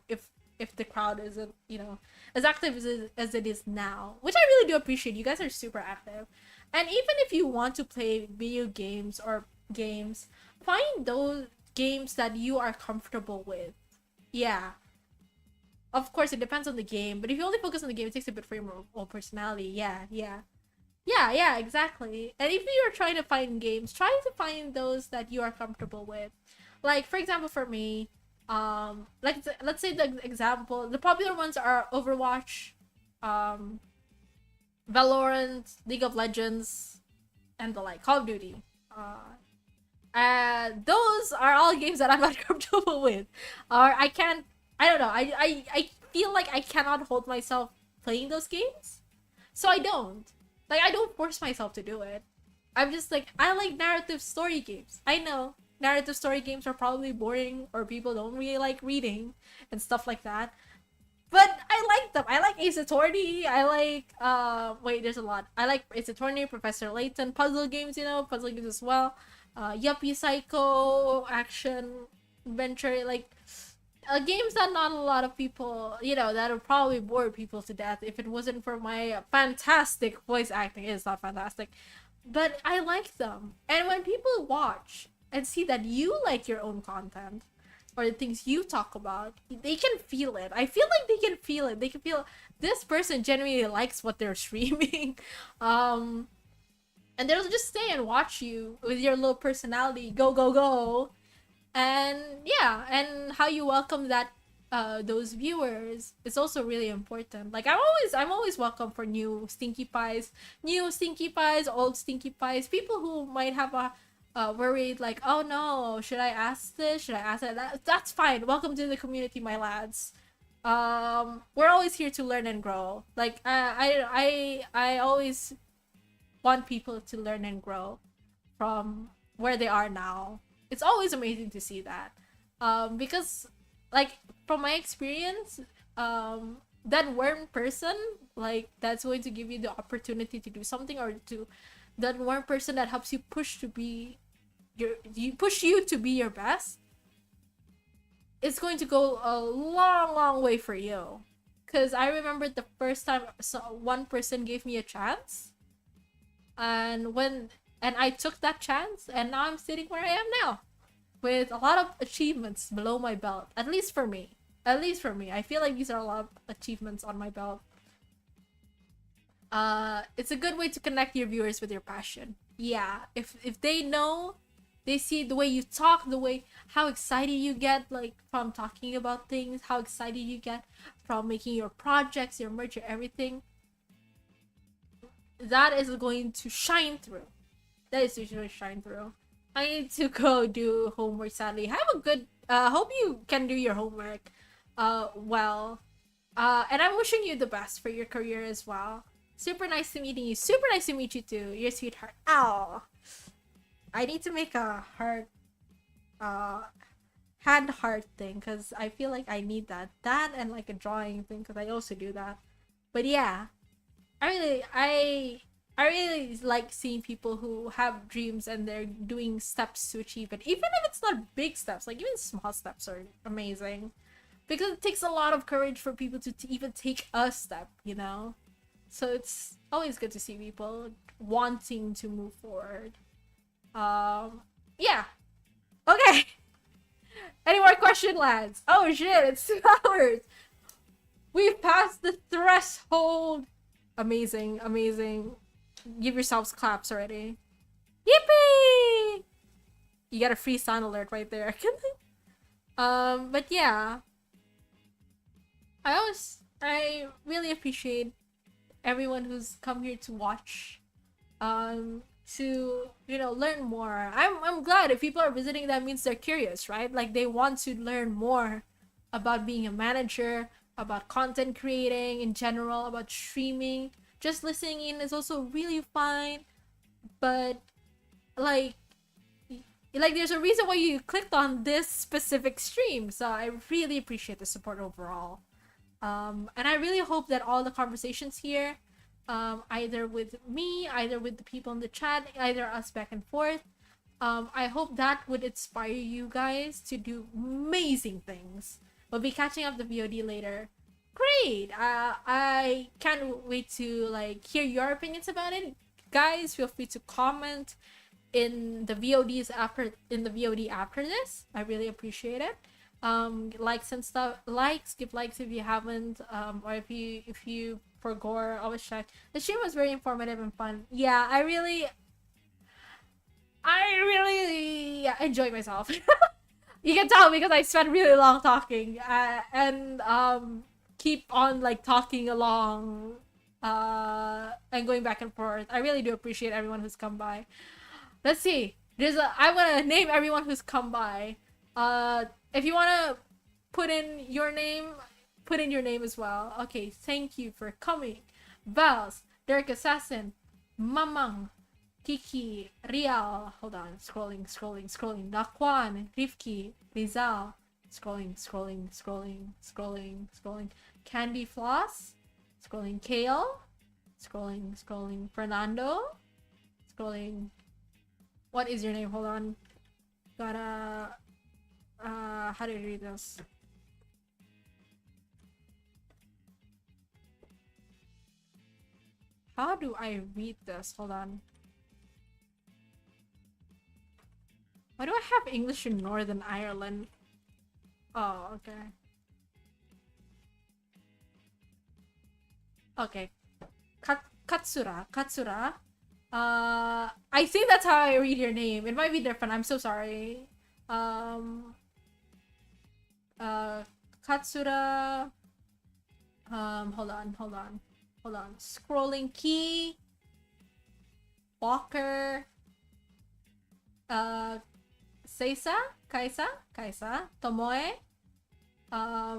if the crowd isn't, you know, as active as it is now, which I really do appreciate. You guys are super active. And even if you want to play video games or games, find those games that you are comfortable with. Yeah. Of course, it depends on the game, but if you only focus on the game, it takes a bit for your own personality. Yeah, exactly. And if you're trying to find games, try to find those that you are comfortable with. Like, for example, for me, Like let's say the example, the popular ones are Overwatch, um, Valorant, League of Legends, and the like, Call of Duty. Those are all games that I'm not comfortable with, or I can't. I don't know. I feel like I cannot hold myself playing those games, so I don't. Like I don't force myself to do it. I'm just like I like narrative story games. I know narrative story games are probably boring or people don't really like reading and stuff like that. But I like them. I like Ace Attorney. I like wait, there's a lot. I like Ace Attorney, Professor Layton, puzzle games, puzzle games as well. Yuppie Psycho, action, adventure, like games that not a lot of people, that would probably bore people to death if it wasn't for my fantastic voice acting. It's not fantastic, but I like them. And when people watch and see that you like your own content or the things you talk about, they can feel it. I feel like they can feel it. They can feel this person genuinely likes what they're streaming. And they'll just stay and watch you with your little personality, go go go, and yeah, and how you welcome that those viewers is also really important. Like I'm always welcome for new stinky pies, old stinky pies, people who might have a worried like, oh no, should I ask this, should I ask that? That's fine. Welcome to the community, my lads. We're always here to learn and grow. Like I always want people to learn and grow from where they are now. It's always amazing to see that, because like from my experience, that one person like that's going to give you the opportunity to do something, or to that one person that helps you push to be you to be your best, it's going to go a long way for you. Because I remember the first time one person gave me a chance, and I took that chance, and now I'm sitting where I am now with a lot of achievements below my belt. At least for me, I feel like these are a lot of achievements on my belt. It's a good way to connect your viewers with your passion. Yeah, if they know, they see the way you talk, the way how excited you get like from talking about things, how excited you get from making your projects, your merch, your everything, that is going to shine through. That is usually shine through. I need to go do homework, sadly. Have a good hope you can do your homework well. And I'm wishing you the best for your career as well. Super nice to meeting you. Super nice to meet you too. Your sweetheart. Ow. I need to make a heart hand heart thing, because I feel like I need that. That and like a drawing thing, because I also do that. But yeah. I really like seeing people who have dreams and they're doing steps to achieve it. Even if it's not big steps, like even small steps are amazing. Because it takes a lot of courage for people to even take a step, So it's always good to see people wanting to move forward. Yeah. Okay. Any more question, lads? Oh shit, it's 2 hours. We've passed the threshold. Amazing. Give yourselves claps already. Yippee! You got a free sound alert right there. But yeah. I really appreciate everyone who's come here to watch, to learn more. I'm glad if people are visiting, that means they're curious, right? Like they want to learn more about being a manager, about content creating in general, about streaming. Just listening in is also really fine, but like there's a reason why you clicked on this specific stream, so I really appreciate the support overall. And I really hope that all the conversations here, either with me, either with the people in the chat, either us back and forth, I hope that would inspire you guys to do amazing things. We'll be catching up the VOD later. Great! I can't wait to hear your opinions about it. Guys, feel free to comment in the VOD after this. I really appreciate it. Likes and stuff. Give likes if you haven't, or if you forgot, always check. The stream was very informative and fun. Yeah, I really enjoyed myself. You can tell because I spent really long talking and keep on like talking along and going back and forth. I really do appreciate everyone who's come by. Let's see. I want to name everyone who's come by. If you want to put in your name as well. Okay, thank you for coming. Vals, Derek Assassin, Mamang, Kiki, Rial, hold on, scrolling, Daquan, Rifki, Rizal, scrolling, Candy Floss, scrolling, Kale, scrolling, Fernando, scrolling, what is your name? Hold on, gotta, how do you read this? How do I read this? Hold on. Why do I have English in Northern Ireland? Oh, okay. Okay. Katsura. I think that's how I read your name. It might be different. I'm so sorry. Katsura. Hold on. Scrolling Key. Walker. Kaisa, Tomoe. I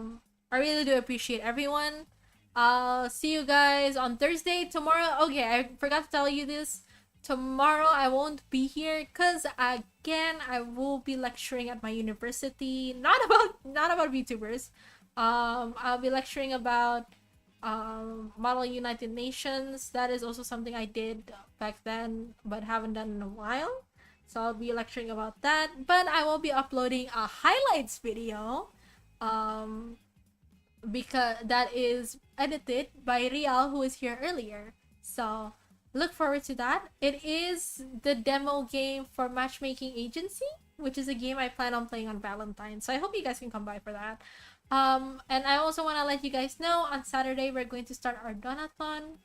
really do appreciate everyone. I'll see you guys on Thursday. Tomorrow, okay, I forgot to tell you this. Tomorrow I won't be here because again I will be lecturing at my university. Not about VTubers. I'll be lecturing about Model United Nations. That is also something I did back then but haven't done in a while. So I'll be lecturing about that, but I will be uploading a highlights video because that is edited by Rial, who is here earlier. So look forward to that. It is the demo game for Matchmaking Agency, which is a game I plan on playing on Valentine's. So I hope you guys can come by for that. And I also want to let you guys know on Saturday we're going to start our donathon.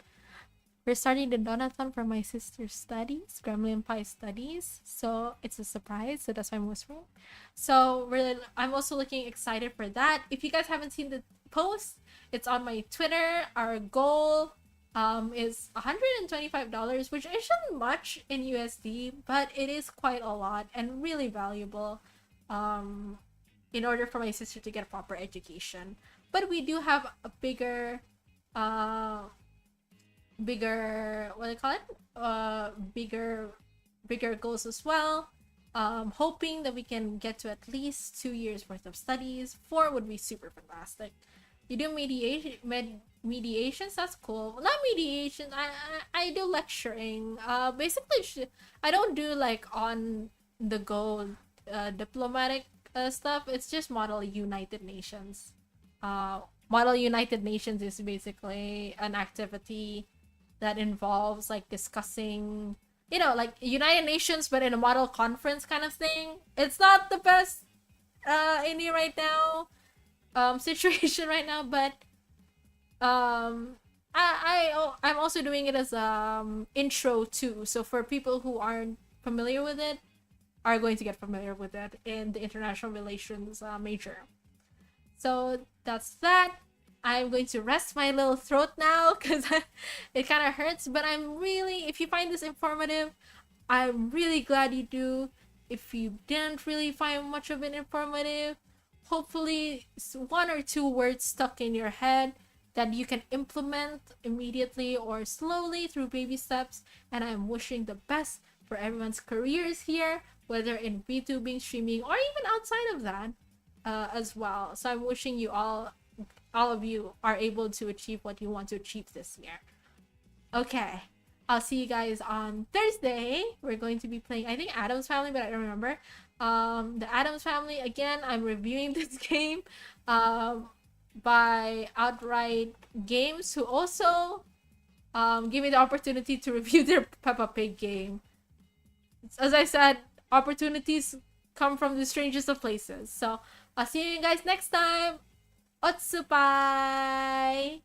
We're starting the donathon for my sister's studies, Gremlin Pie studies. So it's a surprise. So that's why I'm whispering. So I'm also looking excited for that. If you guys haven't seen the post, it's on my Twitter. Our goal is $125, which isn't much in USD, but it is quite a lot and really valuable in order for my sister to get a proper education. But we do have a bigger what do you call it, bigger goals as well, hoping that we can get to at least 2 years worth of studies. 4 would be super fantastic. You do mediations, that's cool. Not mediation, I do lecturing. Basically I don't do like on the go diplomatic stuff. It's just Model United Nations. Model United Nations is basically an activity that involves like discussing, you know, like United Nations but in a model conference kind of thing. It's not the best in here right now situation right now, but I'm also doing it as intro too, so for people who aren't familiar with it are going to get familiar with it in the international relations major. So that's that. I'm going to rest my little throat now because it kind of hurts, but if you find this informative, I'm really glad you do. If you didn't really find much of it informative, hopefully 1 or 2 words stuck in your head that you can implement immediately or slowly through baby steps, and I'm wishing the best for everyone's careers here, whether in VTubing, streaming, or even outside of that as well. So I'm wishing you all of you are able to achieve what you want to achieve this year. Okay, I'll see you guys on Thursday. We're going to be playing, I think, Addams Family, but I don't remember. The Addams Family, again, I'm reviewing this game by Outright Games, who also gave me the opportunity to review their Peppa Pig game. As I said, opportunities come from the strangest of places. So I'll see you guys next time. Otsupai!